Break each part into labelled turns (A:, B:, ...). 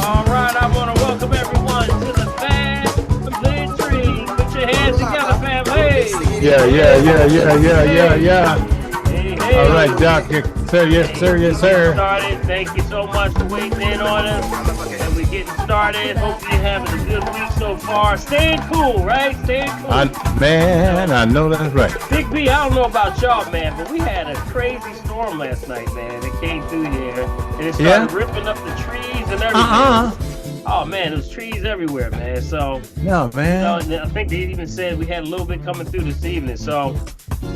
A: All right, I want to welcome everyone to the family tree. Put your hands together, family.
B: Yeah.
A: Hey,
B: All right,
A: hey.
B: Doc. Yes, sir. Yes,
A: Hey,
B: sir.
A: we
B: Yes,
A: getting
B: sir.
A: started. Thank you so much for waiting in on us. And we're getting started. Hopefully you're having a good week so far. Staying cool, right? Staying
B: I,
A: cool.
B: man,
A: So,
B: I know that's right.
A: Big B, I don't know about y'all, man, but we had a crazy storm last night, man. It came through here and it
B: Yeah.
A: started ripping up the trees and everything.
B: Uh-uh.
A: Oh man, there's trees everywhere, man. So,
B: No, man.
A: and I think they even said we had a little bit coming through this evening. So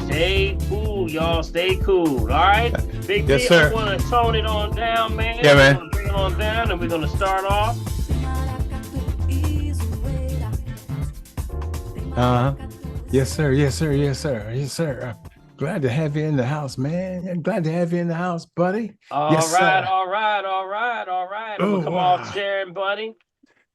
A: stay cool, y'all. Stay cool. All right. Big
B: Yes,
A: B, I'm
B: sir.
A: gonna tone it on down, man.
B: Yeah,
A: I'm
B: man.
A: gonna bring it on down and we're gonna start off.
B: Uh-huh. Yes, sir. Yes, sir. Yes, sir. Yes, sir. Glad to have you in the house, man. Glad to have you in the house, buddy.
A: All
B: Yes,
A: right,
B: sir.
A: all right, all right, all right. I'm gonna
B: Oh,
A: come off sharing, buddy.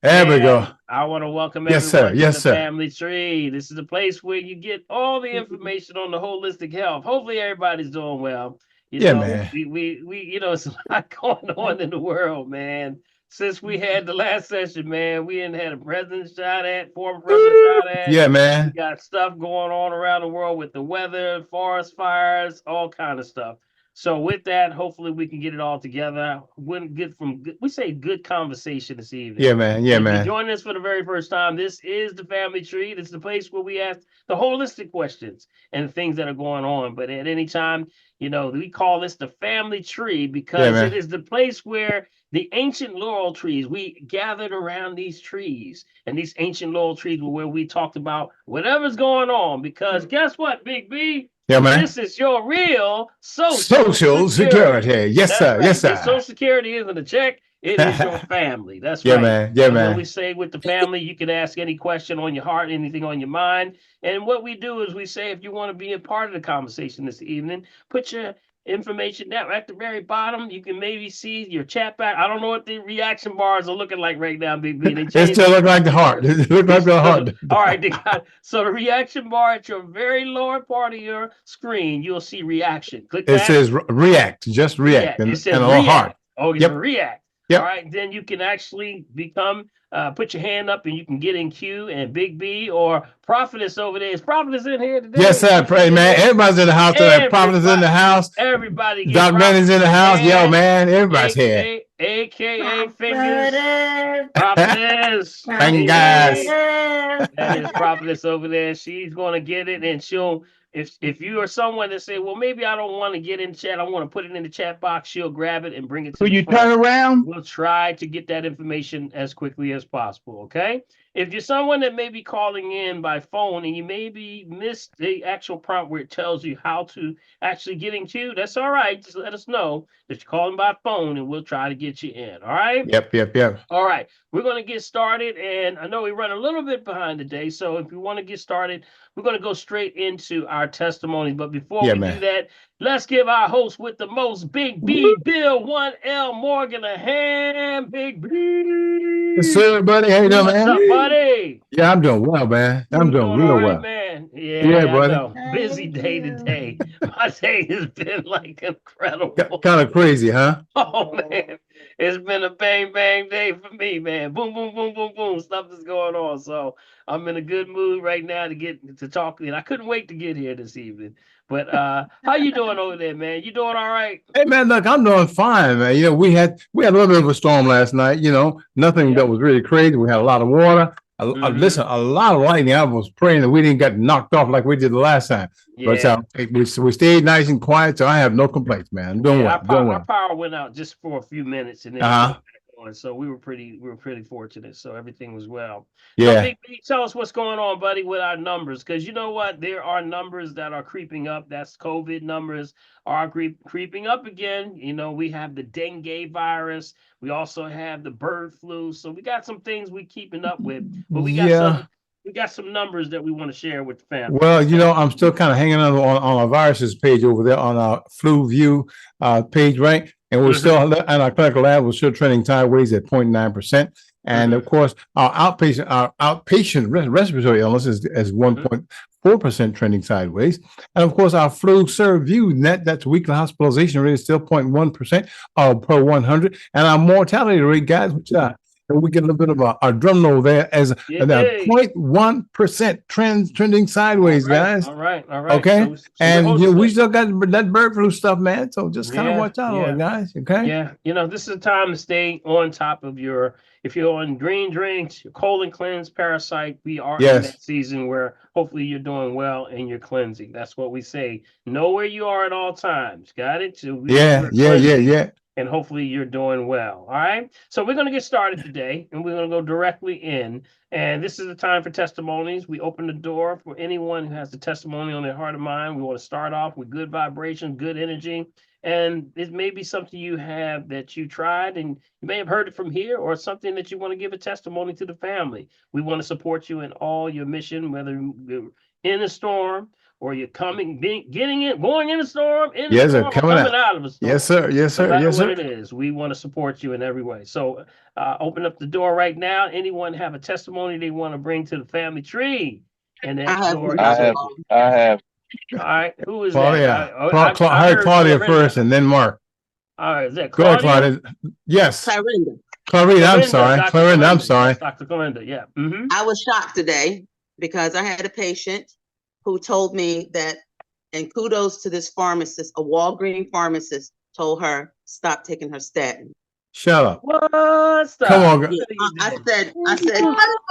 B: there we go.
A: And I want to welcome
B: Yes, sir.
A: everyone to
B: Yes,
A: the
B: sir.
A: family tree. This is a place where you get all the information on the holistic health. Hopefully, everybody's doing well. You
B: Yeah,
A: know,
B: man.
A: it's a lot going on in the world, man. Since we had the last session, man, we didn't had a president shot at, former president
B: Woo!
A: shot at.
B: Yeah,
A: We
B: man.
A: got stuff going on around the world with the weather, forest fires, all kind of stuff. So with that, hopefully we can get it all together. Wouldn't get from we say good conversation this evening.
B: Yeah, man. Yeah,
A: And if you're
B: man.
A: joining us for the very first time, this is the Family Tree. This is the place where we ask the holistic questions and things that are going on. But at any time, we call this the Family Tree
B: Yeah,
A: because it
B: man.
A: is the place where the ancient laurel trees, we gathered around these trees. And these ancient laurel trees were where we talked about whatever's going on. Because guess what, Big B?
B: Yeah, man.
A: This is your real social
B: Social
A: security.
B: security. Yes,
A: That's
B: sir. Yes,
A: right. This
B: sir.
A: social security isn't a check. It is your family. That's
B: Yeah,
A: right.
B: man. Yeah,
A: And when we
B: man.
A: say with the family, you can ask any question on your heart, anything on your mind. And what we do is we say, if you want to be a part of the conversation this evening, put your information down at the very bottom. You can maybe see your chat back. I don't know what the reaction bars are looking like right now, Big B. They
B: It
A: changed
B: still look like the heart. It look like the heart.
A: all right, they got so the reaction bar at your very lower part of your screen, you'll see reaction. Click
B: It
A: that.
B: says react, just react,
A: It
B: and
A: says
B: a little heart.
A: react. Oh, you
B: Yep.
A: react.
B: Yep.
A: All right, then you can actually become put your hand up and you can get in queue. And Big B or Prophetess over there. Is Prophetess in here today?
B: Yes, sir. Pray, man. Everybody's in the house today. Prophet is in the house.
A: Everybody get
B: Doc Man is in the house. Yo, man. Everybody's here.
A: AKA Fingers. Prophetess.
B: Thank you, guys.
A: That is Prophetess over there. She's gonna get it, and she'll. If you are someone that say, well, maybe I don't want to get in chat, I want to put it in the chat box. She'll grab it and bring it to
C: Will
A: the
C: you
A: front.
C: turn around?
A: We'll try to get that information as quickly as possible. Okay. If you're someone that may be calling in by phone and you maybe missed the actual prompt where it tells you how to actually get in queue, that's all right. Just let us know that you're calling by phone and we'll try to get you in. All right.
B: Yep.
A: All right. We're going to get started. And I know we run a little bit behind today. So if you want to get started, we're going to go straight into our testimonies. But before we do that, let's give our host with the most, Big B, Bill 1L Morgan, a hand. Big B.
B: Yes, sir, buddy. How you doing, man?
A: What's up, buddy?
B: Yeah, I'm doing well, man. I'm doing real
A: all right,
B: well.
A: man. Yeah,
B: buddy.
A: I know. Busy day today. My day has been like incredible.
B: Kind of crazy, huh?
A: Oh, man. It's been a bang, bang day for me, man. Boom, boom, boom, boom, boom. Stuff is going on. So I'm in a good mood right now to get to talk. And I couldn't wait to get here this evening. But how you doing over there, man? You doing all right?
B: Hey, man, look, I'm doing fine, man. We had a little bit of a storm last night. Nothing that was really crazy. We had a lot of water. Listen, a lot of lightning. I was praying that we didn't get knocked off like we did the last time.
A: Yeah.
B: But we stayed nice and quiet, so I have no complaints, man. I'm doing well.
A: Our power went out just for a few minutes, and then back on. So we were pretty fortunate. So everything was well.
B: Yeah.
A: So Big B, tell us what's going on, buddy, with our numbers, because you know what, there are numbers that are creeping up. That's COVID numbers are creeping up again. We have the dengue virus. We also have the bird flu. So we got some things we keeping up with, but we got some numbers that we want to share with the family.
B: Well, I'm still kind of hanging on our viruses page over there on our flu view page, right? And we're still in our clinical lab, we're still trending sideways at 0.9%. And of course, our outpatient respiratory illness is 1.4% trending sideways. And of course, our flu serve view net, that's weekly hospitalization rate, is still 0.1% per 100. And our mortality rate, guys, which And we get a little bit of a drum roll there as a
A: Yay.
B: 0.1% trending sideways, guys.
A: All right.
B: Okay.
A: So we're
B: And
A: holding
B: we
A: steady.
B: still got that bird flu stuff, man. So just kind of
A: Yeah,
B: watch out on it,
A: yeah.
B: guys. Okay.
A: Yeah, this is a time to stay on top of if you're on green drinks, your colon cleanse, parasite, we are in
B: Yes.
A: that season where hopefully you're doing well and you're cleansing. That's what we say. Know where you are at all times. Got it? So
B: Yeah.
A: we're
B: Yeah. Yeah.
A: cleansing
B: Yeah.
A: and hopefully you're doing well. All right. So we're going to get started today and we're going to go directly in. And this is the time for testimonies. We open the door for anyone who has a testimony on their heart and mind. We want to start off with good vibration, good energy. And it may be something you have that you tried and you may have heard it from here or something that you want to give a testimony to the family. We want to support you in all your mission, whether you're in a storm or you're getting it, going in a storm, in a
B: Yes, sir.
A: storm, or
B: Coming
A: coming
B: out.
A: out of a
B: Yes,
A: storm.
B: sir. Yes,
A: No
B: sir.
A: matter
B: Yes,
A: what
B: sir.
A: it is, we want to support you in every way. So open up the door right now. Anyone have a testimony they want to bring to the family tree? And that
C: I have
A: door
C: one,
A: is
C: Dr.
D: I
A: open.
D: have.
A: All right, who is that?
B: Claudia.
A: I
B: Heard
A: heard
B: Claudia
A: Clarinda.
B: first and then Mark.
A: All right, is that
B: Go ahead,
A: Claudia?
B: Claudia. Yes.
C: Clarinda.
B: Clarita, I'm sorry.
A: Dr.
B: Clarita, I'm
A: Clarinda.
B: sorry.
A: Yes, Dr. Clarinda, yeah. Mm-hmm.
C: I was shocked today because I had a patient who told me that, and kudos to this pharmacist, a Walgreens pharmacist told her, stop taking her statin.
B: Shut up.
A: What? Stop.
B: Come on.
C: Yeah, I said,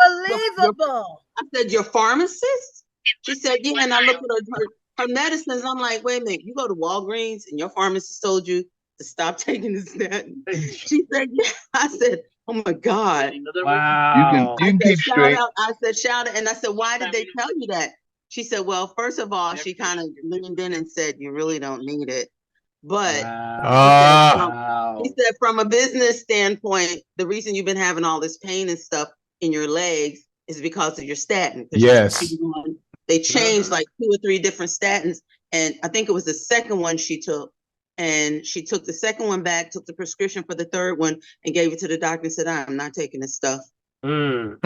E: Unbelievable.
C: I said, your pharmacist? She said, yeah. And I looked at her medicines. I'm like, wait a minute, you go to Walgreens and your pharmacist told you to stop taking the statin. She said, yeah. I said, oh my God.
A: Wow.
D: You can keep straight.
C: I said, shout out. And I said, why did they tell you that? She said, well, first of all, she kind of leaned in and said, you really don't need it. But she said, from a business standpoint, the reason you've been having all this pain and stuff in your legs is because of your statin.
B: Yes.
C: They changed like 2 or 3 different statins. And I think it was the second one she took. And she took the second one back, took the prescription for the third one, and gave it to the doctor and said, I'm not taking this stuff.
A: Wow,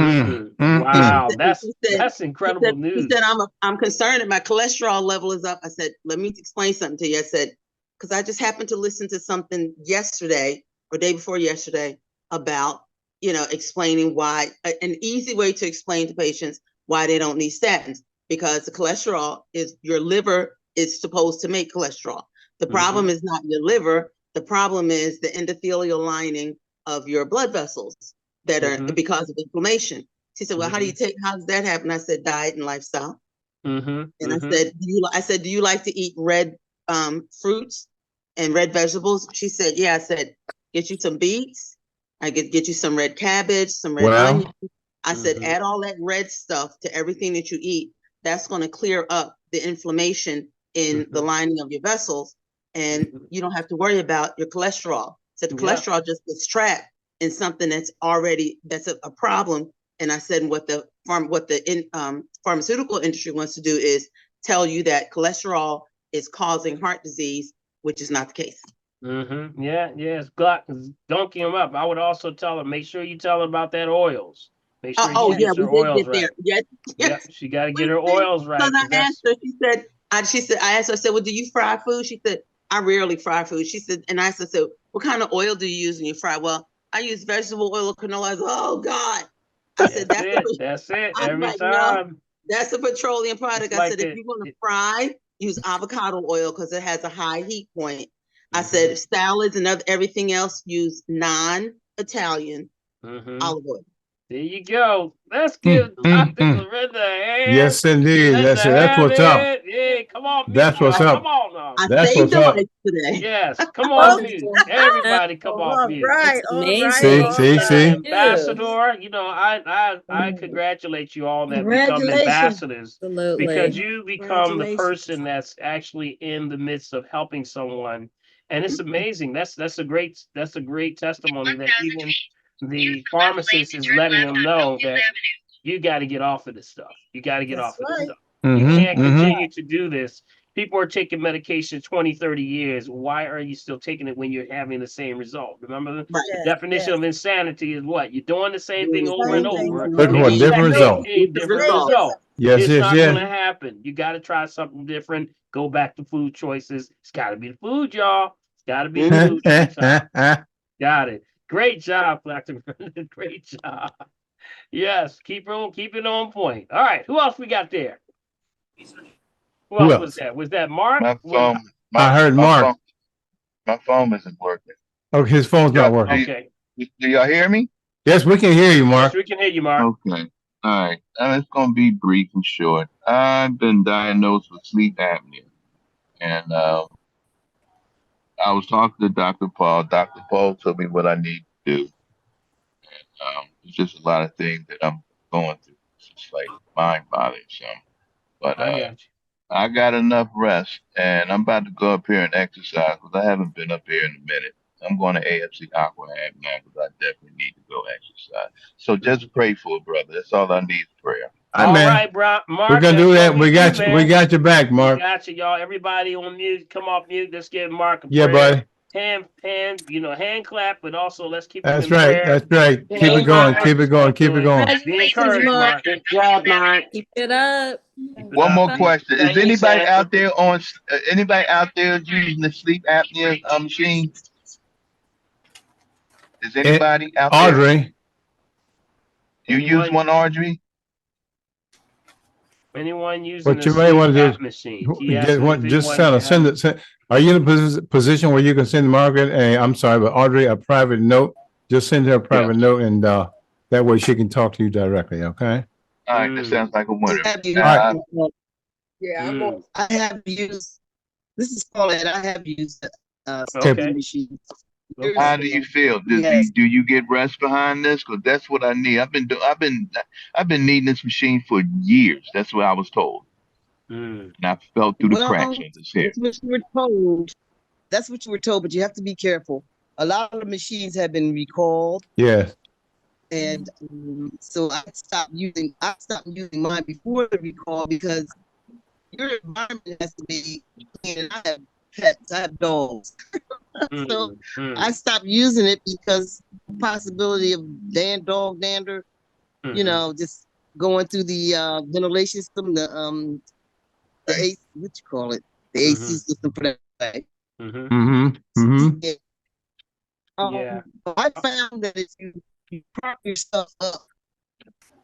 A: that's incredible news.
C: She said, I'm concerned that my cholesterol level is up. I said, let me explain something to you. I said, because I just happened to listen to something yesterday or day before yesterday about, explaining why, an easy way to explain to patients why they don't need statins, because the cholesterol is, your liver is supposed to make cholesterol. The problem is not your liver. The problem is the endothelial lining of your blood vessels that are because of inflammation. She said, well, how does that happen? I said, diet and lifestyle. And I said, do you like to eat red fruits and red vegetables? She said, yeah. I said, get you some beets. I get you some red cabbage, some red onions. I said, add all that red stuff to everything that you eat. That's going to clear up the inflammation in the lining of your vessels. And you don't have to worry about your cholesterol. So the cholesterol just gets trapped in something that's a problem. And I said, what the pharmaceutical industry wants to do is tell you that cholesterol is causing heart disease, which is not the case.
A: Yeah, it's dunking them up. I would also tell her, make sure you tell her about that oils. Make sure you get her oils right. Yes. She got to get her oils right.
C: Because I asked her, I asked her, I said, well, do you fry food? She said, I rarely fry food. She said, and I said, so what kind of oil do you use when you fry? Well, I use vegetable oil or canola. I said, oh God. I said,
A: that's it. Every time.
C: No, that's a petroleum product. I said, if you're going to fry, use avocado oil because it has a high heat point. I said, salads and everything else, use non-Italian olive oil.
A: There you go. Let's give Dr. Clarinda a hand.
B: Yes, indeed. That's what's up.
A: Yeah, come on.
B: That's what's up.
A: Come on now.
B: That's what's up
C: today.
A: Yes, come on, mute. Everybody, come on, mute.
E: Right.
B: See.
A: Ambassador, I congratulate you all that become ambassadors.
E: Absolutely.
A: Because you become the person that's actually in the midst of helping someone. And it's amazing. That's a great testimony that even the pharmacist is letting them know that you got to get off of this stuff. You got to get off of this stuff. You can't continue to do this. People are taking medication 20, 30 years. Why are you still taking it when you're having the same result? Remember, the definition of insanity is what? You're doing the same thing over and over.
B: Looking for a different result. Yes,
A: it's not going to happen. You got to try something different. Go back to food choices. It's got to be the food, y'all. It's got to be the food. Got it. Great job, Dr. Brendan. Great job. Yes, keep it on point. All right, who else we got there? Who
B: Who
A: else was
B: else?
A: that? Was that Mark?
D: My
A: Was
D: phone,
B: I heard
D: my
B: Mark.
D: phone, my phone isn't working.
B: Oh, his phone's not
D: Y'all,
B: working.
A: okay?
D: do y'all hear me?
B: Yes, we can hear you,
A: Yes,
B: Mark.
A: we can hear you, Mark.
D: Okay. All right. It's gonna be brief and short. I've been diagnosed with sleep apnea, and I was talking to Dr. Paul. Dr. Paul told me what I need to do. It's just a lot of things that I'm going through. It's just like mind boggling. But
A: I got you.
D: I got enough rest, and I'm about to go up here and exercise because I haven't been up here in a minute. I'm going to AFC Aqua Hab now because I definitely need to go exercise. So just pray for a brother. That's all I need, prayer.
B: All right,
A: All
B: man.
A: right, bro.
B: We're
A: Mark,
B: gonna
A: that's
B: do that.
A: all
B: We
A: you
B: got
A: do,
B: you. We
A: man.
B: got your back,
A: We
B: Mark.
A: got you, y'all. Everybody on mute, come off mute. Let's give Mark a
B: Yeah,
A: prayer.
B: buddy.
A: Hand clap, but also let's keep him
B: That's
A: in
B: right.
A: prayer.
B: That's right.
A: You
B: Keep
A: know,
B: it
C: Hey,
B: going.
C: Mark.
A: Mark
B: Keep it
A: is
B: going.
A: going
B: Keep
A: through
B: it
A: it.
B: going.
A: Be
C: Congratulations,
A: encouraged,
C: Mark.
A: Mark.
C: Good job, Mark.
E: Keep it up.
A: Keep it
D: One
A: up.
D: more
E: Bye.
D: question: Is
A: Thank you,
D: anybody
A: Santa.
D: out there using the sleep apnea machine? Is
B: And
D: anybody out there?
B: Audrey,
D: You use
A: Anyone,
D: one, Audrey?
A: anyone using
B: what
A: a
B: you may
A: sleep
B: want to
A: app machine?
B: do
A: He
B: is get
A: asking if
B: one. Just
A: anyone has.
B: Are you in a position where you can send Margaret? I'm sorry, but Audrey a private note. Just send her a
D: Yes.
B: private note, and that way she can talk to you directly. Okay.
D: All right, that sounds like a winner.
C: Have you-
B: All right.
C: Yeah,
A: Mm,
C: I have used. This is Paulette. I have used
B: Okay.
A: okay.
C: machine.
D: How do you feel?
C: Yes.
D: Do you get rest behind this? Because that's what I need. I've been needing this machine for years. That's what I was told,
A: Mm,
D: and I felt through the cracks
C: Well,
D: of this here.
C: that's what you were told. That's what you were told, but you have to be careful. A lot of the machines have been recalled,
B: Yes.
C: and so I stopped using mine before the recall because your environment has to be clean. And I have pets. I have dogs, so I
A: mm,
C: stopped using it because possibility of dog dander.
A: mm,
C: Just going through the ventilation system, the
D: Right.
C: AC, what you call it, the AC
A: mm,
C: system for that way.
A: mm,
B: Mm-hmm. Mm-hmm.
C: Yeah.
A: yeah.
C: I found that if you prop yourself up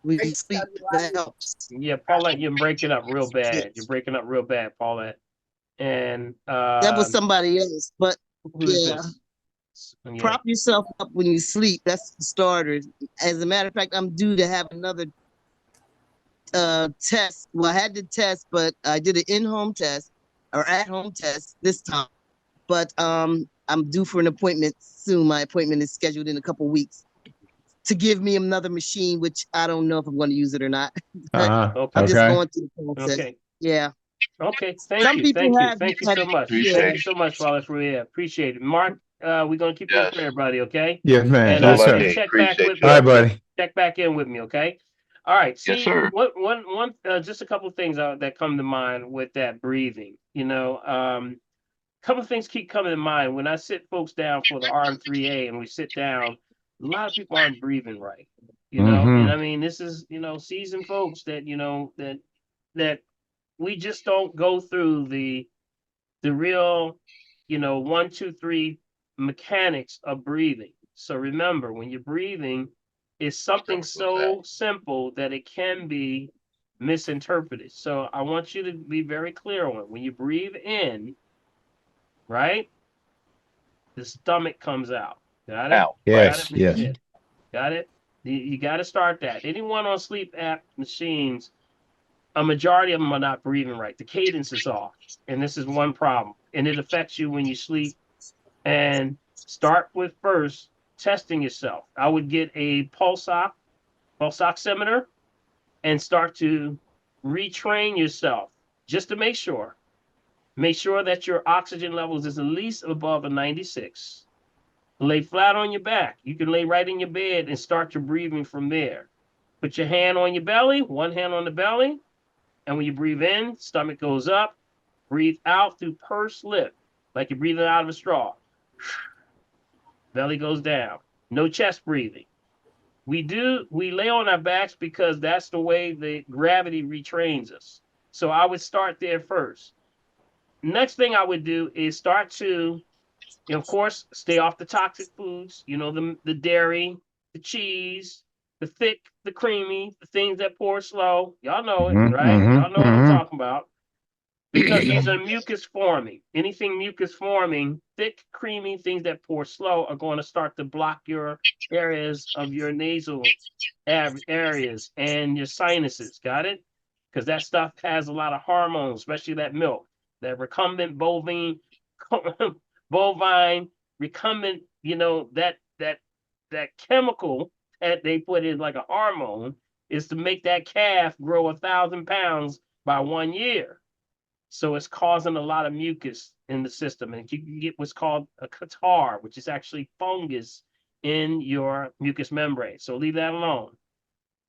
C: when you sleep, that helps.
A: Yeah, Paulette, you're breaking up real bad. You're
C: Yes.
A: breaking up real bad, Paulette. And
C: That was somebody else, but
A: who is
C: yeah,
A: this? Yeah.
C: prop yourself up when you sleep. That's the starter. As a matter of fact, I'm due to have another test. Well, I had the test, but I did an in-home test or at-home test this time. But I'm due for an appointment soon. My appointment is scheduled in a couple weeks to give me another machine, which I don't know if I'm going to use it or not. But
A: Okay.
C: I'm just
B: Okay.
C: going through the process.
A: Okay.
C: Yeah.
A: Okay. Thank
C: Some
A: you.
C: people
A: Thank you.
C: have
A: Thank you
C: had,
A: so much.
C: yeah.
A: Thank
D: Appreciate
A: you
D: it.
A: so much, Wallace. Yeah, appreciate it. Mark, we're gonna keep you in
D: Yes,
A: prayer, buddy. Okay.
B: Yes, man.
A: And
D: that's
B: Yes,
D: all I
B: sir.
A: just
D: need.
A: check back
D: Appreciate
A: with
B: All
A: me.
B: right,
D: y'all.
B: buddy.
A: Check back in with me. Okay. All right.
D: Yes,
A: See,
D: sir.
A: just a couple of things that come to mind with that breathing. Couple of things keep coming to mind when I sit folks down for the RM3A and we sit down. A lot of people aren't breathing right. And
B: Mm-hmm.
A: I mean, this is seasoned folks that that we just don't go through the real, 1, 2, 3 mechanics of breathing. So remember, when you're breathing, it's something so simple that it can be misinterpreted. So I want you to be very clear on it. When you breathe in, right, the stomach comes out. Got it?
D: Out. Right.
A: Got
B: Yes.
A: it?
B: Yes.
A: Yeah. Got it? You got to start that. Anyone on sleep app machines, a majority of them are not breathing right. The cadence is off. And this is one problem. And it affects you when you sleep. And start with first testing yourself. I would get a pulse oximeter, and start to retrain yourself just to make sure. Make sure that your oxygen levels is at least above a 96. Lay flat on your back. You can lay right in your bed and start your breathing from there. Put your hand on your belly, one hand on the belly, and when you breathe in, stomach goes up. Breathe out through pursed lip, like you're breathing out of a straw. Belly goes down. No chest breathing. We lay on our backs because that's the way the gravity retrains us. So I would start there first. Next thing I would do is start to And of course, stay off the toxic foods. You know, the dairy, the cheese, the thick, the creamy, the things that pour slow. Y'all know it, right? Y'all know what I'm talking about. Because these are mucus forming. Anything mucus forming, thick, creamy things that pour slow are going to start to block your areas of your nasal areas and your sinuses. Got it? Because that stuff has a lot of hormones, especially that milk, that recumbent bovine recumbent. You know that chemical that they put in like a hormone is to make that calf grow 1,000 pounds by 1 year. So it's causing a lot of mucus in the system, and you can get what's called a catarrh, which is actually fungus in your mucous membrane. So leave that alone.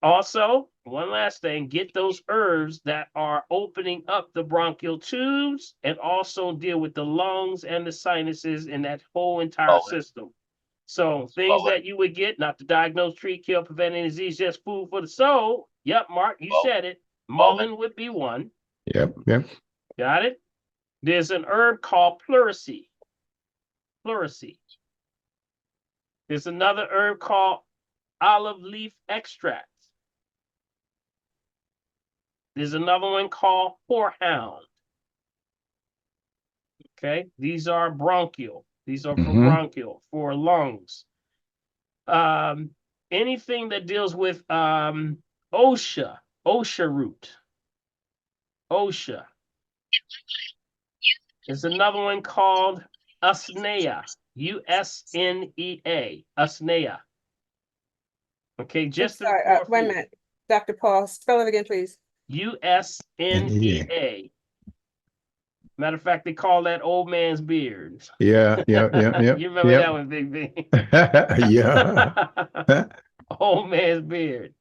A: Also, one last thing, get those herbs that are opening up the bronchial tubes and also deal with the lungs and the sinuses and that whole entire system. So things that you would get, not to diagnose, treat, kill, prevent any disease, just food for the soul. Yep, Mark, you said it. Mullein would be one.
B: Yep.
A: Got it? There's an herb called pleurisy. Pleurisy. There's another herb called olive leaf extract. There's another one called horehound. Okay, these are bronchial. These are for bronchial, for lungs. Anything that deals with OSHA root. OSHA. There's another one called usnea. USNEA. Usnea. Okay, just
E: sorry, wait a minute. Dr. Paul, spell it again, please.
A: USNEA. Matter of fact, they call that old man's beard.
B: Yeah.
A: You remember that one, Big B?
B: Yeah.
A: Old man's beard.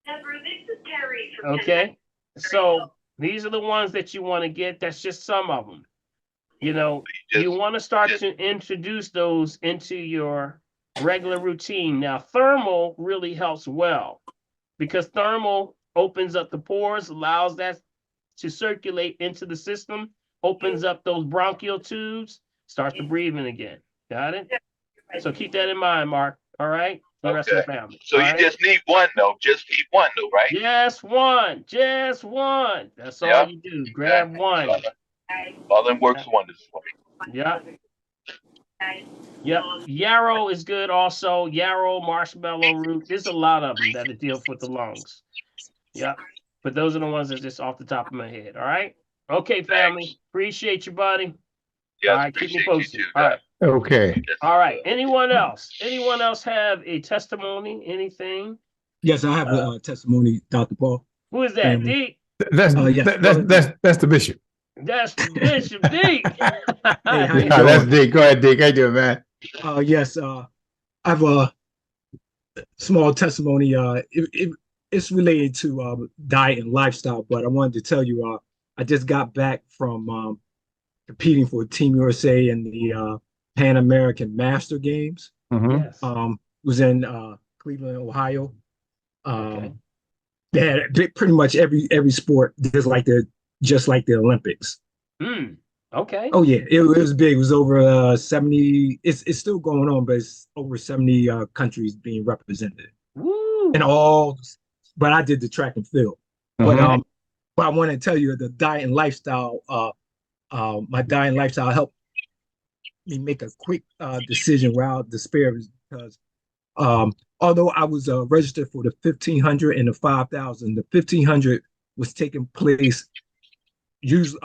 F: Deborah, this is Terry from
A: Okay, so these are the ones that you want to get. That's just some of them. You know, you want to start to introduce those into your regular routine. Now, thermal really helps well because thermal opens up the pores, allows that to circulate into the system, opens up those bronchial tubes, starts to breathing again. Got it? So keep that in mind, Mark. All right? The rest of the family.
D: So you just need one, though. Just need one, though, right?
A: Just one. Just one. That's all you do. Grab one.
D: All them works wonders for me.
A: Yep. Yep. Yarrow is good also. Yarrow, marshmallow root. There's a lot of them that deal with the lungs. Yep. But those are the ones that's just off the top of my head. All right. Okay, family. Thanks. Appreciate you, buddy.
D: Yeah.
A: All right. Keep me posted. All right.
B: Okay.
A: All right. Anyone else? Anyone else have a testimony? Anything?
G: Yes, I have a testimony, Dr. Paul.
A: Who is that? D?
B: That's the bishop.
A: That's Bishop D.
B: That's D. Go ahead, D. How you doing, man?
G: Yes, I have a small testimony. It's related to diet and lifestyle, but I wanted to tell you, I just got back from competing for Team USA in the Pan American Master Games.
A: Yes.
G: Was in Cleveland, Ohio. They had pretty much every sport just like the Olympics.
A: Okay.
G: Oh yeah, it was big. It was over 70. It's still going on, but it's over 70 countries being represented.
A: Woo.
G: And all, but I did the track and field. But I want to tell you the diet and lifestyle. My diet and lifestyle helped me make a quick decision without despair, because although I was registered for the 1,500 and the 5,000, the 1,500 was taking place usually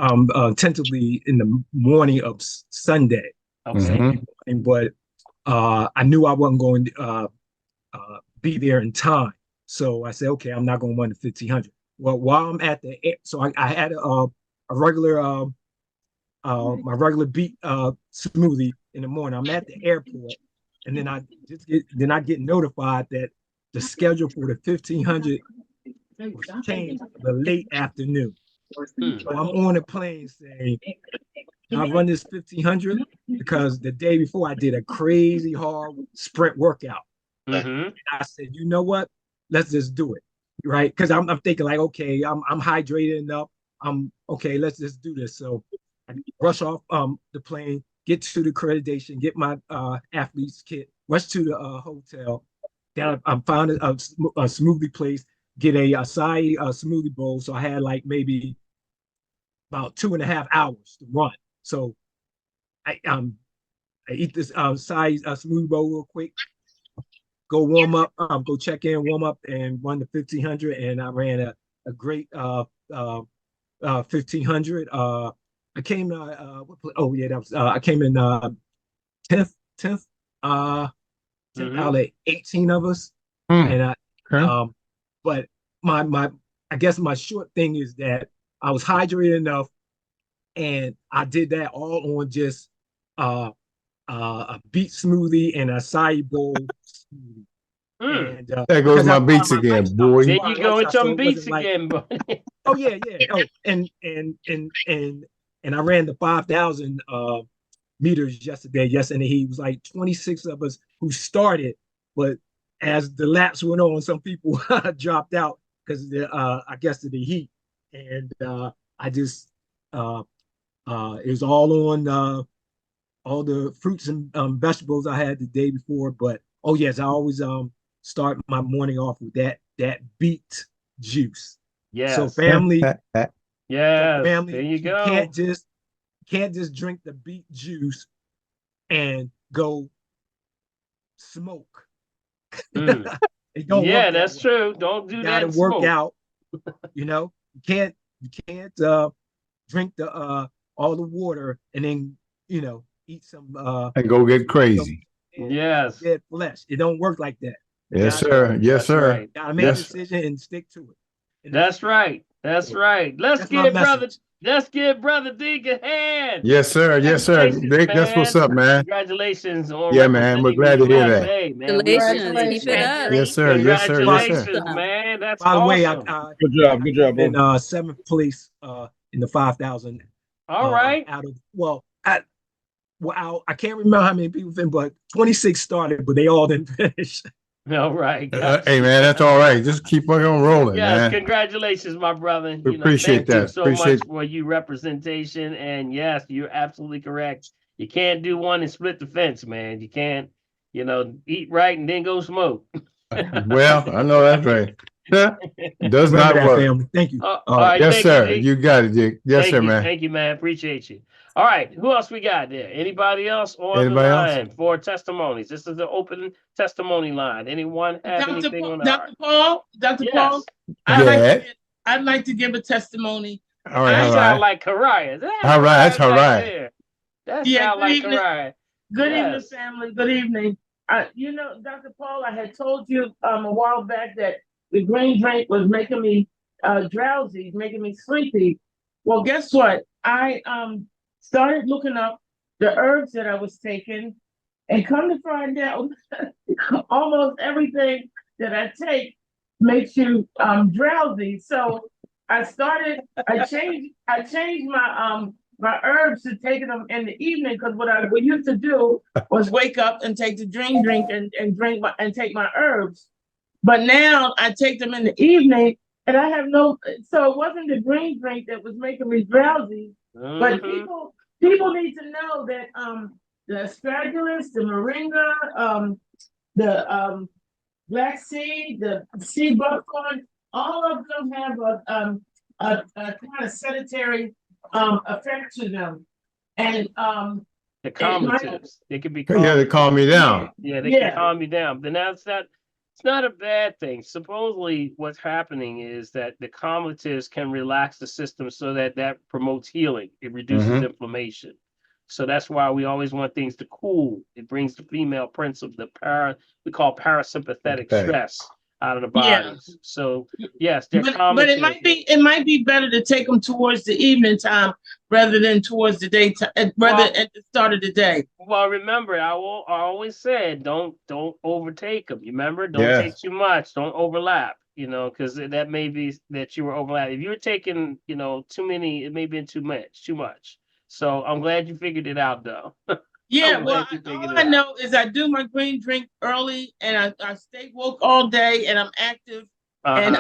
G: tentatively in the morning of Sunday.
A: Okay.
G: But I knew I wasn't going to be there in time, so I said, okay, I'm not going to run the 1,500. Well, while I'm at the so I had a regular my regular beet smoothie in the morning. I'm at the airport, and then I get notified that the schedule for the 1,500 was changed for the late afternoon. So I'm on a plane saying, I run this 1,500 because the day before I did a crazy hard sprint workout. I said, you know what? Let's just do it, right? Because I'm thinking like, okay, I'm hydrated enough. I'm okay. Let's just do this. So I rush off the plane, get to the accreditation, get my athlete's kit, rush to the hotel. Then I found a smoothie place, get a acai smoothie bowl. So I had like maybe about 2.5 hours to run. So I eat this acai smoothie bowl real quick, go warm up, go check in, warm up, and run the 1500. And I ran a great 1500. I came oh yeah, that was I came in 10th out of 18 of us. And
B: Okay.
G: but my I guess my short thing is that I was hydrated enough, and I did that all on just a beet smoothie and a acai bowl smoothie. And
B: There goes
G: because
B: my
G: that's part
B: beats
G: of my
B: again,
G: lifestyle.
B: boy.
A: There you go with
G: So
A: some
G: it
A: beats
G: wasn't like,
A: again, buddy.
G: oh yeah, yeah. Oh, and I ran the 5,000 meters yesterday. Yes, and he was like 26 of us who started, but as the laps went on, some people dropped out because I guess of the heat, and I just it was all on all the fruits and vegetables I had the day before. But oh yes, I always start my morning off with that beet juice. So
A: Yes.
G: family,
A: Yes.
G: family,
A: There you
G: you
A: go.
G: can't just drink the beet juice and go smoke.
A: Mm.
G: It don't
A: Yeah,
G: work that
A: that's
G: way.
A: true. Don't
G: You
A: do
G: got
A: that
G: to
A: and
G: work
A: smoke.
G: out. You can't drink the all the water and then eat some
B: And go get
G: some
B: crazy.
A: Yes.
G: dead flesh. It don't work like that.
B: Yes,
G: Gotta,
B: sir. Yes,
A: That's
B: sir.
A: right.
G: gotta make a
B: Yes.
G: decision and stick to it. And
A: That's right. That's
G: so
A: right.
G: that's my message.
A: Let's give brother Dig a hand.
B: Yes, sir. Yes, sir.
A: Congratulations,
B: Dick, that's what's
A: man.
B: up, man.
A: Congratulations on
B: Yeah, man. We're
A: representing the
B: glad to hear that.
A: USA, man. We
H: Congratulations.
A: appreciate
H: Keep
A: you.
H: it up.
B: Yes, sir. Yes, sir. Yes, sir.
A: Congratulations,
H: Awesome.
A: man. That's
G: By the way,
A: awesome.
I: Good job, bro.
G: in 7th place in the 5,000
A: All right.
G: out of I can't remember how many people fin, but 26 started, but they all didn't finish.
A: All right.
B: Hey, man, that's all right. Just keep on rolling,
A: Yes,
B: man.
A: congratulations, my brother.
B: We appreciate
A: thank you
B: that.
A: so
B: Appreciate-
A: much for your representation. And yes, you're absolutely correct. You can't do one and split the fence, man. You can't, eat right and then go smoke.
B: Well, I know that's right. Does
G: Remember
B: not
G: that,
B: work.
G: family. Thank you.
A: All right,
B: Yes,
A: thank you,
B: sir.
A: Dick.
B: You got it, Dick. Yes,
A: Thank
B: sir,
A: you,
B: man.
A: thank you, man. Appreciate you. All right, who else we got there? Anybody else on
B: Anybody
A: the
B: else?
A: line for testimonies? This is the open testimony line. Anyone have anything on the heart?
J: Dr.
A: Yes.
J: Paul, I'd like to give a testimony.
B: All right,
A: That
B: all
A: sound
B: right.
A: like Kariah.
B: All right, that's all right.
A: There. That
J: Yeah,
A: sound
J: good
A: like
J: evening.
A: Kariah.
J: Good evening,
A: Yes.
J: family. Good evening. Dr. Paul, I had told you a while back that the green drink was making me drowsy, making me sleepy. Well, guess what? I started looking up the herbs that I was taking, and come to find out, almost everything that I take makes you drowsy. So I changed my herbs to taking them in the evening, because what I used to do was wake up and take the green drink and take my herbs. But now I take them in the evening, and I have so it wasn't the green drink that was making me drowsy. But people need to know that the astragalus, the moringa, the black seed, the sea buckthorn, all of them have a kind of sedentary effect to them. And
A: the calmatives. They can be
B: Yeah, they calm me down.
A: Yeah, they can calm you down. Then it's not a bad thing. Supposedly what's happening is that the calmatives can relax the system so that promotes healing. It reduces inflammation. So that's why we always want things to cool. It brings the female principle, we call parasympathetic stress out of the bodies. So yes, they're
J: but it might be better to take them towards the evening time rather than towards the daytime, at the start of the day.
A: Well, remember, I always said don't overtake them. You remember, don't take too much, don't overlap. Because that may be that you were overlapping. If you were taking, too many, it may have been too much. So I'm glad you figured it out, though.
J: Yeah, well, all I know is I do my green drink early, and I stay woke all day, and I'm active, and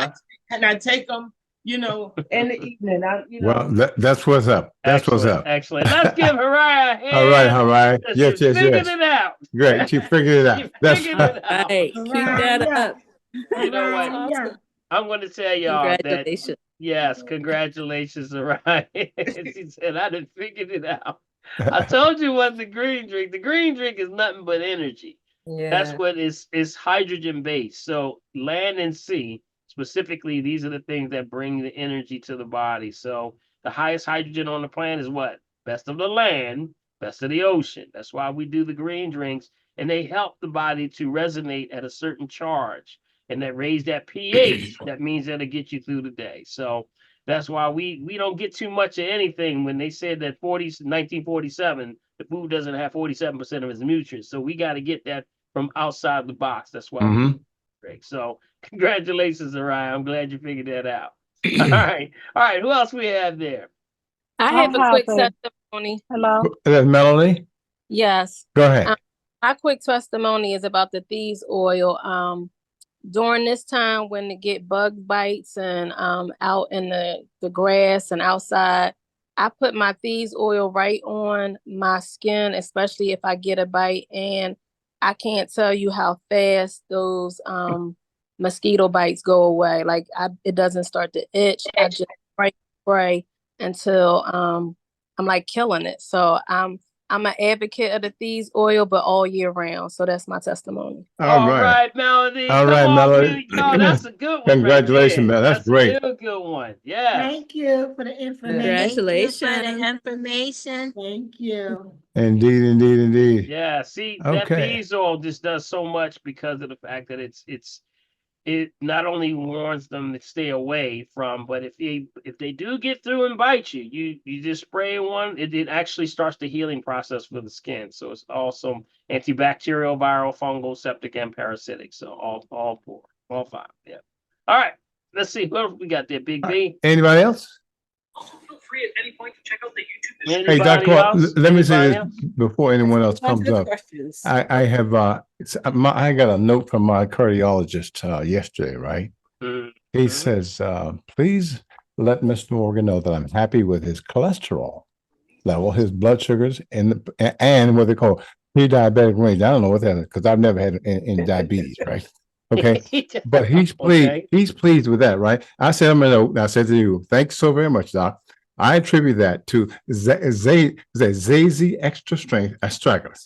J: I take them in the evening.
B: Well, that's what's up. That's what's
A: Excellent,
B: up.
A: excellent. Let's give Haraya a hand.
B: All right, all right.
A: That
B: Yes,
A: she
B: yes,
A: figured
B: yes.
A: it out.
B: Great. She figured it out.
A: She
B: That's
A: figured
B: right.
A: it out.
H: Right. Keep that
J: Yeah.
H: up.
A: You know what?
J: Yeah.
A: I'm going to tell y'all that,
H: Congratulations.
A: yes, congratulations, Orion. She said, I done figured it out. I told you what the green drink. The green drink is nothing but energy. That's
H: Yeah.
A: what is hydrogen based. So land and sea, specifically, these are the things that bring the energy to the body. So the highest hydrogen on the planet is what? Best of the land, best of the ocean. That's why we do the green drinks, and they help the body to resonate at a certain charge and that raise that pH. That means that'll get you through the day. So that's why we don't get too much of anything. When they said that 1947, the food doesn't have 47% of its nutrients. So we got to get that from outside the box. That's why we drink. So congratulations, Orion. I'm glad you figured that out. All right. All right. Who else we have there?
I: I have a quick testimony. Hello.
B: That's Melanie.
I: Yes.
B: Go ahead.
I: My quick testimony is about the thieves oil. During this time when they get bug bites and out in the grass and outside, I put my thieves oil right on my skin, especially if I get a bite, and I can't tell you how fast those mosquito bites go away. Like it doesn't start to itch. I just spray until I'm like killing it. So I'm an advocate of the thieves oil, but all year round. So that's my testimony.
A: All right, Melody.
B: All
A: Come
B: right,
A: on,
B: Melody.
A: Oh, that's a good one.
B: Congratulations, man. That's great.
A: A real good one. Yes.
J: Thank you for the information.
H: Congratulations.
J: Thank you for the information. Thank you.
B: Indeed, indeed, indeed.
A: Yeah. See, that
B: Okay.
A: thieves oil just does so much because of the fact that it not only warns them to stay away from, but if they do get through and bite you, you just spray one, it actually starts the healing process for the skin. So it's also antibacterial, viral, fungal, septic, and parasitic. So all four, all five. Yeah. All right. Let's see what else we got there, Big B.
B: Anybody else?
F: Feel free at any point to check out the YouTube.
B: Hey,
A: Anybody
B: Dr.
A: else?
B: Let me say this
A: Anybody else?
B: before anyone else comes up.
E: Questions.
B: I have I got a note from my cardiologist yesterday, right? He says, please let Mr. Morgan know that I'm happy with his cholesterol level, his blood sugars, and what they call pre-diabetic range. I don't know what that is because I've never had any diabetes, right? Okay. But he's pleased.
A: Okay.
B: He's pleased with that, right? I said, I said to you, thanks so very much, Doc. I attribute that to Zazy extra strength astragalus.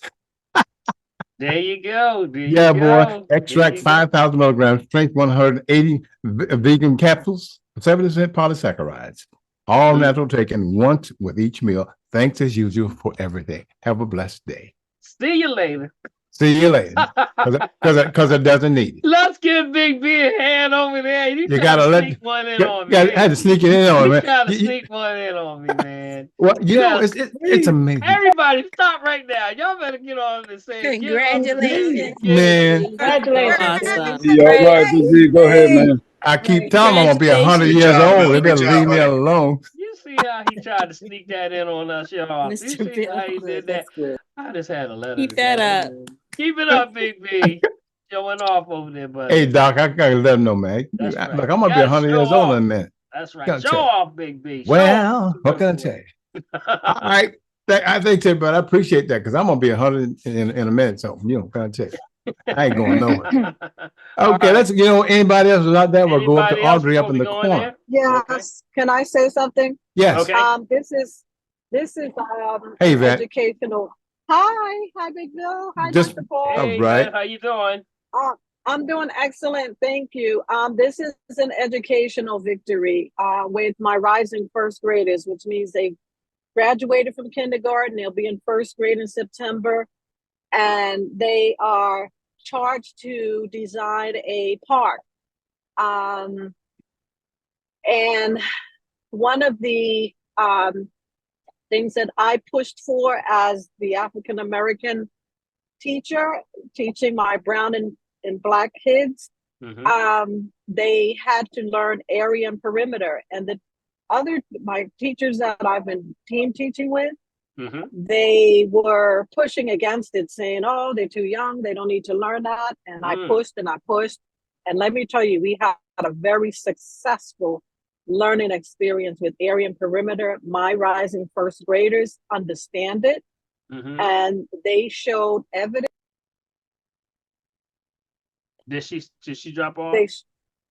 A: There you go. There
B: Yeah,
A: you
B: boy.
A: go.
B: Extract 5,000 milligrams, strength 180 vegan capsules, 7% polysaccharides. All natural taken once with each meal. Thanks as usual for everything. Have a blessed day.
A: See you later.
B: See you later. Because it doesn't need it.
A: Let's give Big B a hand over there. You
B: gotta
A: sneak one in on me.
B: I had to sneak it in on
A: You
B: man.
A: gotta sneak one in on me, man.
B: Well,
A: Yes.
B: it's amazing.
A: Everybody, stop right now. Y'all better get on and say,
H: Congratulations.
B: Man.
E: Congratulations.
H: Awesome.
K: Yeah, all right, BG, go ahead, man.
B: I keep telling them I'm gonna be 100 years old. They better leave me alone.
A: You see how he tried to sneak that in on us, y'all. You
H: Mr.
A: see how he
H: Bill,
A: did that?
H: that's good.
A: I just had a letter.
H: Keep that up.
A: Keep it up, Big B. Showing off over there, buddy.
B: Hey, Doc, I gotta let them know, man.
A: That's right.
B: Look, I'm gonna be
A: Gotta
B: 100
A: show
B: years old
A: off.
B: in a minute.
A: That's right.
B: Gotta
A: Show
B: tell you.
A: off, Big B. Show
B: Well,
A: off.
B: what can I tell you? All right. I think so, but I appreciate that because I'm gonna be 100 in a minute. So can I tell you? I ain't going nowhere. Okay, let's anybody else without that, we'll go up to
A: Anybody else
B: Audrey up
A: before
B: in
A: we
B: the
A: go in
B: corner.
A: there?
L: Yes.
A: Okay.
L: Can I say something?
B: Yes.
A: Okay.
L: This is
B: Hey, Vet.
L: educational. Hi, Big Bill. Hi,
B: Just-
L: Dr. Paul.
B: All
A: Hey,
B: right.
A: man, how you doing?
L: I'm doing excellent. Thank you. This is an educational victory with my rising first graders, which means they graduated from kindergarten. They'll be in first grade in September, and they are charged to design a park. And one of the things that I pushed for as the African American teacher teaching my brown and black kids, they had to learn area and perimeter. And my teachers that I've been team teaching with, they were pushing against it, saying, oh, they're too young, they don't need to learn that. And I pushed and I pushed. And let me tell you, we had a very successful learning experience with area and perimeter. My rising first graders understand it, and they showed evidence.
A: Did she drop off?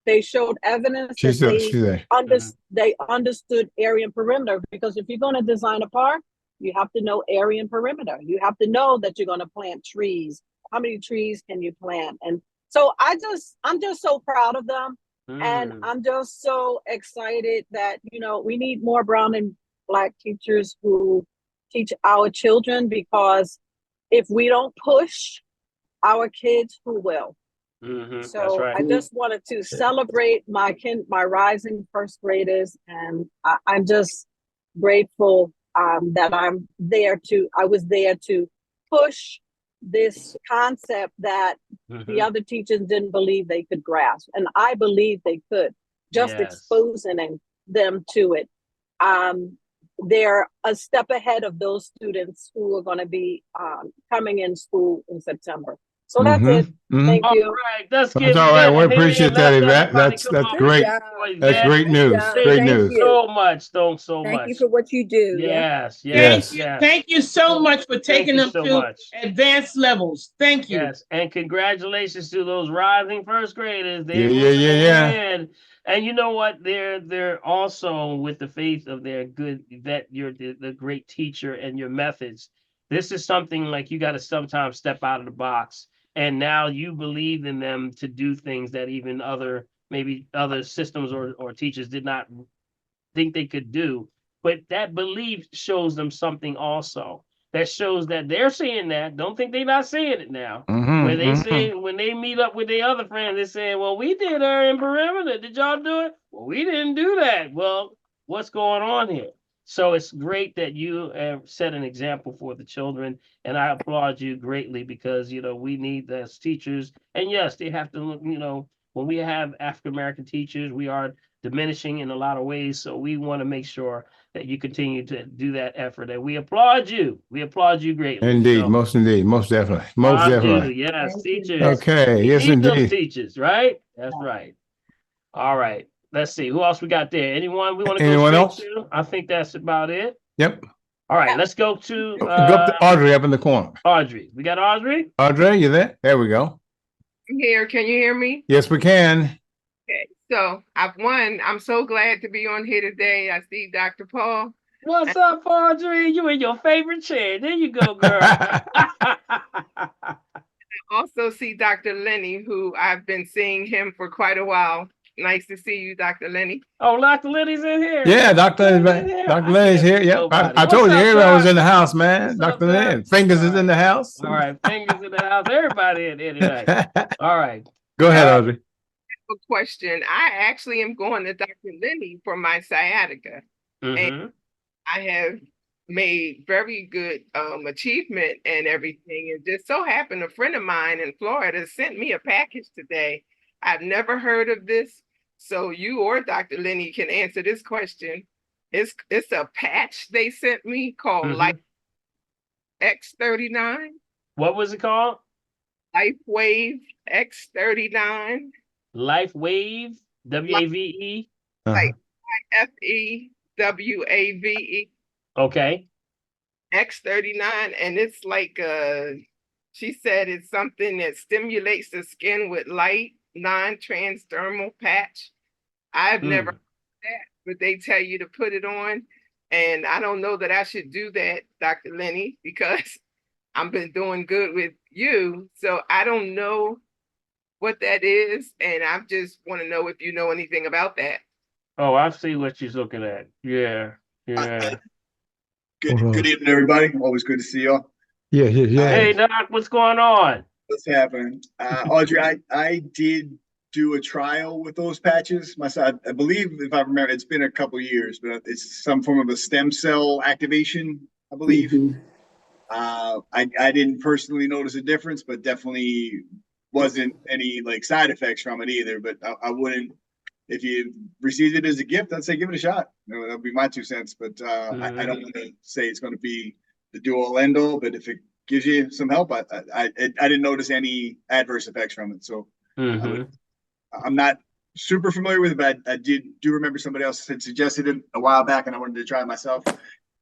L: They showed evidence
B: She's there.
L: they understood area and perimeter, because if you're going to design a park, you have to know area and perimeter. You have to know that you're going to plant trees. How many trees can you plant? And so I'm just so proud of them. And I'm just so excited that, you know, we need more brown and Black teachers who teach our children, because if we don't push our kids, who will?
A: That's
L: So
A: right.
L: I just wanted to celebrate my rising first graders, and I'm just grateful that I was there to push this concept that the other teachers didn't believe they could grasp, and I believe they could. Just exposing them to it. They're a step ahead of those students who are going to be coming in school in September. So that's it. Thank you.
A: All right, let's
B: That's
A: give
B: all right. We
A: Yvette a hand.
B: appreciate that,
A: Let's
B: Yvette.
A: everybody
B: That's
A: come on.
B: great. That's great news. Great
A: Thank you
B: news.
A: so much. So
H: Thank
A: much.
H: you for what you do.
A: Yes,
B: Yes.
J: Thank you so much for taking them
A: so
J: to
A: much.
J: advanced levels. Thank you.
A: Yes, and congratulations to those rising first graders. They're
B: Yeah.
A: moving ahead. And you know what? They're also with the faith of their good that you're the great teacher and your methods. This is something like you got to sometimes step out of the box. And now you believe in them to do things that even maybe other systems or teachers did not think they could do. But that belief shows them something also. That shows that they're seeing that. Don't think they're not seeing it now. Where they say when they meet up with their other friends, they're saying, well, we did area and perimeter. Did y'all do it? Well, we didn't do that. Well, what's going on here? So it's great that you have set an example for the children, and I applaud you greatly, because you know we need as teachers, and yes, they have to. You know, when we have African American teachers, we are diminishing in a lot of ways. So we want to make sure that you continue to do that effort, and we applaud you. We applaud you greatly.
B: Indeed,
A: So,
B: most definitely, most
A: I do,
B: definitely.
A: yes, teachers.
B: Okay,
A: We
B: yes,
A: need those
B: indeed.
A: teachers, right? That's right. All right. Let's see who else we got there. Anyone we want to go
B: Anyone
A: straight
B: else?
A: to? I think that's about it.
B: Yep.
A: All right, let's go to
B: Go up to Audrey up in the corner.
A: Audrey. We got Audrey.
B: Audrey, you there? There we go.
M: I'm here. Can you hear me?
B: Yes, we can.
M: Okay. So I'm so glad to be on here today. I see Dr. Paul.
A: What's up, Audrey? You in your favorite chair. There you go, girl.
M: Also see Dr. Lenny, who I've been seeing him for quite a while. Nice to see you, Dr. Lenny.
A: Oh, Dr. Lenny's in here.
B: Yeah, Dr. Lenny's here. Yep. I told you everybody was in the house, man. Dr. Lenny. Fingers is in the house.
A: All right, Fingers in the house. Everybody in here tonight. All right.
B: Go ahead, Audrey.
M: A question. I actually am going to Dr. Lenny for my sciatica. And I have made very good achievement and everything. And just so happened a friend of mine in Florida sent me a package today. I've never heard of this. So you or Dr. Lenny can answer this question. It's a patch they sent me called Life X39.
A: What was it called?
M: Life Wave X39.
A: Life Wave, W-A-V-E.
M: Like F-E-W-A-V-E.
A: Okay.
M: X39, and it's like she said it's something that stimulates the skin with light, non-transdermal patch. I've never heard that, but they tell you to put it on. And I don't know that I should do that, Dr. Lenny, because I've been doing good with you. So I don't know what that is. And I just want to know if you know anything about that.
A: Oh, I see what she's looking at. Yeah.
N: Good evening, everybody. Always good to see y'all.
B: Yeah.
A: Hey, Doc, what's going on?
N: What's happening? Audrey, I did do a trial with those patches myself. I believe, if I remember, it's been a couple years, but it's some form of a stem cell activation, I believe. I didn't personally notice a difference, but definitely wasn't any like side effects from it either. But I wouldn't, if you received it as a gift, I'd say give it a shot. That would be my 2 cents. But I don't want to say it's going to be the do all end all. But if it gives you some help, I didn't notice any adverse effects from it. So I'm not super familiar with it, but I do remember somebody else had suggested it a while back, and I wanted to try it myself.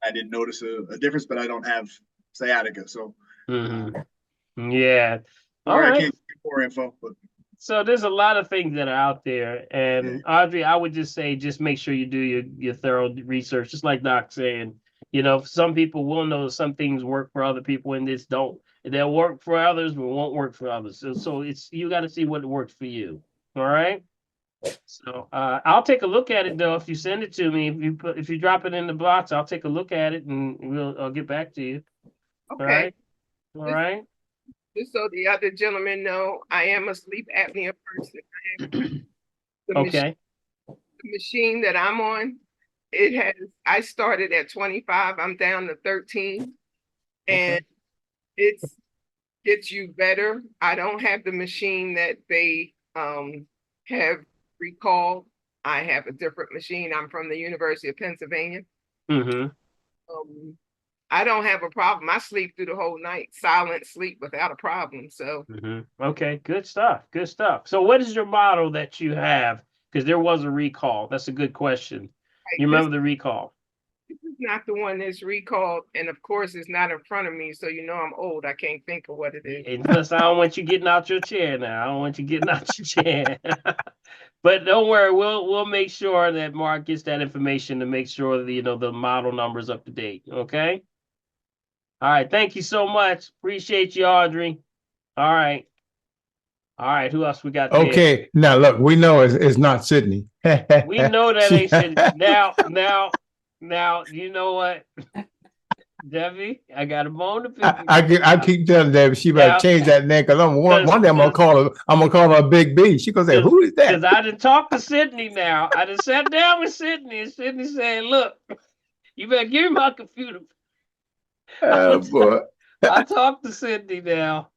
N: I didn't notice a difference, but I don't have sciatica, so
A: Yeah. All
N: I
A: right.
N: can't get more info. But
A: So there's a lot of things that are out there, and Audrey, I would just say, just make sure you do your thorough research. Just like Doc saying, some people will know some things work for other people, and this don't. They'll work for others, but won't work for others. So it's you got to see what works for you. All right. So I'll take a look at it though. If you send it to me, if you drop it in the box, I'll take a look at it, and I'll get back to you. All
M: Okay.
A: right. All right.
M: Just so the other gentlemen know, I am a sleep apnea person. I have the
A: Okay.
M: machine that I'm on, I started at 25, I'm down to 13, and it gets you better. I don't have the machine that they have recalled. I have a different machine. I'm from the University of Pennsylvania. I don't have a problem. I sleep through the whole night, silent sleep without a problem. So
A: Okay, good stuff. Good stuff. So what is your model that you have? Because there was a recall. That's a good question. You remember the recall?
M: this is not the one that's recalled, and of course it's not in front of me, so I'm old. I can't think of what it is.
A: And plus, I don't want you getting out your chair now. I don't want you getting out your chair. But don't worry, we'll make sure that Mark gets that information to make sure that the model number is up to date. Okay. All right. Thank you so much. Appreciate you, Audrey. All right. All right. Who else we got there?
B: Okay. Now look, we know it's not Sydney.
A: We know that ain't Sydney. Now, you know what? Debbie, I got a bone to pick.
B: I keep telling Debbie she better change that name because one day I'm gonna call her Big B. She gonna say, "Who is that?"
A: Because I didn't talk to Sydney now. I done sat down with Sydney, and Sydney said, "Look, you better give me my computer."
B: Oh boy.
A: I talked to Sydney now.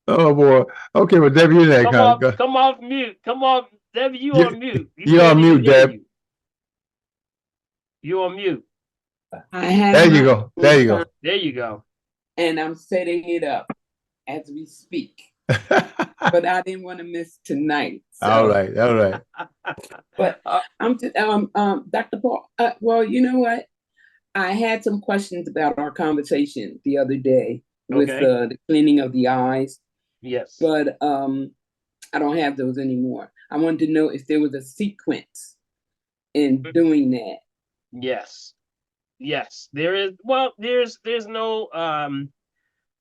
B: Oh boy. Okay, well Debbie, you're next.
A: Come off mute. Come on, Debbie. You on mute.
B: You're on mute, Deb.
A: You on mute.
O: I have.
B: There you go. There you go.
A: There you go.
O: And I'm setting it up as we speak. But I didn't want to miss tonight. So.
B: All right.
O: But I'm just, Dr. Paul. Well, you know what? I had some questions about our conversation the other day with the cleaning of the eyes.
A: Yes.
O: But I don't have those anymore. I wanted to know if there was a sequence in doing that.
A: Yes, there is. Well, there's no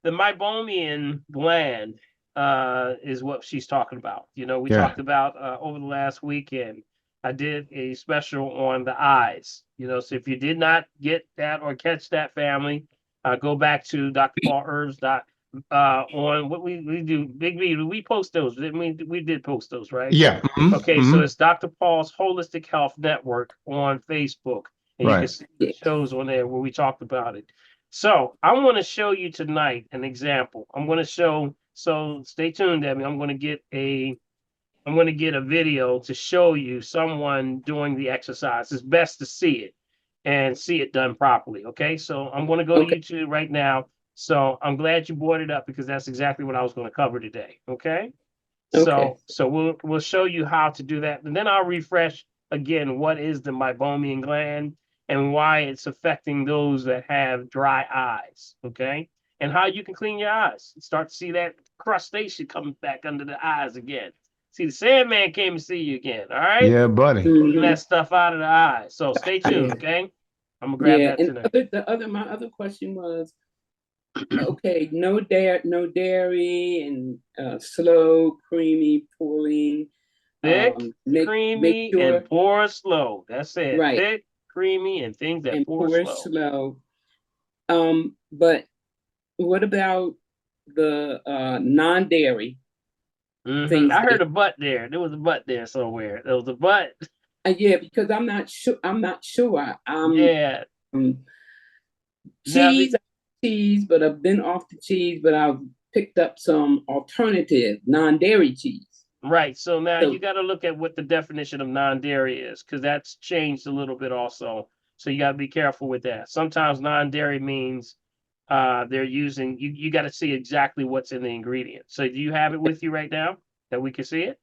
A: the meibomian gland is what she's talking about. We talked about over the last weekend. I did a special on the eyes. So if you did not get that or catch that, family, go back to Dr. Paul Herbs on what we do. Big B, we post those. We did post those, right?
B: Yeah.
A: Okay, so it's Dr. Paul's Holistic Health Network on Facebook. And you can see the shows on there where we talked about it. So I want to show you tonight an example. I'm going to show. So stay tuned, Debbie. I'm going to get a video to show you someone doing the exercise. It's best to see it and see it done properly. Okay. So I'm going to go to YouTube right now. So I'm glad you brought it up because that's exactly what I was going to cover today. Okay. So we'll show you how to do that, and then I'll refresh again what is the meibomian gland and why it's affecting those that have dry eyes. Okay. And how you can clean your eyes. Start to see that crustacean coming back under the eyes again. See, the Sandman came to see you again. All right.
B: Yeah, buddy.
A: Getting that stuff out of the eyes. So stay tuned. Okay. I'm gonna grab that tonight.
O: My other question was, okay, no dairy and slow, creamy pouring.
A: Thick, creamy, and pour slow. That's it.
O: Right.
A: Thick, creamy, and things that pour slow.
O: But what about the non-dairy?
A: I heard a butt there. There was a butt there somewhere. There was a butt.
O: Yeah, because I'm not sure. Cheese, but I've been off the cheese, but I've picked up some alternative non-dairy cheese.
A: Right. So now you got to look at what the definition of non-dairy is, because that's changed a little bit also. So you got to be careful with that. Sometimes non-dairy means they're using, you got to see exactly what's in the ingredient. So do you have it with you right now that we can see it?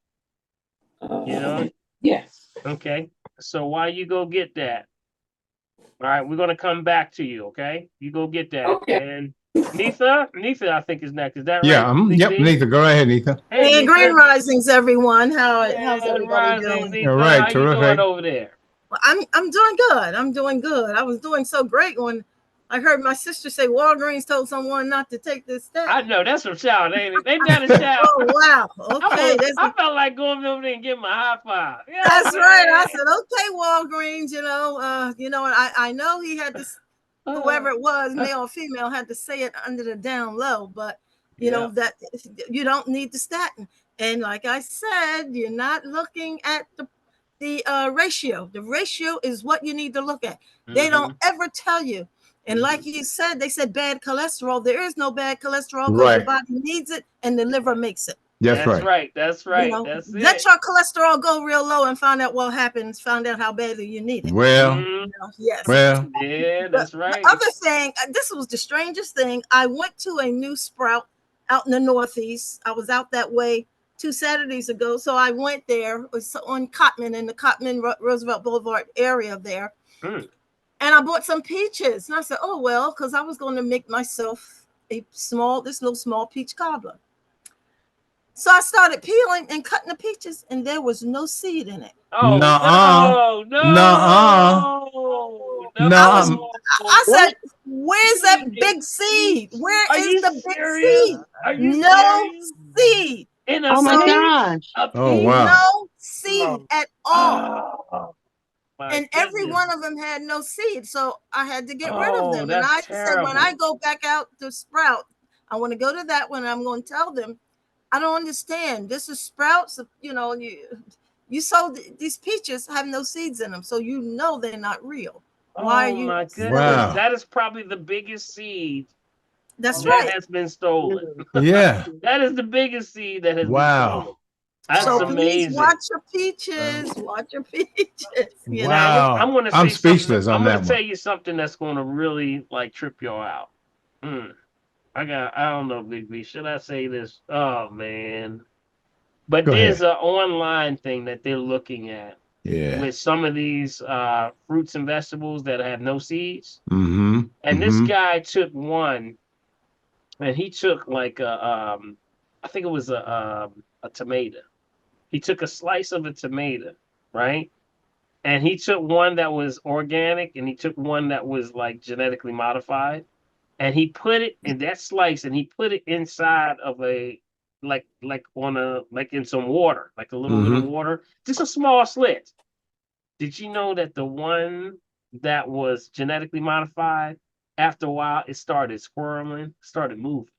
A: You know?
O: Yes.
A: Okay. So while you go get that, all right, we're gonna come back to you. Okay, you go get that.
O: Okay.
A: And Nitha, I think is next. Is that right?
B: Yeah. Yep.
A: Nitha?
B: Nitha, go ahead, Nitha.
A: Hey,
P: Hey, Grand
A: Nitha.
P: Risings, everyone. How's
A: Grand
P: everybody
A: Risings,
P: doing?
B: All
A: Nitha.
B: right.
A: How you doing
B: Terrific.
A: over there?
P: Well, I'm doing good. I'm doing good. I was doing so great when I heard my sister say Walgreens told someone not to take this step.
A: I know that's some shout, ain't it? Ain't that a shout?
P: Oh wow. Okay.
A: I felt like going over there and getting my high five. Yeah,
P: That's right. I said, okay, Walgreens, and I know he had to, whoever it was, male or female, had to say it under the down low, but you know that you don't need the statin. And like I said, you're not looking at the ratio. The ratio is what you need to look at. They don't ever tell you. And like you said, they said bad cholesterol. There is no bad cholesterol because the
B: Right.
P: body needs it and the liver makes it.
B: That's right.
A: That's right.
P: You know,
A: That's
P: let
A: it.
P: your cholesterol go real low and find out what happens. Find out how badly you need it.
B: Well,
P: You know, yes.
B: well,
A: Yeah, that's right.
P: The other thing, this was the strangest thing. I went to a new Sprout out in the Northeast. I was out that way 2 Saturdays ago, so I went there. It was on Cotman in the Cotman Roosevelt Boulevard area there, and I bought some peaches. And I said, "Oh well," because I was going to make myself this little small peach cobbler. So I started peeling and cutting the peaches, and there was no seed in it.
A: Oh
B: nuh-uh.
A: no,
B: Nuh-uh.
A: no!
P: I said, "Where's that big seed? Where
A: Are
P: is
A: you
P: the big
A: serious?
P: seed?
A: Are you
P: No
A: serious?
P: seed.
A: In a
C: Oh my
A: peach?
C: gosh.
A: A
B: Oh,
A: peach?
B: wow.
P: No seed at all."
A: Oh, my
P: And every
A: goodness.
P: one of them had no seed, so I had to get rid of
A: Oh,
P: them. And I
A: that's
P: said, when I
A: terrible.
P: go back out to Sprout, I want to go to that one. I'm going to tell them, I don't understand. This is Sprouts. You know, you sold these peaches have no seeds in them, so you know they're not real. Why are
A: Oh
P: you
A: my goodness.
B: Wow.
A: That is probably the biggest seed
P: That's
A: that
P: right.
A: has been stolen.
B: Yeah.
A: That is the biggest seed that has been
B: Wow.
A: stolen. That's
P: So please
A: amazing.
P: watch your peaches. Watch your peaches. You
A: Now,
B: Wow.
A: I'm going to say
B: I'm
A: something.
B: speechless on
A: I'm going
B: that
A: to
B: one.
A: tell you something that's going to really like trip y'all out. I don't know, Big B. Should I say this? Oh man. But
B: Go
A: there's
B: ahead.
A: an online thing that they're looking at
B: Yeah.
A: with some of these fruits and vegetables that have no seeds.
B: Mm-hmm.
A: And this guy took one, and he took like I think it was a tomato. He took a slice of a tomato, right? And he took one that was organic, and he took one that was like genetically modified, and he put it in that slice, and he put it inside of a like in some water, like a little bit of
B: Mm-hmm.
A: water, just a small slit. Did you know that the one that was genetically modified, after a while, it started squirming, started moving,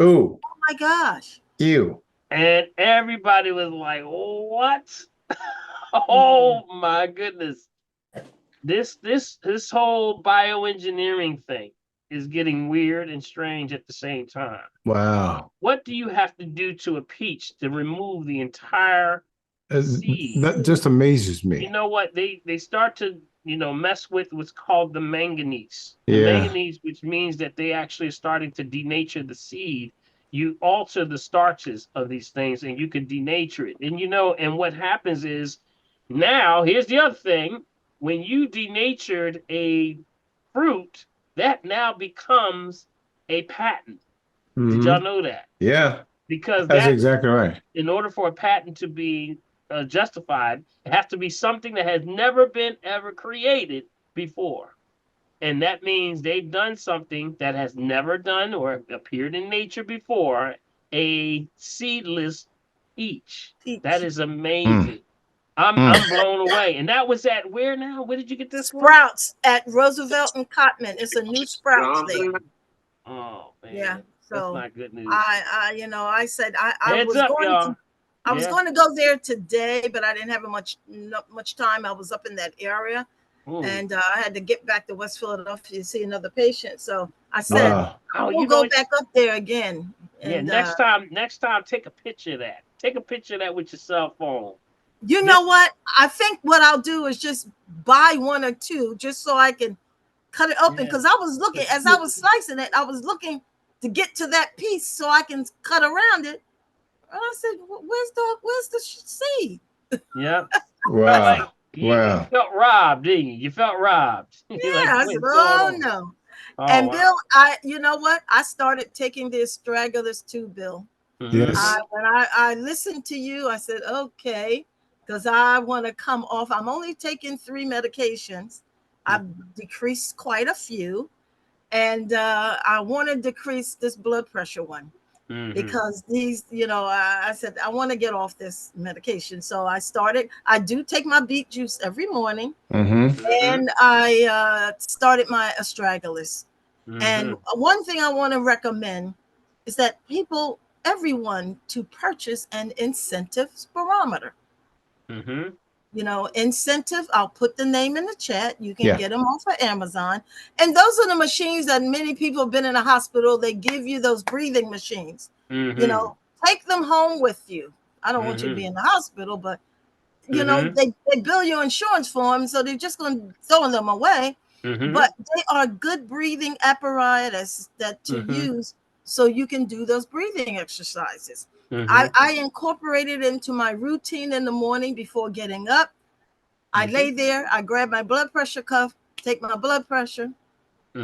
B: Ooh.
P: Oh my gosh.
B: Ew.
A: and everybody was like, "What? Oh my goodness! This whole bioengineering thing is getting weird and strange at the same time.
B: Wow.
A: What do you have to do to a peach to remove the entire seed?
B: That just amazes
A: You
B: me.
A: know what? They start to mess with what's called the manganese. The
B: Yeah.
A: manganese, which means that they actually are starting to denature the seed. You alter the starches of these things, and you can denature it. And what happens is now here's the other thing: when you denatured a fruit, that now becomes a patent. Did y'all
B: Mm-hmm.
A: know that?
B: Yeah.
A: Because
B: That's exactly right.
A: in order for a patent to be justified, it has to be something that has never been ever created before. And that means they've done something that has never done or appeared in nature before, a seedless peach. That is amazing. I'm blown away. And that was at where now? Where did you get this from?
P: Sprouts at Roosevelt and Cotman. It's a new Sprouts there.
A: Oh man.
P: Yeah.
A: That's
P: So
A: not good news.
P: I said I
A: Heads
P: was
A: up,
P: going
A: y'all.
P: to I was going to go there today, but I didn't have much time. I was up in that area, and I had to get back to West Philadelphia to see another patient. So I said, we'll go back up there again. And
A: next time, take a picture of that. Take a picture of that with your cell phone.
P: You know what? I think what I'll do is just buy one or two, just so I can cut it open. Because I was looking as I was slicing it, I was looking to get to that piece so I can cut around it. And I said, "Where's the seed?"
A: Yep.
B: Wow.
A: You
B: Wow.
A: felt robbed, didn't you? You felt robbed. You're like,
P: Yeah, I
A: what
P: said,
A: is going
P: oh
A: on?
P: no.
A: Oh,
P: And
A: wow.
P: Bill, you know what? I started taking the stragglers too, Bill.
B: Yes.
P: When I listened to you, I said, okay, because I want to come off. I'm only taking 3 medications. I've decreased quite a few. And I want to decrease this blood pressure one. Because these, I said, I want to get off this medication. So I do take my beet juice every morning. And I started my astragalus. And one thing I want to recommend is that everyone to purchase an incentive spirometer. Incentive, I'll put the name in the chat. You can get them off of Amazon. And those are the machines that many people have been in a hospital. They give you those breathing machines. Take them home with you. I don't want you to be in the hospital, but they bill your insurance for them, so they're just going to throw them away. But they are good breathing apparatus to use so you can do those breathing exercises. I incorporate it into my routine in the morning before getting up. I lay there, I grab my blood pressure cuff, take my blood pressure,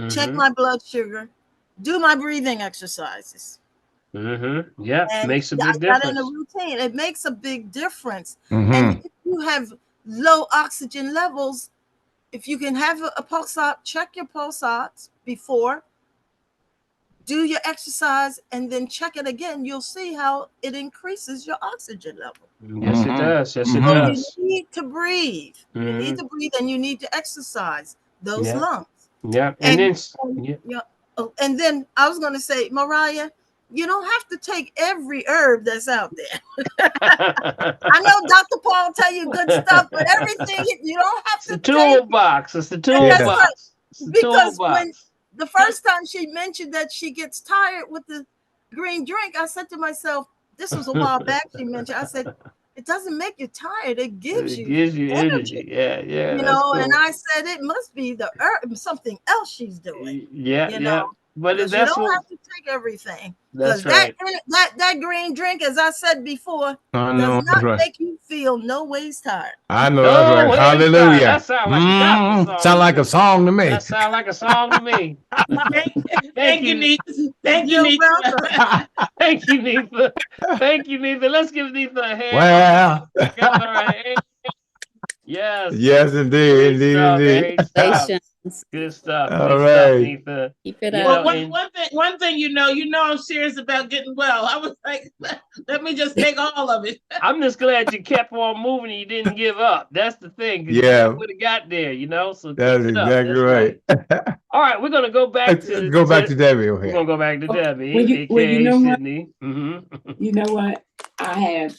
P: check my blood sugar, do my breathing exercises.
A: Yeah,
P: And
A: makes a
P: I
A: big
P: got in a
A: difference.
P: routine. It makes a big difference. And if you have low oxygen levels, if you can have a pulse ox, check your pulse ox before, do your exercise, and then check it again. You'll see how it increases your oxygen level.
A: Yes, it does. Yes, it
P: So
A: does.
P: you need to breathe. You need to breathe, and you need to exercise those
A: Yeah.
P: lungs.
A: Yeah.
P: And then I was going to say, Mariah, you don't have to take every herb that's out there. I know Dr. Paul tell you good stuff, but everything you don't have to
A: the
P: take.
A: toolbox. It's the
P: That's
A: toolbox.
P: right.
A: It's the
P: Because
A: toolbox.
P: when the first time she mentioned that she gets tired with the green drink, I said to myself, this was a while back she mentioned, I said, it doesn't make you tired. It gives you energy.
A: Yeah, yeah.
P: You
A: That's
P: know,
A: cool.
P: and I said it must be the herb, something else she's doing.
A: Yeah,
P: You
A: yeah.
P: know,
A: But
P: because you
A: that's
P: don't
A: what.
P: have to take everything.
A: That's
P: Because
A: right.
P: that green drink, as I said before,
B: I
P: does
B: know
P: not
B: that's right.
P: make you feel no ways tired.
B: I know that's
A: No
B: right.
A: ways tired.
B: Hallelujah.
A: That sounds like a gospel song.
B: Sound like a song to me.
A: That sounds like a song to me.
J: Thank you, Nita. Thank you,
P: You're
J: Nita.
P: welcome.
A: Thank you, Nita. Thank you, Nita. Let's give Nita a hand.
B: Well.
A: Give her a hand. Yes.
B: Yes, indeed,
A: Great stuff.
B: indeed.
A: Great stuff. Good stuff.
B: All
A: Good stuff,
B: right.
A: Nita.
H: Keep it
A: You
H: up.
A: know,
J: Well, one thing you know I'm serious about getting well. I was like, let me just take all of it.
A: I'm just glad you kept on moving and you didn't give up. That's the thing.
B: Yeah.
A: You would have got there, So
B: That's
A: keep it up.
B: exactly
A: That's
B: right.
A: All right, we're gonna go back to
B: Go back to Debbie over
A: We're
B: here.
A: gonna go back to Debbie,
O: Well, you
A: aka
O: know what?
A: Sydney.
O: You know what? I have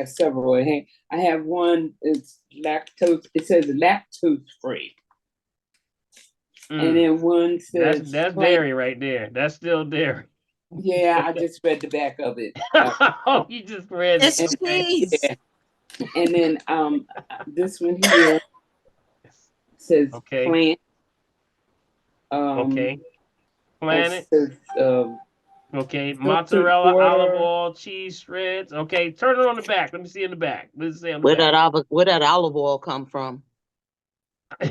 O: several. I have one. It's lactose. It says lactose free, and then one says
A: That's dairy right there. That's still dairy.
O: Yeah, I just read the back of it.
A: Oh, you just read
P: It's
A: it.
P: cheese.
O: Yeah. And then this one here says plant.
A: Okay. Planet.
O: Says,
A: okay, mozzarella, olive oil, cheese shreds. Okay, turn it on the back. Let me see in the back. Let's see on the
C: Where
A: back.
C: that olive oil come from?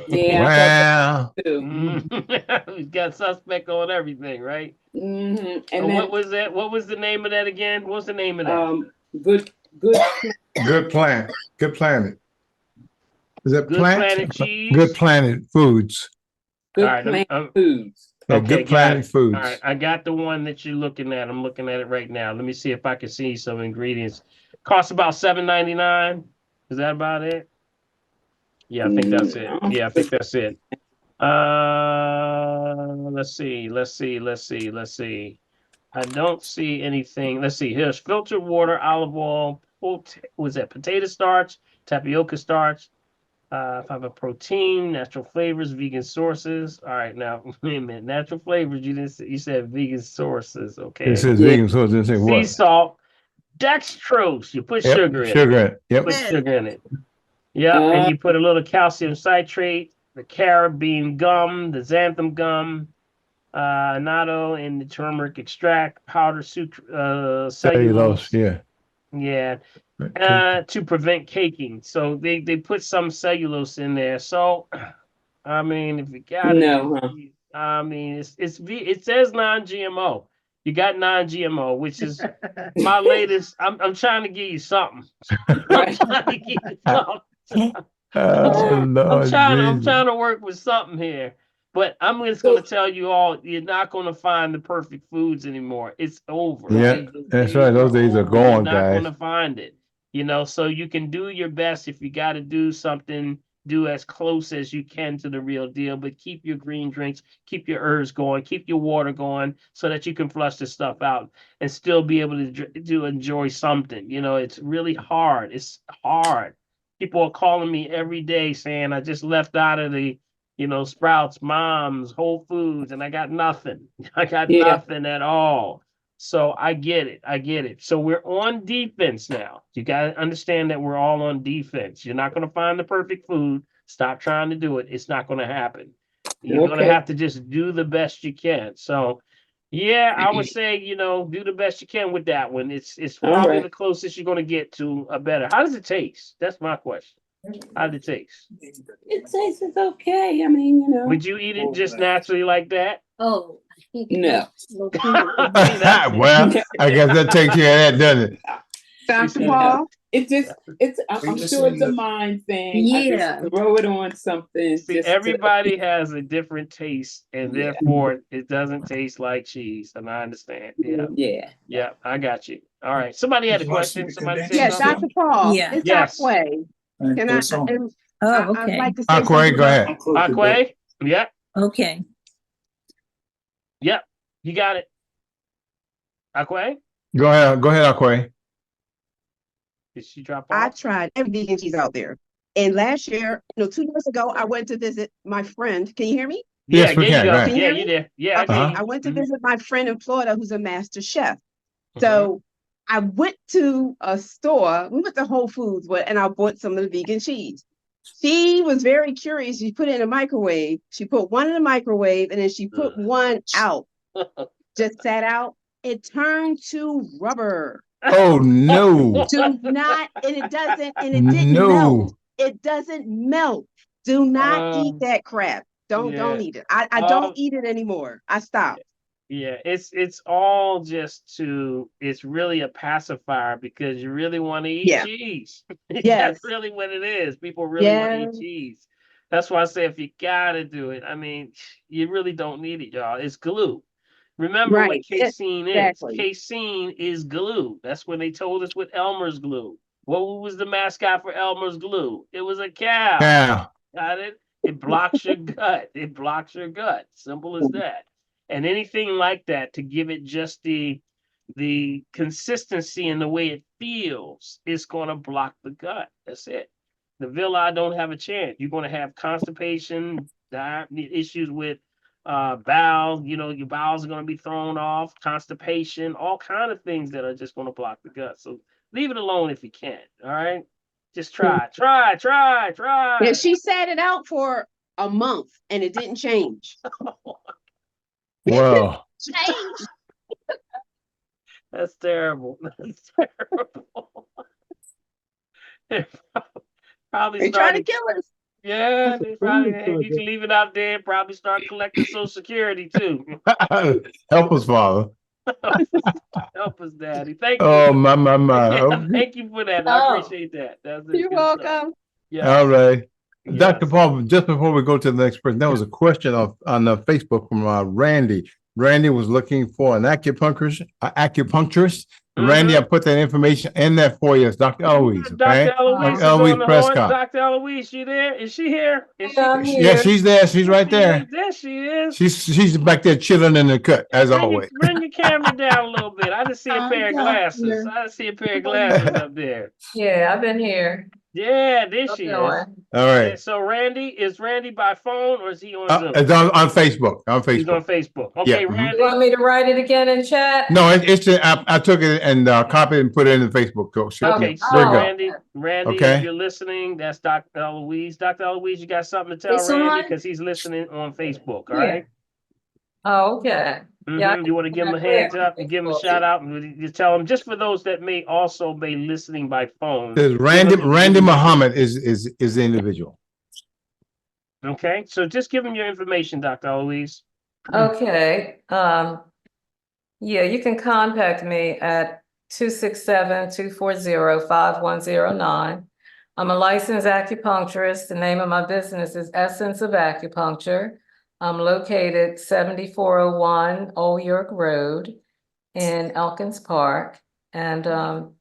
O: Yeah.
A: We got suspect on everything, right?
O: And
A: so what was that? What was the name of that again? What's the name of that?
O: Good
B: Planet. Good Planet. Is it
A: Good Planet cheese?
B: Good Planet Foods.
O: Good Planet Foods.
B: Yeah,
A: Okay,
B: Good Planet Foods.
A: All right, I got the one that you're looking at. I'm looking at it right now. Let me see if I can see some ingredients. Costs about $7.99. Is that about it? Yeah, I think that's it. Yeah, I think that's it. Let's see. I don't see anything. Let's see. Here's filtered water, olive oil, was that potato starch, tapioca starch, fiber protein, natural flavors, vegan sources. All right, now wait a minute. Natural flavors. You said vegan sources. Okay.
B: It says vegan sources. It says what?
A: Sea salt, dextrose. You put sugar in it.
B: Yep.
A: Put sugar in it. Yep, and you put a little calcium citrate, the carabine gum, the xanthan gum, annatto, and the turmeric extract, powder cellulose.
B: Yeah.
A: Yeah. To prevent caking. So they put some cellulose in there. So I mean, if you got it,
O: No, huh?
A: I mean, it says non-GMO. You got non-GMO, which is my latest. I'm trying to give you something. I'm trying to give you something. I'm
B: Lord
A: I'm
B: Jesus.
A: trying to work with something here. But I'm just going to tell you all, you're not going to find the perfect foods anymore. It's over.
B: Yeah, that's right. Those days are
A: You're
B: gone,
A: not going
B: guys.
A: to find it. You know, so you can do your best. If you got to do something, do as close as you can to the real deal, but keep your green drinks, keep your herbs going, keep your water going so that you can flush this stuff out and still be able to enjoy something. You know, it's really hard. It's hard. People are calling me every day saying, I just left out of the, Sprouts, Mom's, Whole Foods, and I got nothing. I got nothing at all. So I get it. I get it. So we're on defense now. You got to understand that we're all on defense. You're not going to find the perfect food. Stop trying to do it. It's not going to happen. You're going to have to just do the best you can. So, yeah, I would say, do the best you can with that one. It's probably the closest you're going to get to a better. How does it taste? That's my question. How did it taste?
O: It tastes okay. I mean,
A: Would you eat it just naturally like that?
O: Oh, no.
B: Well, I guess that takes care of that, doesn't it?
O: Dr. Paul? I'm sure it's a mind thing.
H: Yeah.
O: I just throw it on something.
A: See, everybody has a different taste, and therefore it doesn't taste like cheese. And I understand. Yeah. Yeah, I got you. All right. Somebody had a question. Somebody said something.
Q: Dr. Paul.
H: Yeah.
Q: It's
A: Yes.
Q: Aquay. Can I?
H: Oh,
Q: I'd
H: okay.
Q: like to say
B: Aquay,
Q: something
B: go ahead.
A: Aquay? Yep.
H: Okay.
A: Yep. You got it. Aquay?
B: Go ahead, Aquay.
A: Did she drop
Q: I
A: off?
Q: tried every vegan cheese out there. And last year, 2 years ago, I went to visit my friend. Can you hear me?
B: Yes, we
A: there you
B: can.
A: go.
B: Go ahead.
Q: Can you
A: Yeah,
Q: hear
A: you
Q: me?
A: there. Yeah,
Q: Okay,
A: I can.
Q: I went to visit my friend in Florida who's a master chef.
A: Mm-hmm.
Q: So I went to a store. We went to Whole Foods, and I bought some of the vegan cheese. She was very curious. She put it in a microwave. She put one in the microwave, and then she put one out. Just sat out. It turned to rubber.
B: Oh no.
Q: Do not, and it didn't melt. It doesn't melt. Do not eat that crap. Don't eat it. I don't eat it anymore. I stopped.
A: Yeah, it's all it's really a pacifier because you really want to eat cheese. That's really what it is. People really want to eat cheese. That's why I say if you gotta do it, I mean, you really don't need it, y'all. It's glue. Remember what casein is.
Q: Exactly.
A: Casein is glue. That's when they told us with Elmer's glue. What was the mascot for Elmer's glue? It was a cow.
B: Cow.
A: Got it? It blocks your gut. It blocks your gut. Simple as that. And anything like that to give it just the consistency and the way it feels is going to block the gut. That's it. The villi don't have a chance. You're going to have constipation, issues with bowels. Your bowels are going to be thrown off, constipation, all kind of things that are just going to block the gut. So leave it alone if you can. All right. Just try.
Q: Yeah, she sat it out for a month and it didn't change.
B: Wow.
Q: Change.
A: That's terrible. That's terrible. Probably
Q: They trying to kill us.
A: Yeah, they probably you can leave it out there and probably start collecting Social Security too.
B: Help us, Father.
A: Help us, Daddy. Thank you.
B: Oh my.
A: Yeah,
B: Okay.
A: thank you for that. I appreciate that.
Q: You're welcome.
A: Yeah.
B: All right.
A: Yes.
B: Dr. Paul, just before we go to the next person, there was a question on Facebook from Randy. Randy was looking for an acupuncturist. Randy, I put that information in there for you. It's Dr. Eloise. Okay?
A: Dr. Eloise,
B: Eloise Prescott.
A: Dr. Eloise, you there? Is she here?
B: Yeah, she's there. She's right there.
A: There she is.
B: She's back there chilling in the cut as always.
A: Bring your camera down a little bit. I just see a pair of glasses. Up there.
R: Yeah, I've been here.
A: Yeah, there she is.
B: All right.
A: So Randy, is Randy by phone or is he on Zoom?
B: It's on Facebook.
A: He's on Facebook. Okay, Randy.
R: You want me to write it again in chat?
B: No, I took it and copied it and put it in the Facebook.
A: Okay, so Randy,
B: okay.
A: if you're listening, that's Dr. Eloise. Dr. Eloise, you got something to tell Randy because he's listening on Facebook. All right.
R: Oh, okay. Yeah.
A: You want to give them a hands up and give them a shout out and you tell them, just for those that may also be listening by phone.
B: There's Randy Muhammad is the individual.
A: Okay, so just give them your information, Dr. Elise.
R: Okay. Yeah, you can contact me at 267-240-5109. I'm a licensed acupuncturist. The name of my business is Essence of Acupuncture. I'm located 7401 Old York Road in Elkins Park. And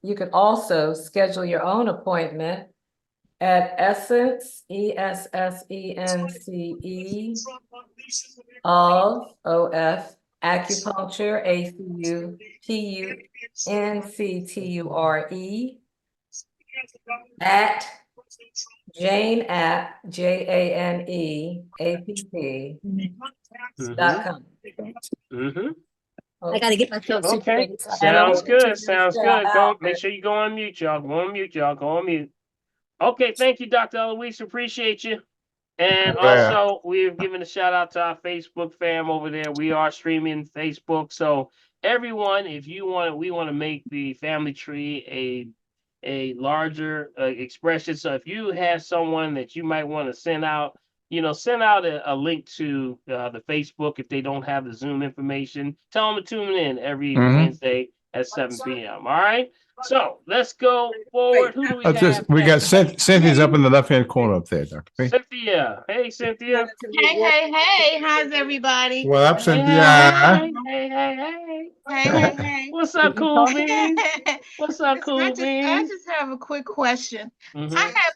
R: you can also schedule your own appointment at Essence, ESSENCE of Acupuncture, ACUPUNCTURE at Jane App, JANEAPP.com.
I: I gotta get myself
A: Okay,
I: situated.
A: sounds good. Sounds good. Go. Make sure you go on mute, y'all. Go on mute, y'all. Go on mute. Okay, thank you, Dr. Eloise. Appreciate you. And also, we've given a shout out to our Facebook fam over there. We are streaming Facebook. So everyone, if you want, we want to make the family tree a larger expression. So if you have someone that you might want to send out, send out a link to the Facebook if they don't have the Zoom information. Tell them to tune in every Wednesday at 7 p.m. All right. So let's go forward. Who do we have?
B: We got Cynthia's up in the left-hand corner up there, Dr. P.
A: Cynthia. Hey, Cynthia.
J: Hey, how's everybody?
B: What up, Cynthia?
J: Hey.
A: What's up, Cool Beans? What's up, Cool
J: I
A: Beans?
J: just have a quick question. I have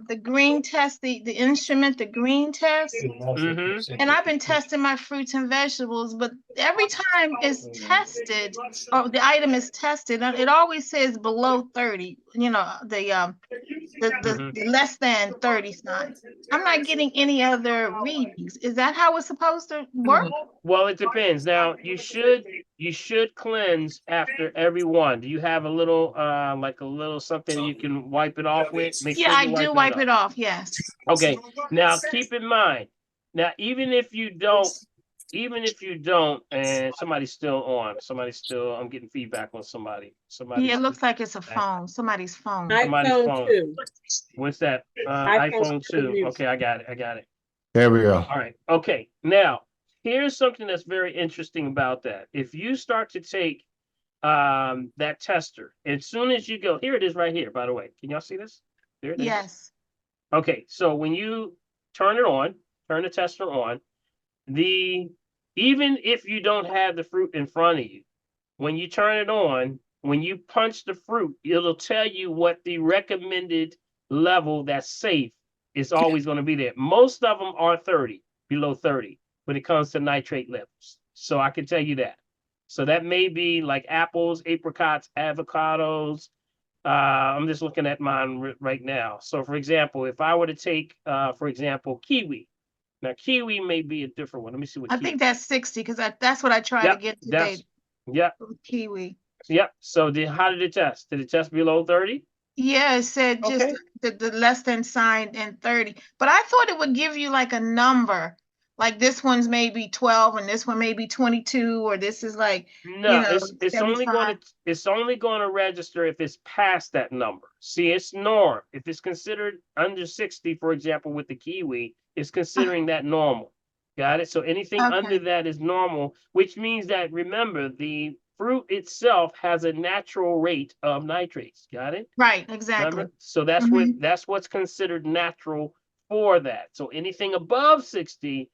J: the green test, the instrument, the green test, and I've been testing my fruits and vegetables, but every time it's tested or the item is tested, it always says below 30. The less than 30 sign. I'm not getting any other readings. Is that how it's supposed to work?
A: Well, it depends. Now, you should cleanse after every one. Do you have a little like a little something you can wipe it off with? Make
J: Yeah,
A: sure
J: I
A: you
J: do wipe it off. Yes.
A: Okay. Now, keep in mind. Now, even if you don't, and somebody's still on. I'm getting feedback on somebody.
J: Yeah, it looks like it's a phone. Somebody's phone.
A: Somebody's phone. What's that? iPhone 2. Okay, I got it.
B: There we go.
A: All right. Okay. Now, here's something that's very interesting about that. If you start to take that tester, as soon as you go, here it is right here, by the way. Can y'all see this? There it is.
J: Yes.
A: Okay. So when you turn the tester on, even if you don't have the fruit in front of you, when you turn it on, when you punch the fruit, it'll tell you what the recommended level that's safe is always going to be there. Most of them are 30, below 30, when it comes to nitrate levels. So I can tell you that. So that may be like apples, apricots, avocados. I'm just looking at mine right now. So for example, if I were to take, for example, kiwi. Now, kiwi may be a different one. Let me see what
J: I think that's 60 because that's what I tried to get today.
A: Yep.
J: Kiwi.
A: Yep. So how did it test? Did it test below 30?
J: Yeah, it said just the less than sign and 30. But I thought it would give you like a number. Like this one's maybe 12 and this one may be 22, or this is like
A: it's only going to register if it's past that number. See, it's norm. If it's considered under 60, for example, with the kiwi, it's considering that normal. Got it? So anything under that is normal, which means that, remember, the fruit itself has a natural rate of nitrates. Got it?
J: Right, exactly.
A: Remember? So that's what's considered natural for that. So anything above 60,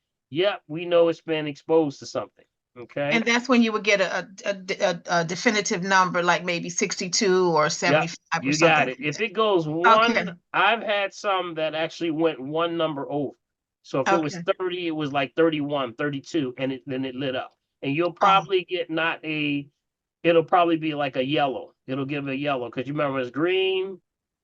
A: we know it's been exposed to something. Okay.
J: And that's when you would get a definitive number, like maybe 62 or 75 or
A: you
J: something.
A: got it. If it goes one, I've had some that actually went one number over. So if it was 30, it was like 31, 32, and then it lit up. And you'll probably get it'll probably be like a yellow. It'll give a yellow because you remember it's green,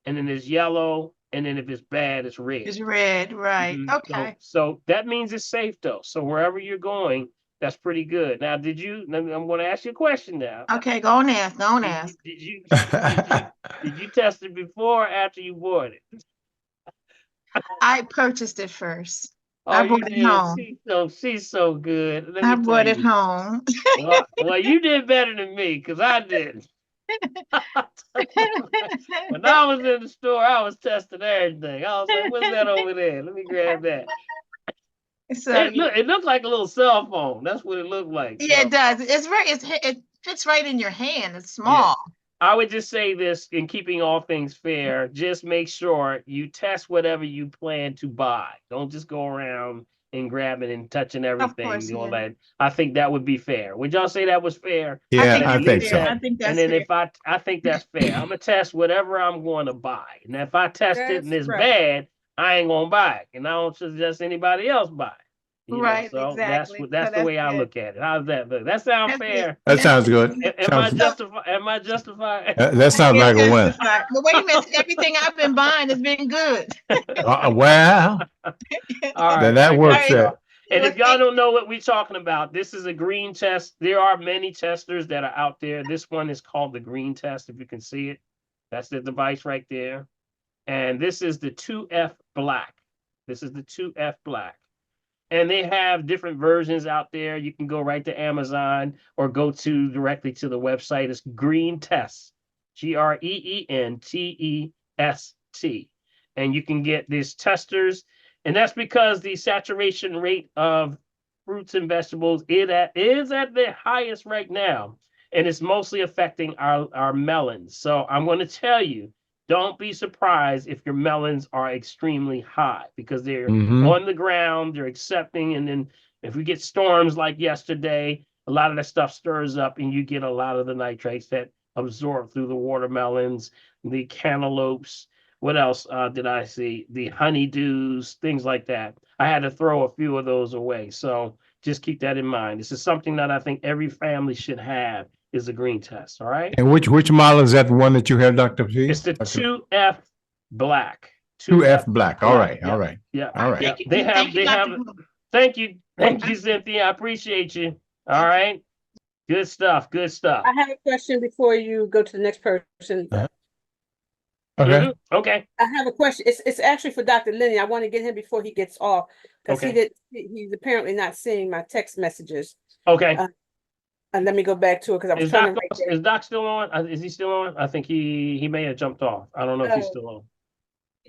A: and then it's yellow, and then if it's bad, it's red.
J: It's red, right? Okay.
A: So that means it's safe though. So wherever you're going, that's pretty good. Now, I'm going to ask you a question now.
J: Okay, go on ask. Go on ask.
A: Did you test it before or after you bought it?
J: I purchased it first.
A: Oh,
J: I
A: you
J: brought it
A: did.
J: home.
A: She's so good. Let
J: I
A: me tell
J: brought it
A: you.
J: home.
A: Well, you did better than me because I didn't. When I was in the store, I was testing everything. I was like, "What's that over there? Let me grab that."
J: So
A: It looked like a little cell phone. That's what it looked like.
J: yeah,
A: So
J: it does. It fits right in your hand. It's
A: yeah.
J: small.
A: I would just say this in keeping all things fair, just make sure you test whatever you plan to buy. Don't just go around and grabbing and touching everything,
J: course,
A: all
J: yeah.
A: that. I think that would be fair. Would y'all say that was fair?
B: Yeah,
A: That
B: I
A: at
B: think
A: least
B: so.
J: I think
A: and
J: that's
A: then
J: fair.
A: if I think that's fair. I'm gonna test whatever I'm going to buy. And if I test it and
J: That's
A: it's
J: right.
A: bad, I ain't gonna buy it. And I don't suggest anybody else buy it.
J: Right,
A: So
J: exactly. So
A: that's the
J: that's
A: way I
J: good.
A: look at it. How's that look? That sound
J: That's good.
A: fair?
B: That sounds good.
A: Am I
B: Sounds,
A: justified? Am I justified?
B: that sounds
J: You're
B: like a win.
J: justified. But wait a minute, everything I've been buying has been good.
B: Well,
A: All
B: then
A: right,
B: that
A: I got
B: works
J: Right.
B: there.
A: y'all. And
J: Well,
A: if y'all don't know what we're talking about, this is a green test. There are many testers that are out there. This one is called the green test, if you can see it. That's the device right there. And this is the 2F black. This is the 2F black. And they have different versions out there. You can go right to Amazon or go to directly to the website. It's Green Test, GREENTEST. And you can get these testers. And that's because the saturation rate of fruits and vegetables is at the highest right now. And it's mostly affecting our melons. So I'm going to tell you, don't be surprised if your melons are extremely high because they're on the ground, they're accepting. And then if we get storms like yesterday, a lot of that stuff stirs up and you get a lot of the nitrates that absorb through the watermelons, the cantaloupes. What else did I see? The honeydews, things like that. I had to throw a few of those away. So just keep that in mind. This is something that I think every family should have is a green test. All right.
B: And which model is that, the one that you have, Dr. P?
A: It's the 2F black.
B: 2F black. All right.
A: Yeah.
B: All right.
A: Yeah.
B: All right.
A: Yeah.
J: Thank you,
A: They have.
J: Dr.
A: Thank you. Thank you, Cynthia. I appreciate you. All right. Good stuff. Good stuff.
E: I have a question before you go to the next person.
B: Okay.
A: Okay.
E: I have a question. It's actually for Dr. Lenny. I want to get him before he gets off because
A: Okay.
E: he's apparently not seeing my text messages.
A: Okay.
E: And let me go back to it because I was
A: Is
E: trying
A: Doc,
E: to write
A: is Doc still on? Is he still on? I think he may have jumped off. I don't know if he's still on.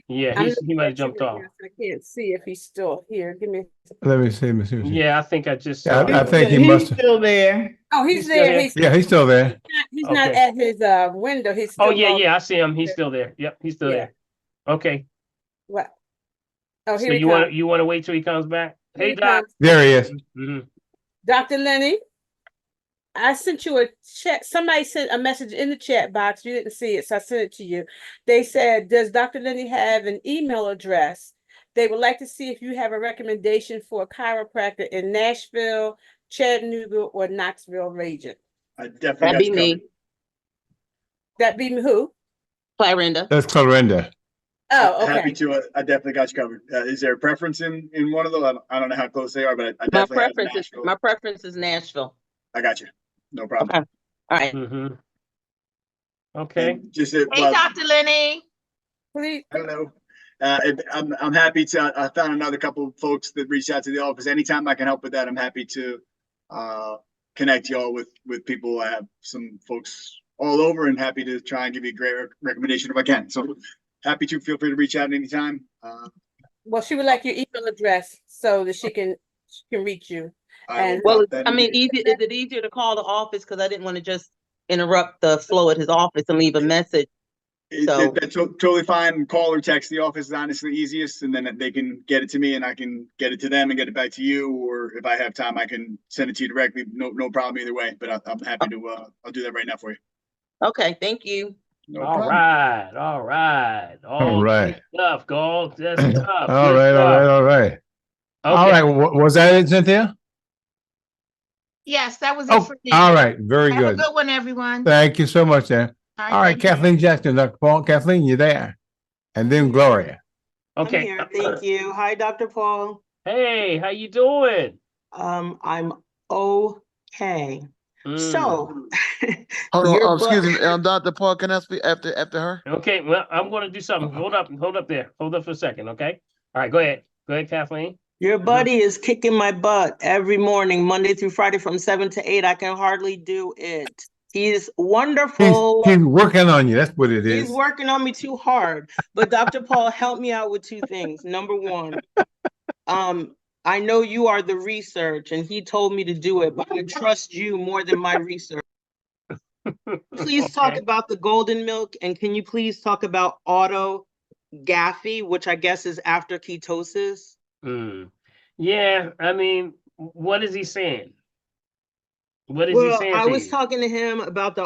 A: Yeah,
E: I'm
A: he might have jumped off.
E: I can't see if he's still here. Give me.
B: Let me see. Let me see.
A: Yeah, I think I just
B: Yeah,
A: saw.
B: I think he must have.
J: Still there.
E: Oh, he's
A: still
E: there.
A: here?
B: Yeah, he's still there.
E: He's not
A: Okay.
E: at his window. He's still
A: Oh yeah,
E: logged.
A: yeah, I see him. He's still there. Yep, he's still
E: Yeah.
A: there. Okay.
E: What? Oh,
A: So
E: here he
A: you
E: comes.
A: want to wait till he comes back?
E: Here
A: Hey
E: he
A: Doc.
E: comes.
B: There he is.
E: Dr. Lenny, I sent you a chat. Somebody sent a message in the chat box. You didn't see it, so I sent it to you. They said, does Dr. Lenny have an email address? They would like to see if you have a recommendation for a chiropractor in Nashville, Chattanooga, or Knoxville region.
N: I definitely
C: That'd
N: got
C: be
N: you
C: me.
N: covered.
E: That be who?
C: Clarinda.
B: That's Clarinda.
E: Oh, okay.
N: Happy to. I definitely got you covered. Is there a preference in one of those? I don't know how close they are, but I
C: My
N: definitely have
C: preference is
N: Nashville.
C: my preference is Nashville.
N: I got you. No problem.
C: Okay. All right.
A: Okay.
N: And just
J: Hey, Dr. Lenny.
E: Please.
N: Hello. I'm happy to. I found another couple of folks that reached out to the office. Anytime I can help with that, I'm happy to connect y'all with people. I have some folks all over, and happy to try and give you a great recommendation if I can. So happy to. Feel free to reach out anytime.
E: Well, she would like your email address so that she can reach you. And
C: Well, I mean, is it easier to call the office because I didn't want to just interrupt the flow at his office and leave a message. So
N: That's totally fine. Call or text the office is honestly easiest, and then they can get it to me, and I can get it to them and get it back to you. Or if I have time, I can send it to you directly. No problem either way. But I'm happy to. I'll do that right now for you.
C: okay, thank you.
N: No
A: All
N: problem.
A: right. All right.
B: All right.
A: Good stuff, Gold. That's tough.
B: All
A: Good
B: right. All
A: stuff.
B: right. All right.
A: Okay.
B: All right. Was that it, Cynthia?
J: Yes, that was it
B: Oh,
J: for me.
B: all right. Very
J: Have
B: good.
J: a good one, everyone.
B: Thank you so much, there. All right,
J: thank you.
B: Kathleen Jackson, Dr. Paul. Kathleen, you there? And then Gloria.
A: Okay.
S: I'm here. Thank you. Hi, Dr. Paul.
A: Hey, how you doing?
S: I'm okay. So,
K: Hold
S: your
K: on. Excuse
S: book-
K: me, Dr. Paul. Can I speak after her?
A: Okay. Well, I'm going to do something. Hold up there. Hold up for a second. Okay. All right. Go ahead. Go ahead, Kathleen.
S: Your buddy is kicking my butt every morning, Monday through Friday from 7 to 8. I can hardly do it. He's wonderful.
B: He's working on you. That's what it
S: He's
B: is.
S: working on me too hard. But Dr. Paul, help me out with two things. Number one, I know you are the research, and he told me to do it, but I trust you more than my research. Please talk about the golden milk, and can you please talk about autogaphy, which I guess is after ketosis?
A: Yeah, I mean, what is he saying? What is he
S: Well,
A: saying
S: I
A: to
S: was
A: you?
S: talking to him about the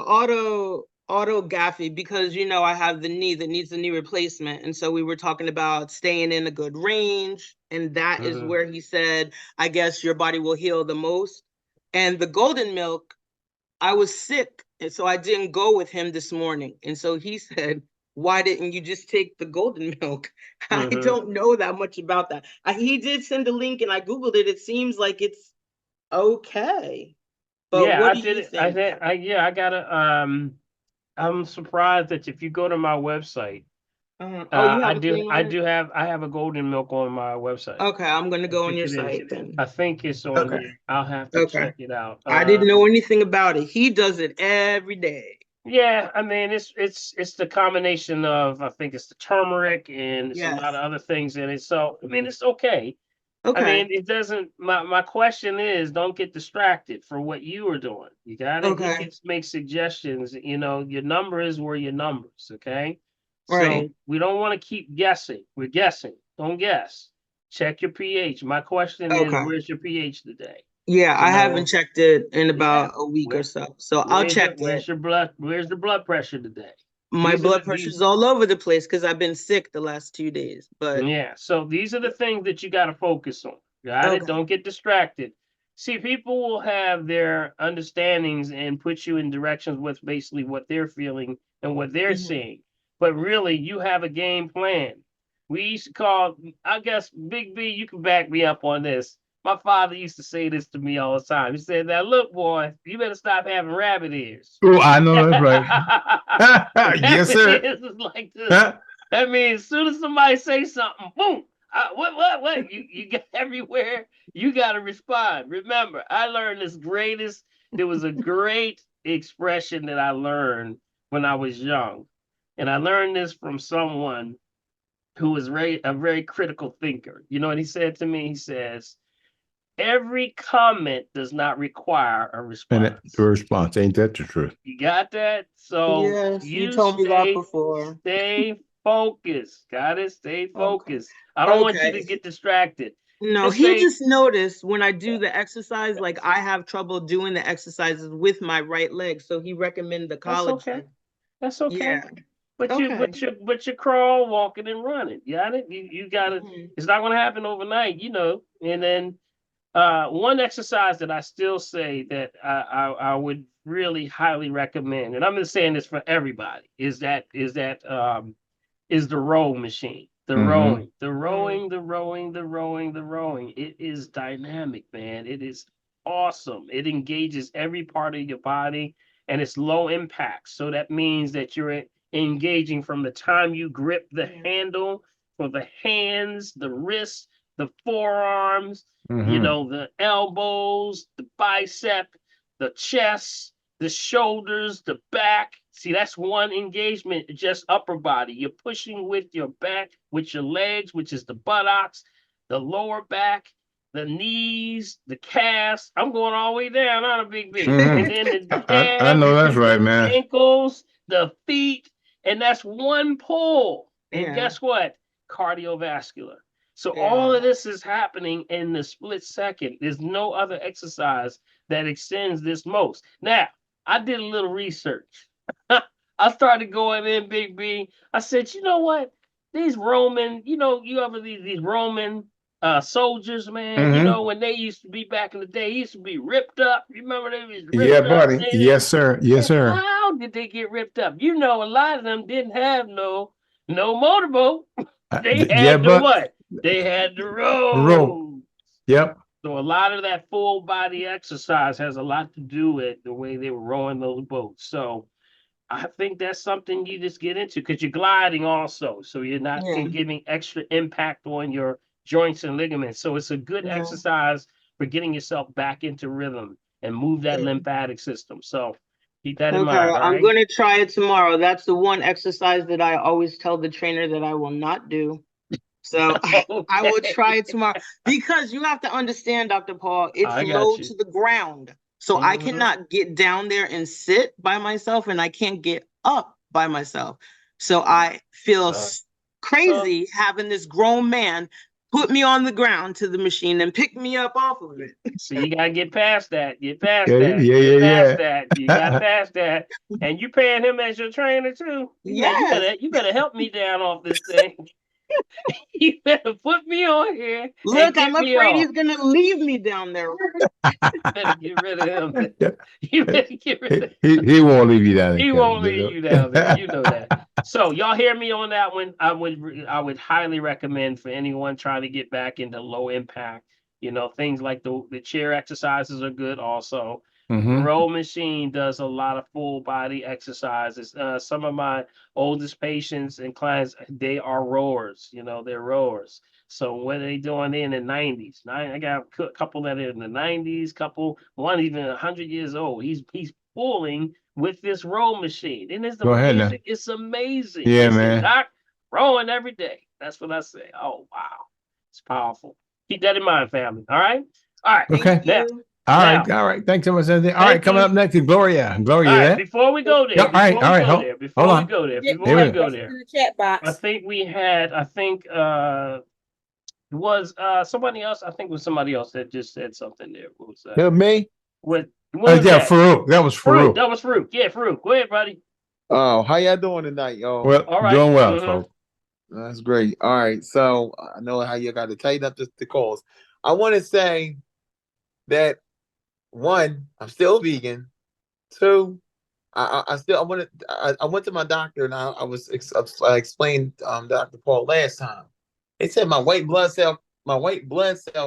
S: autogaphy because I have the knee that needs a knee replacement, and so we were talking about staying in a good range, and that is where he said, I guess your body will heal the most. And the golden milk, I was sick, and so I didn't go with him this morning. And so he said, why didn't you just take the golden milk? I don't know that much about that. He did send a link, and I Googled it. It seems like it's okay. But
A: Yeah,
S: what
A: I
S: do
A: did
S: you
A: it. I
S: think?
A: think I gotta I'm surprised that if you go to my website,
S: Oh, you have a thing on it?
A: I have a golden milk on my website.
S: Okay, I'm gonna
A: I
S: go on
A: think
S: your
A: it is.
S: site then.
A: I think it's on
S: Okay.
A: there. I'll have to
S: Okay.
A: check it out.
S: I didn't know anything about it. He does it every day.
A: Yeah, I mean it's the combination of, I think it's the turmeric and it's a lot
S: Yes.
A: of other things in it. So I mean it's okay. I mean,
S: Okay.
A: it doesn't. My question is, don't get distracted for what you are doing. You got it. He
S: Okay.
A: can make suggestions. You know, your numbers were your numbers. Okay,
S: Right.
A: so we don't want to keep guessing. We're guessing. Don't guess. Check your pH. My question is,
S: Okay.
A: where's your pH today?
S: Yeah,
A: You
S: I haven't
A: know,
S: checked it in
A: yeah.
S: about a week or so. So I'll check
A: Where's
S: it.
A: your blood? Where's the blood pressure today?
S: My
A: These are
S: blood pressure's all over the place because I've been sick the last 2 days. But
A: Yeah, so these are the things that you got to focus on. Got it?
S: okay.
A: Don't get distracted. See, people will have their understandings and put you in directions with basically what they're feeling and what they're seeing. But really, you have a game plan. We used to call, I guess, Big B, you can back me up on this. My father used to say this to me all the time. He said, now look, boy, you better stop having rabbit ears.
B: Oh, I know that's right. Yes,
A: Rabbit
B: sir.
A: ears is like this. That means as soon as somebody say something, boom. What? You get everywhere. You got to respond. Remember, I learned this greatest. There was a great expression that I learned when I was young, and I learned this from someone who was a very critical thinker. You know what he said to me? He says, "Every comment does not require a
B: And
A: response."
B: the response, ain't that the truth?
A: You got that? So
S: Yes, you
A: you
S: told me that before.
A: stay focused. Got it? Stay
S: Okay.
A: focused. I don't want you to
S: Okay.
A: get distracted.
S: No,
A: Just
S: he
A: say,
S: just noticed when I do the exercise, like I have trouble doing the exercises with my right leg. So he recommended the
A: that's
S: college.
A: okay. That's okay.
S: Yeah.
A: But
S: Okay.
A: you crawl, walking and running. Got it? You got it. It's not gonna happen overnight, you know. And then one exercise that I still say that I would really highly recommend, and I'm just saying this for everybody, is the row machine. The rowing, the rowing, the rowing, the rowing, the rowing. It is dynamic, man. It is awesome. It engages every part of your body and it's low impact. So that means that you're engaging from the time you grip the handle for the hands, the wrists, the forearms, you know, the elbows, the bicep, the chest, the shoulders, the back. See, that's one engagement, just upper body. You're pushing with your back, with your legs, which is the buttocks, the lower back, the knees, the calves. I'm going all the way down on a Big B. And then the
B: I know
A: calves,
B: that's right,
A: the
B: man.
A: ankles, the feet, and that's one pull. And
S: Yeah.
A: guess what? Cardiovascular. So all of this is happening in the split second. There's no other exercise that extends this most. Now, I did a little research. I started going in, Big B. I said, you know what? These Roman, you know, you ever these Roman soldiers, man, you know, when they used to be back in the day, used to be ripped up. You remember they was
B: Yeah,
A: ripped up?
B: buddy. Yes, sir. Yes, sir.
A: How did they get ripped up? You know, a lot of them didn't have no motorboat. They
B: Yeah,
A: had the
B: but
A: what? They had the
B: rope.
A: road.
B: Yep.
A: So a lot of that full body exercise has a lot to do with the way they were rowing those boats. So I think that's something you just get into because you're gliding also. So you're not
S: Yeah.
A: giving extra impact on your joints and ligaments. So it's a good
S: Yeah.
A: exercise for getting yourself back into rhythm and move that lymphatic system. So keep that in
S: Okay,
A: mind. All
S: I'm
A: right.
S: gonna try it tomorrow. That's the one exercise that I always tell the trainer that I will not do. So I will try it tomorrow because you have to understand, Dr. Paul, it's
A: I got
S: low
A: you.
S: to the ground. So I cannot get down there and sit by myself, and I can't get up by myself. So I feel crazy having this grown man put me on the ground to the machine and pick me up off of it.
A: So you gotta get past that. Get past
B: Yeah,
A: that.
B: yeah,
A: Get past
B: yeah,
A: that. You got past that. And you paying him as your trainer too.
S: Yes.
A: You better help me down off this thing. You better put me on here and
S: Look,
A: get
S: I'm
A: me
S: afraid
A: off.
S: he's gonna leave me down there.
A: Better get rid of him.
B: yeah.
A: You better get rid of
B: He won't leave you down there.
A: He won't leave you down there. You know that.
B: Kevin.
A: So y'all hear me on that one. I would highly recommend for anyone trying to get back into low impact. Things like the chair exercises are good also. The
B: Mm-hmm.
A: row machine does a lot of full body exercises. Some of my oldest patients and clients, they are rowers. They're rowers. So what are they doing in the 90s? I got a couple that are in the 90s, one even 100 years old. He's pulling with this row machine. And it's
B: Go ahead now.
A: amazing. It's amazing.
B: Yeah,
A: They say,
B: man.
A: Doc, rowing every day. That's what I say. Oh, wow. It's powerful. Keep that in mind, family. All right. All right.
B: Okay.
A: Now,
B: All
A: now,
B: right. All right. Thanks so much, Anthony. All right.
A: thank
B: Coming
A: you.
B: up next is Gloria. Gloria,
A: All
B: you
A: right.
B: there?
A: Before we go
B: Yeah.
A: there,
B: All right. All right. Hold
A: before we
B: on.
A: go there,
B: Wait
A: before
B: a
A: we
B: minute.
A: go
E: In
A: there,
E: the chat box.
A: I think it was somebody else. I think it was somebody else that just said something there. What was that?
K: Help me.
A: What was
B: Yeah,
A: that?
B: Farouk. That was
A: Farouk.
B: Farouk.
A: That was Farouk. Yeah, Farouk. Go ahead, buddy.
K: Oh, how y'all doing tonight, y'all?
B: Well,
A: All right.
B: doing well,
A: Mhm.
B: folks.
K: That's great. All right. So I know how you got to tighten up the calls. I want to say that one, I'm still vegan. Two, I went to my doctor and I explained Dr. Paul last time. They said my white blood cell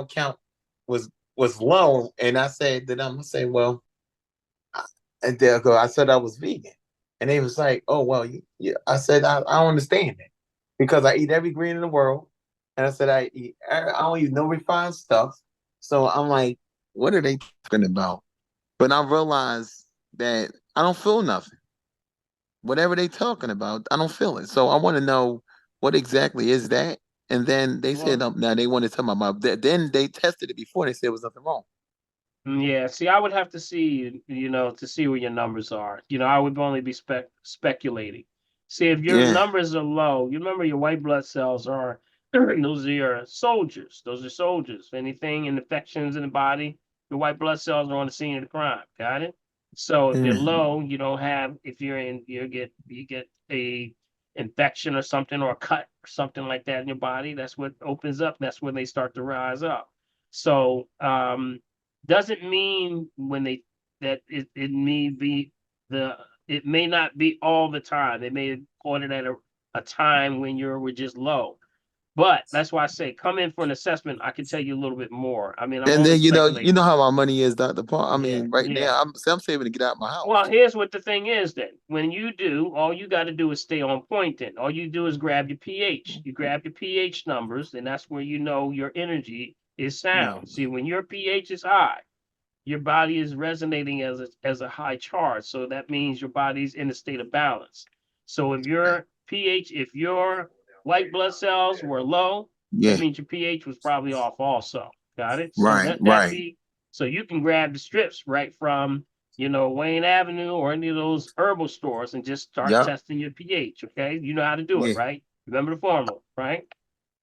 K: count was low, and I said that I'm gonna say, well, and I said I was vegan, and they was like, oh well, I said I don't understand it because I eat every green in the world, and I said I don't eat no refined stuff, so I'm like, what are they talking about? But I realized that I don't feel nothing. Whatever they talking about, I don't feel it. So I want to know what exactly is that. And then they said now they want to tell me about that. Then they tested it before. They said there was nothing wrong.
A: Yeah, see, I would have to see, to see where your numbers are. I would only be speculating. See, if your
K: Yeah.
A: numbers are low, you remember your white blood cells are those are your soldiers. Those are soldiers. Anything infections in the body, your white blood cells are on the scene of the crime. Got it? So if they're low, you don't have. If you're in, you get a infection or something or a cut or something like that in your body. That's what opens up. That's when they start to rise up. So doesn't mean when they that it may be it may not be all the time. They may have caught it at a time when you were just low. But that's why I say come in for an assessment. I can tell you a little bit more. I mean, I'm
K: And
A: only
K: then you
A: speculating.
K: know how my money is, Dr. Paul. I
A: Yeah,
K: mean, right
A: yeah.
K: now I'm saving to get out of my house.
A: Well, here's what the thing is then. When you do, all you got to do is stay on point then. All you do is grab your pH. You grab your pH numbers, and that's where you know your energy is sound. See, when your pH is high, your body is resonating as a high charge. So that means your body's in a state of balance. So if your pH, if your white blood cells were low, that
K: Yeah.
A: means your pH was probably off also. Got it? So
K: Right,
A: let that
K: right.
A: be. So you can grab the strips right from, Wayne Avenue or any of those herbal stores and just start
K: Yep.
A: testing your pH. Okay. You know how to do it,
K: Yeah.
A: right? Remember the formula, right?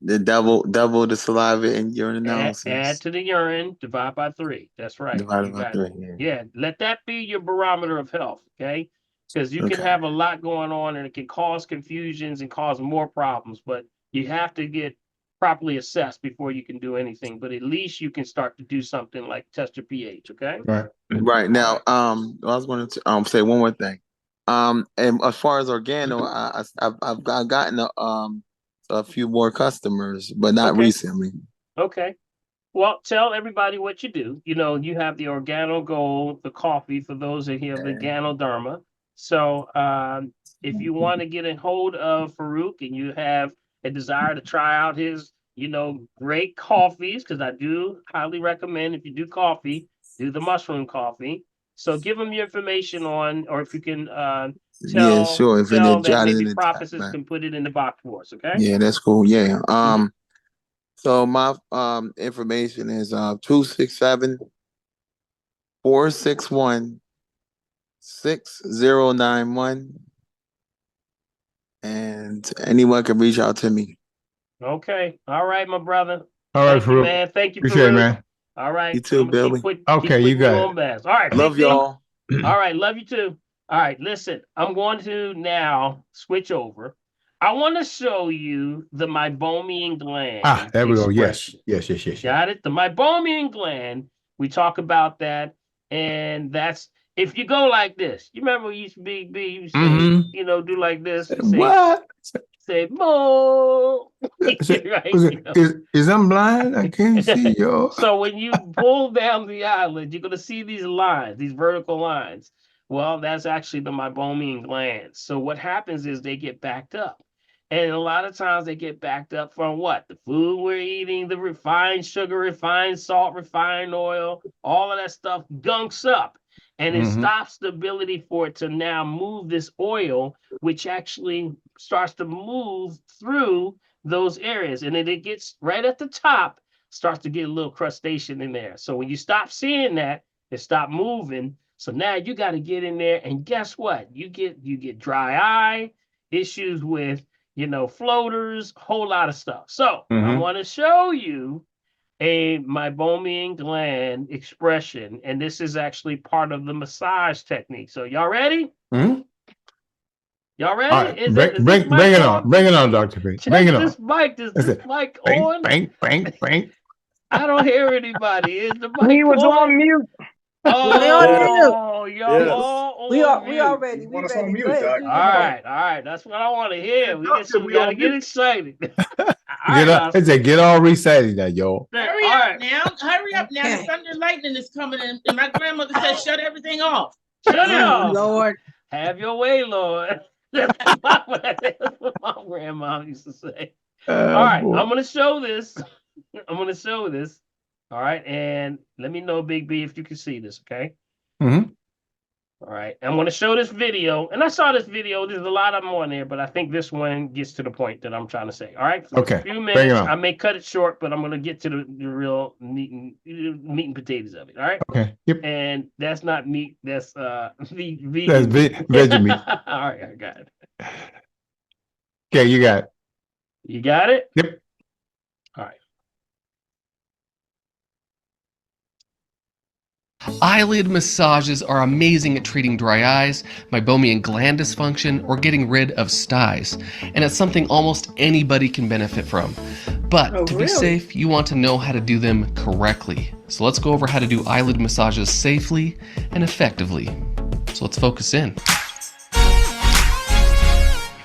K: The double the saliva and urine
A: Add
K: analysis
A: to the urine, divide by 3. That's right.
K: divided
A: You
K: by
A: got
K: 3.
A: it.
K: Yeah.
A: Yeah, let that be your barometer of health, okay? Because you can
K: Okay.
A: have a lot going on and it can cause confusions and cause more problems, but you have to get properly assessed before you can do anything. But at least you can start to do something like test your pH, okay?
B: Right.
K: Right now, I was going to say one more thing. And as far as organo, I've gotten a few more customers, but not
A: Okay.
K: recently.
A: Okay. Well, tell everybody what you do. You have the Organo Gold, the coffee for those that have the Ganoderma. So if you want to get a hold of Farouk and you have a desire to try out his great coffees, because I do highly recommend, if you do coffee, do the mushroom coffee. So give them your information on, or if you can
K: Yeah, sure. If in the
A: tell that
K: jot it in
A: maybe
K: the chat,
A: prophecies
K: man.
A: can put it in the box for us, okay?
K: Yeah, that's cool. Yeah. So my information is 267 461 6091, and anyone can reach out to me.
A: Okay. All right, my brother.
B: All right,
A: Thank you,
B: Farouk.
A: man. Thank you,
B: Appreciate it,
A: Farouk.
B: man.
A: All right.
K: You too,
A: I'm gonna
K: Billy.
A: keep
B: Okay, you
A: putting
B: got
A: on
B: it.
A: blast. All right,
K: Love
A: Big D.
K: y'all.
A: All right, love you too. All right, listen, I'm going to now switch over. I want to show you the meibomian gland
B: There we go. Yes.
A: expression.
B: Yes.
A: Got it? The meibomian gland. We talk about that, and that's if you go like this. You remember you used to you say,
B: Mhm.
A: do like this. You
B: What?
A: say mo.
B: Is I'm blind? I can't see y'all.
A: So when you pull down the eyelid, you're going to see these lines, these vertical lines. Well, that's actually the meibomian glands. So what happens is they get backed up. And a lot of times they get backed up from what? The food we're eating, the refined sugar, refined salt, refined oil, all of that stuff gunks up. And it stops the ability for it to now move this oil, which actually starts to move through those areas. And then it gets right at the top, starts to get a little crustacean in there. So when you stop seeing that, it stop moving. So now you got to get in there, and guess what? You get dry eye, issues with floaters, whole lot of stuff. So I want to show you a meibomian gland expression, and this is actually part of the massage technique. So y'all ready? Y'all ready?
B: All right.
A: Is
B: Bring it on. Bring it on, Dr. P. Bring it on.
A: This mic, is this mic on?
B: Bang.
A: I don't hear anybody. Is the mic
J: He was on mute.
A: Oh, y'all
N: Yes.
A: all
Q: We
A: on
Q: we
A: mute.
Q: already
N: Want us
Q: ready.
N: on mute,
Q: Go ahead,
N: Doc.
Q: do
A: All
Q: your part.
A: right, all right. That's what I want to hear. We gotta get excited. All
B: Get
A: right,
B: up. Get all recited now, y'all.
J: Hurry
A: all
J: up
A: right.
J: now. Hurry up now. The thunder and lightning is coming in. And my grandmother said, shut everything off.
A: Shut it off.
Q: Lord.
A: Have your way, Lord. That's what my grandma used to say. All right,
B: Boy.
A: I'm gonna show this. All right, and let me know, Big B, if you can see this, okay? All right, I'm going to show this video, and I saw this video. There's a lot of them on there, but I think this one gets to the point that I'm trying to say. All right, for
B: Okay,
A: a few
B: bring it
A: minutes,
B: on.
A: I may cut it short, but I'm going to get to the real meat and potatoes of it. All right.
B: Okay. Yep.
A: And that's not meat. That's vegan.
B: That's veggie meat.
A: All right, I got it.
B: Okay, you got it.
A: You got it.
B: Yep.
A: All right.
T: Eyelid massages are amazing at treating dry eyes, meibomian gland dysfunction, or getting rid of styes. And it's something almost anybody can benefit from. But to be safe, you want to know how to do them correctly. So let's go over how to do eyelid massages safely and effectively. So let's focus in.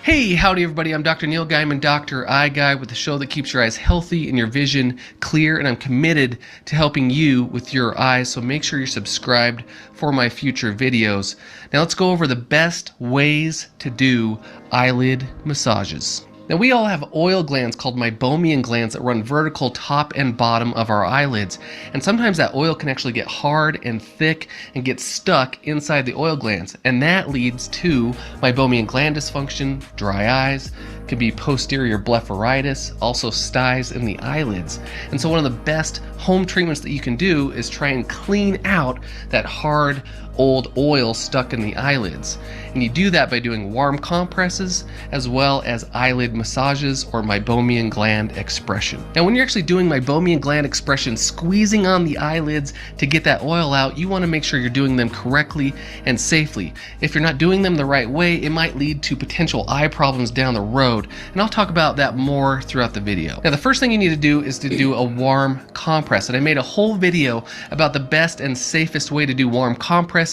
T: Hey, howdy everybody, I'm Dr. Neil Gaiman, Dr. Eye Guy, with the show that keeps your eyes healthy and your vision clear, and I'm committed to helping you with your eyes, so make sure you're subscribed for my future videos. Now let's go over the best ways to do eyelid massages. Now we all have oil glands called meibomian glands that run vertical top and bottom of our eyelids, and sometimes that oil can actually get hard and thick and get stuck inside the oil glands, and that leads to meibomian gland dysfunction, dry eyes, could be posterior blepharitis, also styes in the eyelids. And so one of the best home treatments that you can do is try and clean out that hard old oil stuck in the eyelids. And you do that by doing warm compresses as well as eyelid massages or meibomian gland expression. Now when you're actually doing meibomian gland expression, squeezing on the eyelids to get that oil out, you want to make sure you're doing them correctly and safely. If you're not doing them the right way, it might lead to potential eye problems down the road, and I'll talk about that more throughout the video. Now the first thing you need to do is to do a warm compress, and I made a whole video about the best and safest way to do warm compresses.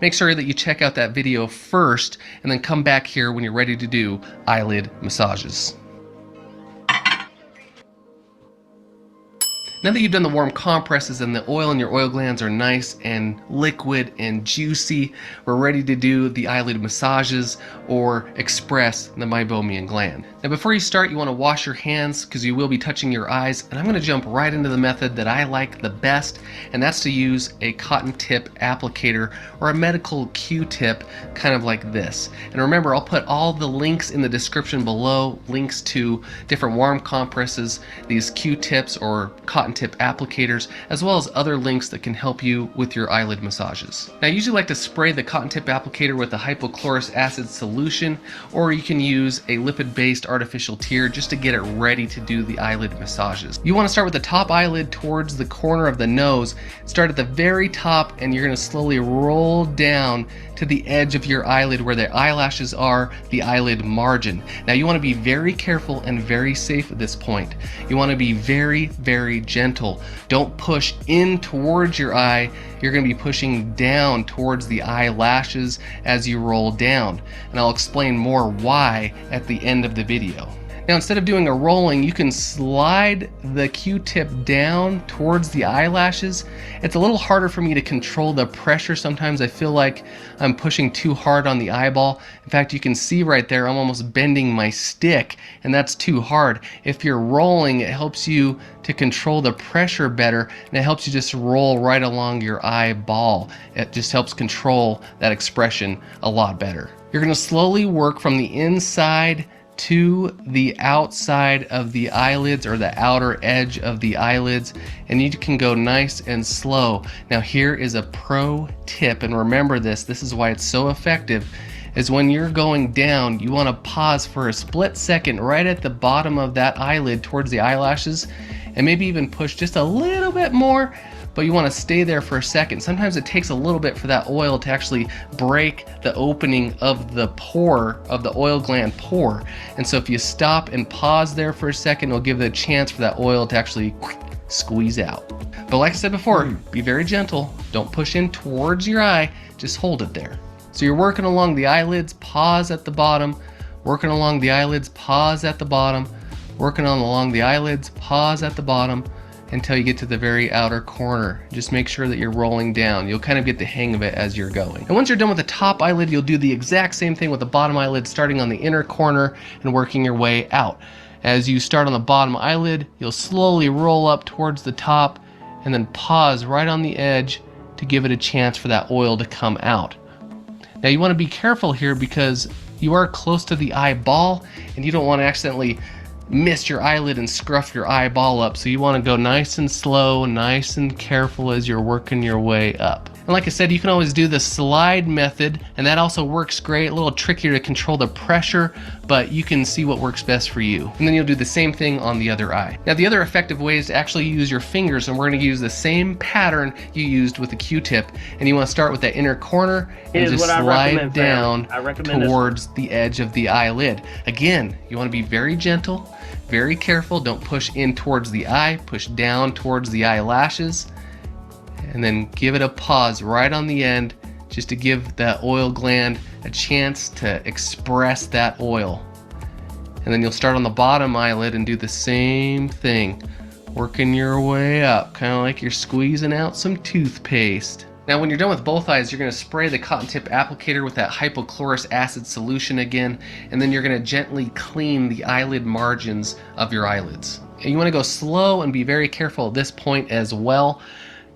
T: Make sure that you check out that video first and then come back here when you're ready to do eyelid massages. Now that you've done the warm compresses and the oil in your oil glands are nice and liquid and juicy, we're ready to do the eyelid massages or express the meibomian gland. Now before you start, you want to wash your hands because you will be touching your eyes, and I'm going to jump right into the method that I like the best, and that's to use a cotton tip applicator or a medical Q-tip, kind of like this. And remember, I'll put all the links in the description below, links to different warm compresses, these Q-tips or cotton tip applicators, as well as other links that can help you with your eyelid massages. Now I usually like to spray the cotton tip applicator with a hypochlorous acid solution, or you can use a lipid-based artificial tear just to get it ready to do the eyelid massages. You want to start with the top eyelid towards the corner of the nose. Start at the very top, and you're going to slowly roll down to the edge of your eyelid where the eyelashes are, the eyelid margin. Now you want to be very careful and very safe at this point. You want to be very, very gentle. Don't push in towards your eye. You're going to be pushing down towards the eyelashes as you roll down. And I'll explain more why at the end of the video. Now instead of doing a rolling, you can slide the Q-tip down towards the eyelashes. It's a little harder for me to control the pressure. Sometimes I feel like I'm pushing too hard on the eyeball. In fact, you can see right there, I'm almost bending my stick, and that's too hard. If you're rolling, it helps you to control the pressure better, and it helps you just roll right along your eyeball. It just helps control that expression a lot better. You're going to slowly work from the inside to the outside of the eyelids, or the outer edge of the eyelids, and you can go nice and slow. Now here is a pro tip, and remember this is why it's so effective, is when you're going down, you want to pause for a split second right at the bottom of that eyelid towards the eyelashes, and maybe even push just a little bit more, but you want to stay there for a second. Sometimes it takes a little bit for that oil to actually break the opening of the pore, of the oil gland pore. And so if you stop and pause there for a second, it'll give it a chance for that oil to actually squeeze out. But like I said before, be very gentle. Don't push in towards your eye, just hold it there. So you're working along the eyelids, pause at the bottom, working along the eyelids, pause at the bottom, working along the eyelids, pause at the bottom, until you get to the very outer corner. Just make sure that you're rolling down. You'll kind of get the hang of it as you're going. And once you're done with the top eyelid, you'll do the exact same thing with the bottom eyelid, starting on the inner corner and working your way out. As you start on the bottom eyelid, you'll slowly roll up towards the top and then pause right on the edge to give it a chance for that oil to come out. Now you want to be careful here because you are close to the eyeball and you don't want to accidentally miss your eyelid and scruff your eyeball up. So you want to go nice and slow, nice and careful as you're working your way up. And like I said, you can always do the slide method, and that also works great. A little trickier to control the pressure, but you can see what works best for you. And then you'll do the same thing on the other eye. Now the other effective way is to actually use your fingers, and we're going to use the same pattern you used with the Q-tip. And you want to start with that inner corner and just slide down towards the edge of the eyelid. Again, you want to be very gentle, very careful. Don't push in towards the eye, push down towards the eyelashes, and then give it a pause right on the end just to give that oil gland a chance to express that oil. And then you'll start on the bottom eyelid and do the same thing, working your way up, kind of like you're squeezing out some toothpaste. Now when you're done with both eyes, you're going to spray the cotton tip applicator with that hypochlorous acid solution again, and then you're going to gently clean the eyelid margins of your eyelids. And you want to go slow and be very careful at this point as well.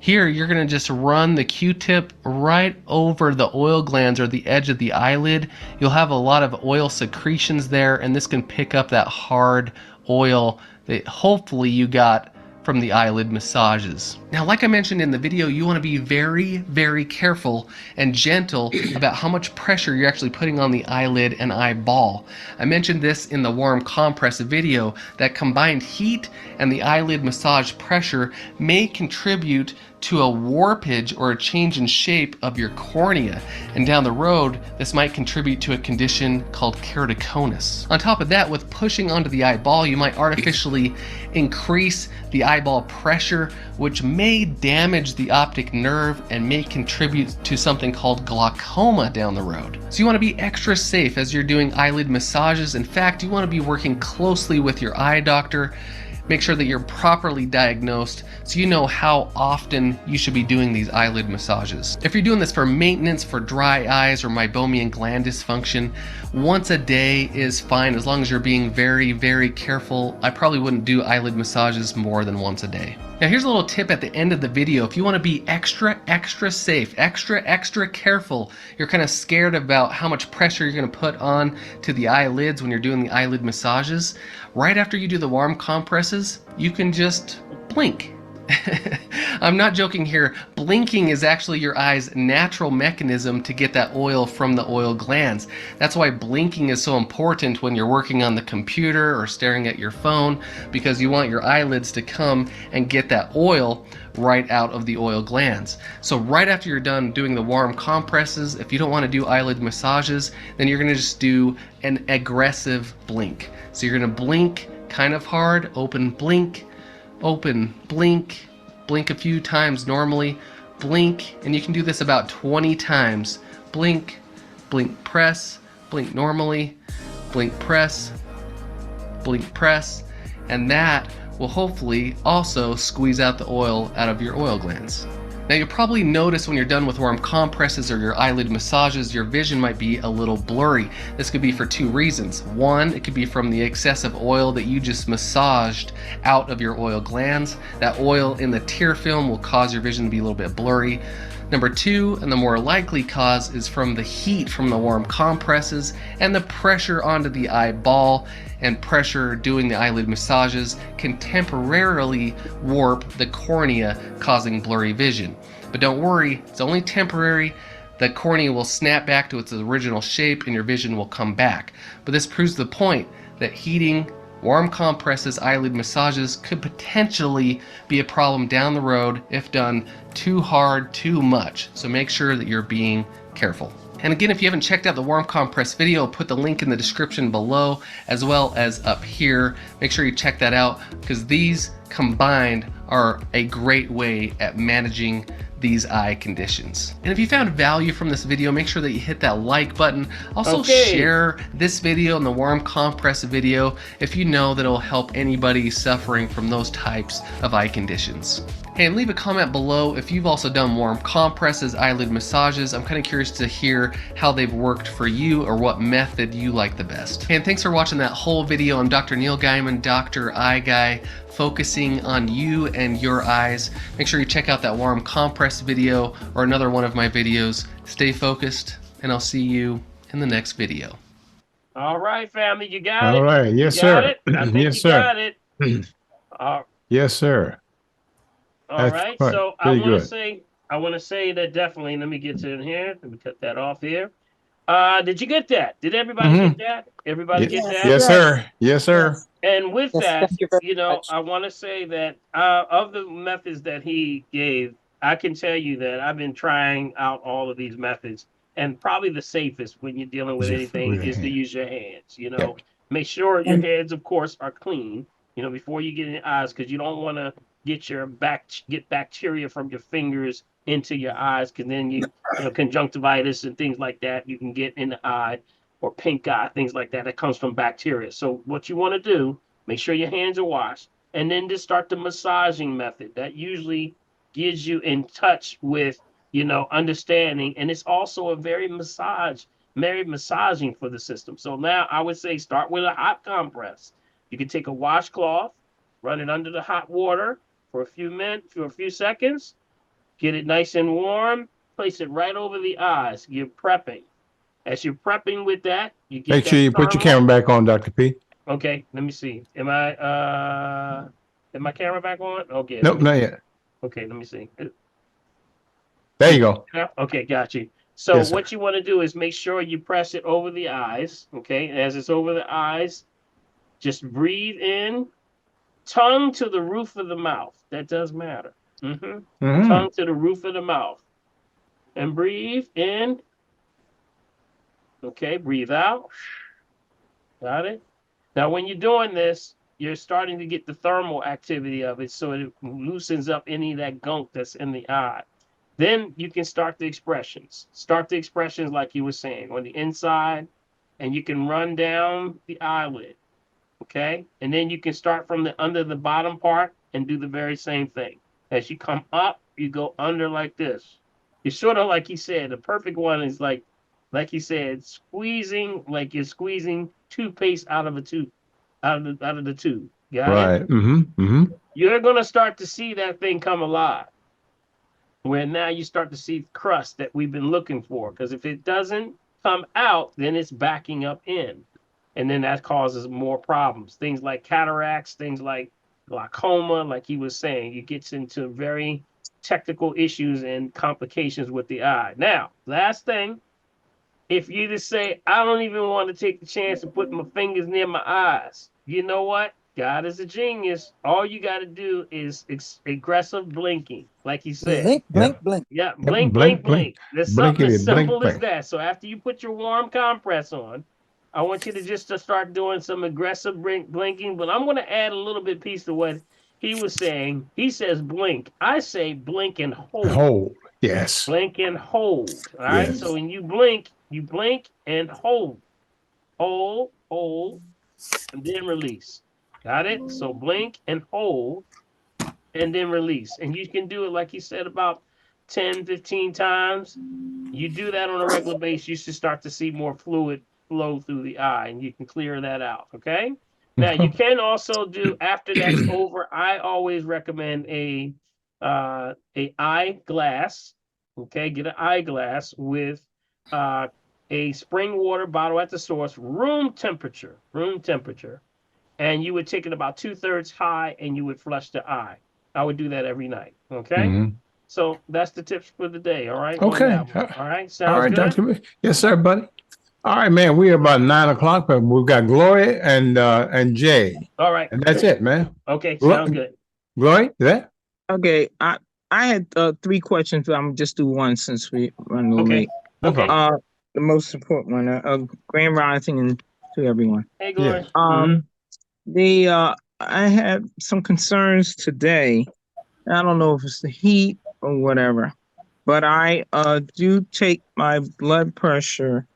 T: Here you're going to just run the Q-tip right over the oil glands or the edge of the eyelid. You'll have a lot of oil secretions there, and this can pick up that hard oil that hopefully you got from the eyelid massages. Now, like I mentioned in the video, you want to be very, very careful and gentle about how much pressure you're actually putting on the eyelid and eyeball. I mentioned this in the warm compress video, that combined heat and the eyelid massage pressure may contribute to a warpage or a change in shape of your cornea, and down the road this might contribute to a condition called keratoconus. On top of that, with pushing onto the eyeball, you might artificially increase the eyeball pressure, which may damage the optic nerve and may contribute to something called glaucoma down the road. So you want to be extra safe as you're doing eyelid massages. In fact, you want to be working closely with your eye doctor make sure that you're properly diagnosed so you know how often you should be doing these eyelid massages. If you're doing this for maintenance, for dry eyes or meibomian gland dysfunction, once a day is fine as long as you're being very, very careful. I probably wouldn't do eyelid massages more than once a day. Now here's a little tip at the end of the video. If you want to be extra safe, extra careful, you're kind of scared about how much pressure you're going to put on to the eyelids when you're doing the eyelid massages, right after you do the warm compresses, you can just blink. I'm not joking here. Blinking is actually your eye's natural mechanism to get that oil from the oil glands. That's why blinking is so important when you're working on the computer or staring at your phone, because you want your eyelids to come and get that oil right out of the oil glands. So right after you're done doing the warm compresses, if you don't want to do eyelid massages, then you're going to just do an aggressive blink. So you're going to blink kind of hard, open, blink, open, blink, blink a few times normally, blink, and you can do this about 20 times. Blink, blink, press, blink normally, blink, press, and that will hopefully also squeeze out the oil out of your oil glands. Now you'll probably notice when you're done with warm compresses or your eyelid massages, your vision might be a little blurry. This could be for two reasons. One, it could be from the excessive oil that you just massaged out of your oil glands. That oil in the tear film will cause your vision to be a little bit blurry. Number two, and the more likely cause, is from the heat from the warm compresses and the pressure onto the eyeball, and pressure doing the eyelid massages can temporarily warp the cornea, causing blurry vision. But don't worry, it's only temporary. The cornea will snap back to its original shape and your vision will come back. But this proves the point that heating, warm compresses, eyelid massages could potentially be a problem down the road if done too hard, too much. So make sure that you're being careful. And again, if you haven't checked out the warm compress video, I'll put the link in the description below as well as up here. Make sure you check that out because these combined are a great way at managing these eye conditions. And if you found value from this video, make sure that you hit that like button. Also share this video and the warm compress video if you know that it'll help anybody suffering from those types of eye conditions. Hey, and leave a comment below if you've also done warm compresses, eyelid massages. I'm kind of curious to hear how they've worked for you or what method you like the best. Hey, and thanks for watching that whole video. I'm Dr. Neil Gaiman, Dr. Eye Guy, focusing on you and your eyes. Make sure you check out that warm compress video or another one of my videos. Stay focused, and I'll see you in the next video.
A: All right, family, you got it?
B: All right. Yes,
A: You got
B: sir.
A: it? I think
B: Yes,
A: you
B: sir.
A: got it.
B: Yes, sir.
A: All right,
B: That's
A: so I
B: pretty
A: want
B: good.
A: to say that definitely. Let me get to in here. Let me cut that off here. Did you get that? Did everybody get that? Everybody get that?
B: Yes, sir. Yes, sir.
A: And with
L: Yes,
A: that,
L: thank you very
A: you know,
L: much.
A: I want to say that of the methods that he gave, I can tell you that I've been trying out all of these methods, and probably the safest when you're dealing with anything is to use your hands. You know, make sure your hands, of course, are clean. You know, before you get in your eyes, because you don't want to get bacteria from your fingers into your eyes, because then you know conjunctivitis and things like that you can get in the eye, or pink eye, things like that. That comes from bacteria. So what you want to do, make sure your hands are washed, and then just start the massaging method. That usually gives you in touch with, you know, understanding, and it's also a very massaging for the system. So now I would say start with a hot compress. You can take a washcloth, run it under the hot water for a few minutes, for a few seconds, get it nice and warm, place it right over the eyes. You're prepping. As you're prepping with that, you get
B: Make
A: that
B: sure you put your
A: thermal.
B: camera back on, Dr. P.
A: Okay, let me see. Am my camera back on? Okay.
B: Nope, not yet.
A: Okay, let me see.
B: There you go.
A: Okay, got you. So
B: Yes, sir.
A: what you want to do is make sure you press it over the eyes. Okay, as it's over the eyes, just breathe in, tongue to the roof of the mouth. That does matter. Tongue to the roof of the mouth. And breathe in. Okay, breathe out. Got it? Now, when you're doing this, you're starting to get the thermal activity of it, so it loosens up any of that gunk that's in the eye. Then you can start the expressions. Start the expressions like you were saying on the inside, and you can run down the eyelid. Okay. And then you can start from the under the bottom part and do the very same thing. As you come up, you go under like this. It's sort of like he said, the perfect one is like he said, squeezing like you're squeezing toothpaste out of a tube, out of the tube. Got it?
B: Right. Mm-hmm. Mm-hmm.
A: You're gonna start to see that thing come alive. Where now you start to see crust that we've been looking for. Because if it doesn't come out, then it's backing up in. And then that causes more problems. Things like cataracts, things like glaucoma, like he was saying, it gets into very technical issues and complications with the eye. Now, last thing, if you just say, I don't even want to take the chance to put my fingers near my eyes, you know what? God is a genius. All you got to do is aggressive blinking, like he said.
U: Blink, blink, blink.
A: Yeah,
B: Yep.
A: blink,
B: Blink,
A: blink,
B: blink.
A: blink. There's something as
B: Blinkety, blink,
A: simple as
B: blink.
A: that. So after you put your warm compress on, I want you to just to start doing some aggressive blinking. But I'm going to add a little bit piece to what he was saying. He says blink. I say blink and hold.
B: Hold. Yes.
A: Blink and hold. All right. So
B: Yes.
A: when you blink and hold, hold, and then release. Got it? So blink and hold and then release. And you can do it, like he said, about 10, 15 times. You do that on a regular basis, you should start to see more fluid flow through the eye and you can clear that out. Okay. Now you can also do after that's over. I always recommend a eyeglass. Okay, get an eyeglass with a spring water bottle at the source, room temperature, and you would take it about 2/3 high and you would flush the eye. I would do that every night. Okay.
B: Mm-hmm.
A: So that's the tips for the day. All right. On
B: Okay.
A: that one. All right.
B: All
A: Sounds
B: right,
A: good.
B: Dr. Yes, sir, buddy. All right, man. We are about 9 o'clock, but we've got Gloria and Jay.
A: All right.
B: And that's it, man.
A: Okay. Sounds good.
B: Gloria, is that?
J: Okay, I had three questions, but I'm gonna just do one since we run a little
A: Okay.
J: late.
B: No problem.
J: The most important one, Grand Rising and to everyone.
A: Hey, Gloria.
J: I had some concerns today. I don't know if it's the heat or whatever, but I do take my blood pressure.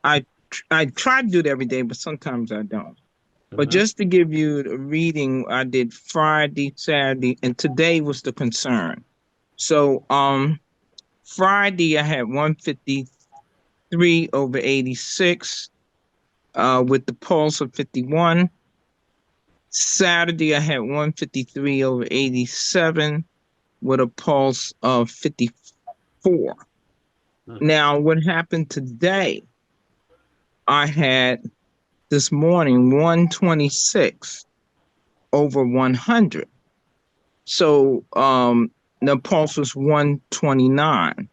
J: I try to do it every day, but sometimes I don't. But just to give you the reading, I did Friday, Saturday, and today was the concern. So Friday I had 153 over 86 with the pulse of 51. Saturday I had 153 over 87 with a pulse of 54. Now what happened today, I had this morning 126 over 100. So the pulse was 129.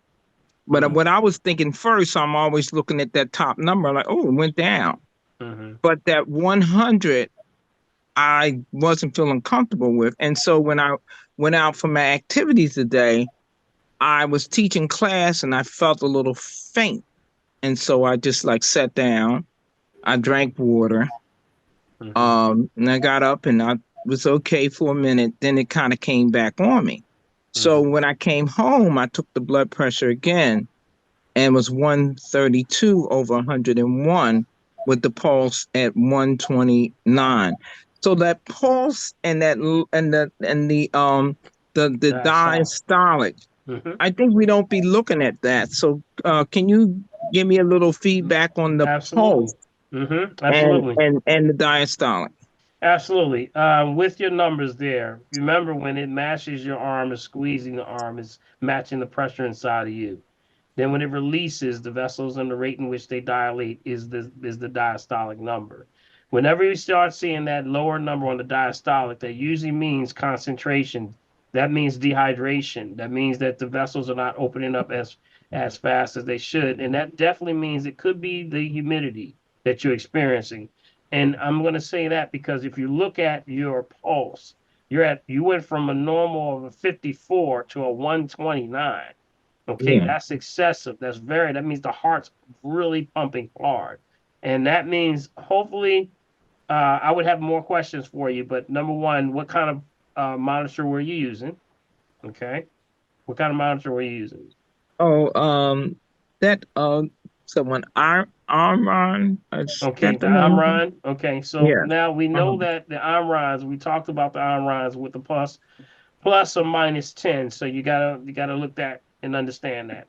J: But what I was thinking first, I'm always looking at that top number like, oh, it went down. But that 100, I wasn't feeling comfortable with. And so when I went out for my activities today, I was teaching class and I felt a little faint. And so I just like sat down. I drank water. And I got up and I was okay for a minute. Then it kind of came back on me. So when I came home, I took the blood pressure again and was 132 over 101 with the pulse at 129. So that pulse and the diastolic, I think we don't be looking at that. So can you give me a little feedback on the pulse
A: Absolutely.
J: and the diastolic?
A: Absolutely. With your numbers there, remember when it matches your arm, is squeezing the arm, is matching the pressure inside of you. Then when it releases, the vessels and the rate in which they dilate is the diastolic number. Whenever you start seeing that lower number on the diastolic, that usually means concentration. That means dehydration. That means that the vessels are not opening up as fast as they should. And that definitely means it could be the humidity that you're experiencing. And I'm going to say that because if you look at your pulse, you went from a normal of a 54 to a 129. Okay,
J: Yeah.
A: that's excessive. That means the heart's really pumping hard. And that means hopefully I would have more questions for you. But number one, what kind of monitor were you using? Okay. What kind of monitor were you using?
J: Oh, that someone Armron. Is
A: Okay,
J: that
A: the
J: the name?
A: Omron. Okay, so
J: Yeah.
A: now we know that the Omrons, we talked about the Omrons with the plus or minus 10. So you gotta look that and understand that.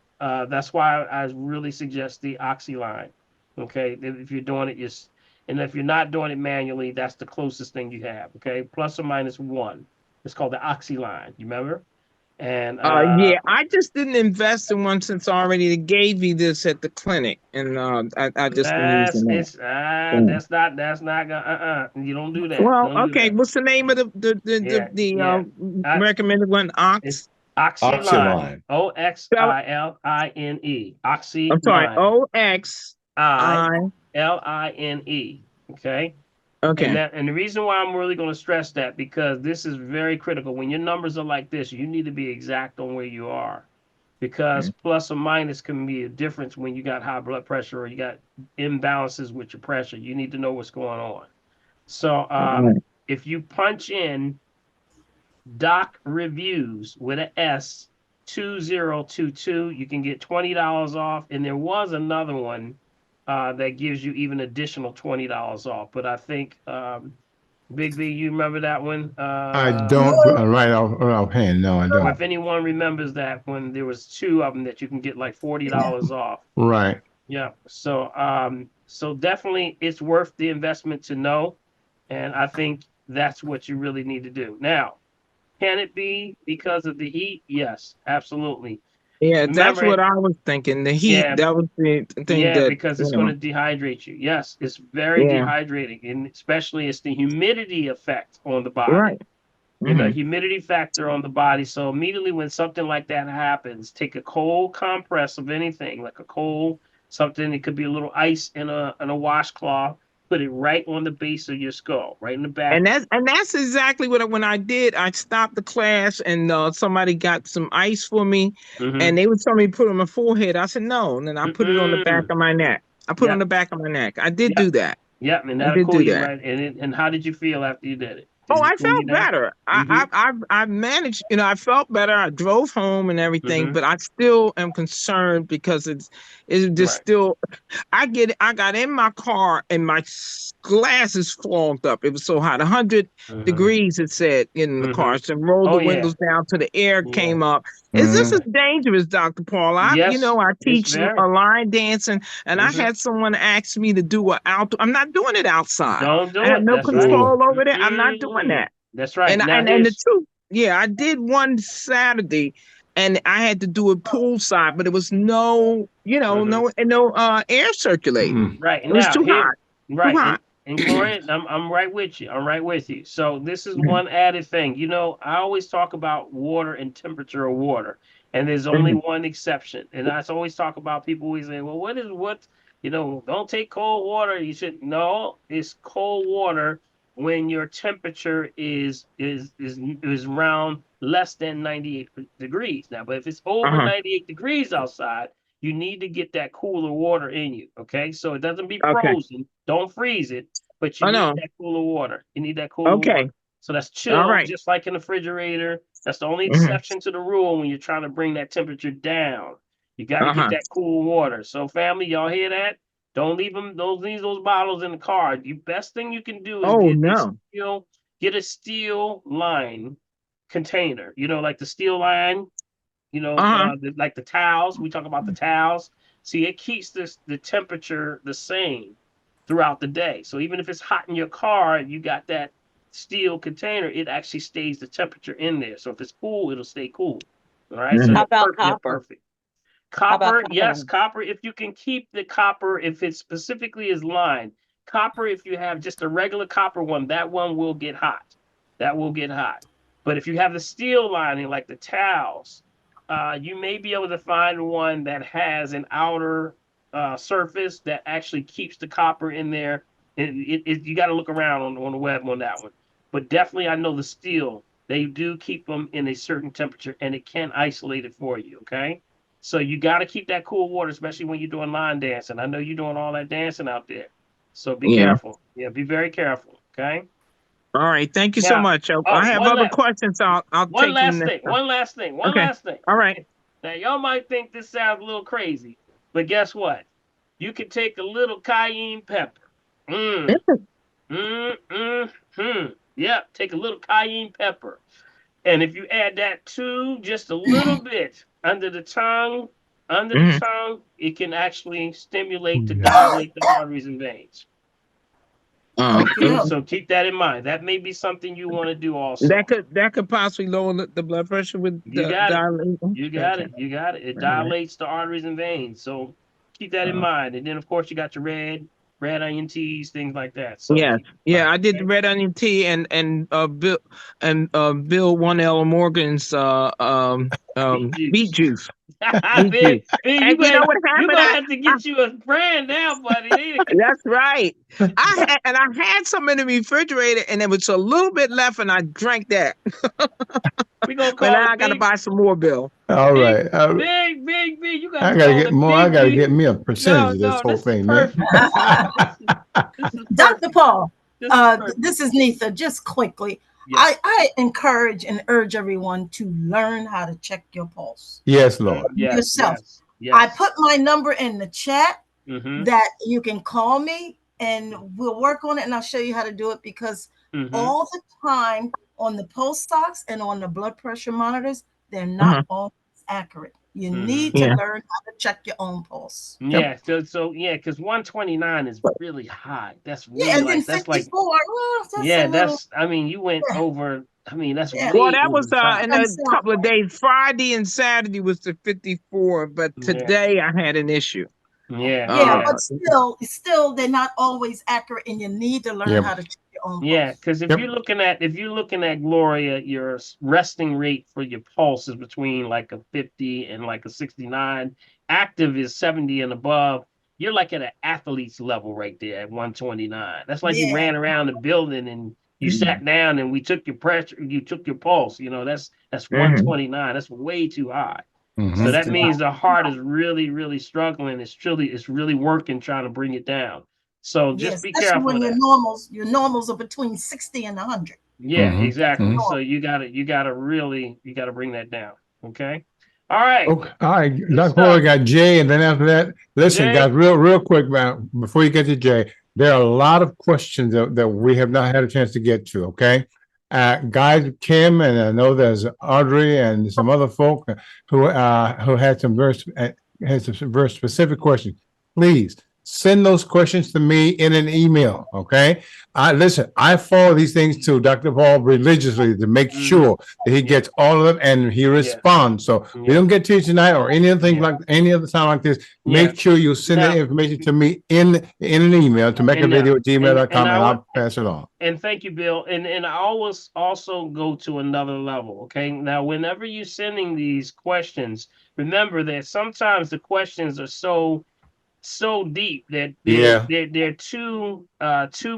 A: That's why I really suggest the oxy line. Okay, if you're doing it, just and if you're not doing it manually, that's the closest thing you have. Okay, plus or minus 1. It's called the oxy line. You remember? And
J: Yeah, I just didn't invest in one since I already gave you this at the clinic, and I just been using that. Yeah.
A: that's not gonna you don't do that.
J: Well,
A: Don't do
J: okay.
A: that.
J: What's the name of
A: Yeah,
J: the
A: yeah.
J: recommended one?
A: It's
J: Ox.
A: Oxyline.
B: Oxyline.
A: Oxline.
J: I'm sorry.
A: Oxyline.
J: OXI.
A: ILINE. Okay.
J: Okay.
A: And the reason why I'm really going to stress that because this is very critical. When your numbers are like this, you need to be exact on where you are. Because plus or minus can be a difference when you got high blood pressure or you got imbalances with your pressure. You need to know what's going on. So if you punch in Doc Reviews with an S 2022, you can get $20 off. And there was another one that gives you even additional $20 off. But I think Big B, you remember that one?
B: I don't right offhand. No, I
A: Or
B: don't.
A: if anyone remembers that when there was 2 of them that you can get like $40 off.
B: Right.
A: Yeah. So definitely it's worth the investment to know. And I think that's what you really need to do. Now, can it be because of the heat? Yes, absolutely.
J: Yeah, that's
A: Remember,
J: what I was thinking. The heat.
A: yeah,
J: That was the thing
A: yeah,
J: that
A: because it's going to dehydrate you. Yes, it's very
J: Yeah.
A: dehydrating, and especially it's the humidity effect on the body.
J: Right.
A: Humidity factor on the body. So immediately when something like that happens, take a cold compress of anything, like a cold something. It could be a little ice in a washcloth. Put it right on the base of your skull, right in the back.
J: And that's exactly what when I did. I stopped the class and somebody got some ice for me, and they would tell me to put it on my forehead. I said no, and then I put it on the back of my neck. I put it on the back of my neck. I did do that.
A: Yep, and
J: I
A: that'll
J: did
A: cool
J: do
A: you
J: that.
A: right. And how did you feel after you did it?
J: Oh,
A: Did it
J: I
A: cool you
J: felt
A: down?
J: better. I managed, I felt better. I drove home and everything, but I still am concerned because it's just still. I got in my car and my glasses fogged up. It was so hot, 100 degrees. It said in the car. So rolled the windows down to the air came up. Is this is dangerous, Dr. Paul? I
A: it's
J: teach
A: very.
J: line dancing, and I had someone ask me to do an outdoor. I'm not doing it outside.
A: Don't do
J: I have
A: it.
J: no
A: That's right.
J: control over that. I'm not doing that.
A: That's right. Now
J: And the truth, yeah, I did one Saturday, and I had to do it poolside, but it was no air circulating.
A: Right.
J: It was
A: Now
J: too
A: here,
J: hot.
A: right.
J: Too hot.
A: And Gloria, I'm right with you. I'm right with you. So this is one added thing. I always talk about water and temperature of water, and there's only one exception. And I always talk about people always say, well, don't take cold water. You should no, it's cold water when your temperature is around less than 98 degrees. Now, but if it's over 98 degrees outside, you need to get that cooler water in you. Okay. So it doesn't be frozen. Don't freeze it, but you need that cooler water. You need that cooler water. So that's chilled, just like in the refrigerator. That's the only exception to the rule when you're trying to bring that temperature down. You got to get that cool water. So family, y'all hear that? Don't leave those bottles in the car. The best thing you can do is get a steel line container. Like the steel line. Like the towels. We talk about the towels. See, it keeps the temperature the same throughout the day. So even if it's hot in your car, you got that steel container. It actually stays the temperature in there. So if it's cool, it'll stay cool. All right. So
L: How about copper?
A: Perfect. Copper, yes, copper. If you can keep the copper, if it specifically is lined, copper. If you have just a regular copper one, that one will get hot. That will get hot. But if you have the steel lining, like the towels, you may be able to find one that has an outer surface that actually keeps the copper in there. You got to look around on the web on that one. But definitely, I know the steel, they do keep them in a certain temperature, and it can isolate it for you, okay? So you got to keep that cool water, especially when you're doing line dancing. I know you're doing all that dancing out there. So be careful. Yeah, be very careful, okay?
J: All right. Thank you so
A: Now,
J: much. I have other questions. I'll
A: one
J: take
A: last
J: them
A: thing.
J: next time.
A: One last thing.
J: All right.
A: Now, y'all might think this sounds a little crazy, but guess what? you can take a little cayenne pepper. Yeah, take a little cayenne pepper. And if you add that to just a little bit under the tongue, it can actually stimulate to dilate the arteries and veins. Okay, so keep that in mind. That may be something you want to do also.
J: That could possibly lower the blood pressure with
A: You
J: the
A: got it.
J: dilating.
A: You got
J: Okay.
A: it. You got it. It
J: All right.
A: dilates the arteries and veins. So keep that in mind. And then of course you got your red onion teas, things like that. So
J: Yeah,
A: keep in
J: yeah,
A: mind,
J: I did the
A: okay?
J: red onion tea and Bill 1L Morgan's beet juice. Beet
A: Big,
J: juice.
A: big,
J: And you know what
A: you
J: happened?
A: gonna have to get you a brand now, buddy.
J: That's right. I had some in the refrigerator and there was a little bit left and I drank that.
A: We gonna
J: But
A: call
J: now
A: it
J: I gotta
A: big,
J: buy some more, Bill.
B: All
A: big,
B: right.
A: big. You got
B: I
A: to
B: gotta
A: call
B: get
A: it
B: more. I
A: big
B: gotta
A: G.
B: get me a percentage of this
A: No,
B: whole
A: this is
B: thing, man.
A: perfect. This is
P: Dr.
A: perfect.
P: Paul,
A: This is perfect.
P: this is Nitha. Just quickly,
A: Yes.
P: I encourage and urge everyone to learn how to check your pulse
B: Yes, Lord.
A: Yes,
P: yourself.
A: yes.
P: I put my number in the chat
A: Mm-hmm.
P: that you can call me and we'll work on it and I'll show you how to do it because all the time on the pulse ox and on the blood pressure monitors, they're not always accurate. You need to learn how to check your own pulse.
A: Yeah, so yeah, because 129 is really high. That's really
P: Yeah, and then
A: that's like
P: 54. Well, that's
A: yeah,
P: a little.
A: that's I mean, you went over. I mean, that's
P: Yeah.
J: Well,
A: way
J: that
A: over
J: was
A: the top.
J: in a couple of days. Friday and Saturday was the 54, but today I had an issue.
A: Yeah,
P: but still, they're not always accurate, and you need to learn how to check your own pulse.
A: yeah, because if you're looking at Gloria, your resting rate for your pulse is between like a 50 and like a 69. Active is 70 and above. You're like at an athlete's level right there at 129. That's like you ran around the building and you sat down and we took your pressure, you took your pulse. You know, that's 129. That's way too high. So that means the heart is really, really struggling. It's really working trying to bring it down. So just be
P: especially
A: careful
P: when
A: of
P: your
A: that.
P: normals are between 60 and 100.
A: Yeah, exactly. So you gotta bring that down. Okay. All right.
B: Okay. All right.
A: Good
B: Dr.
A: stuff.
B: Paul got Jay, and then after that, listen,
A: Jay?
B: guys, real quick, man, before you get to Jay, there are a lot of questions that we have not had a chance to get to. Okay. Guys, Kim, and I know there's Audrey and some other folk who had some very specific questions. Please send those questions to me in an email. Okay. Listen, I follow these things to Dr. Paul religiously to make sure that he gets all of them and he responds. So we don't get to you tonight or anything like any other time like this. Make sure you send the information to me in an email to makeavideo@gmail.com and I'll pass it on.
A: And thank you, Bill. And I always also go to another level. Okay. Now, whenever you're sending these questions, remember that sometimes the questions are so deep that they're too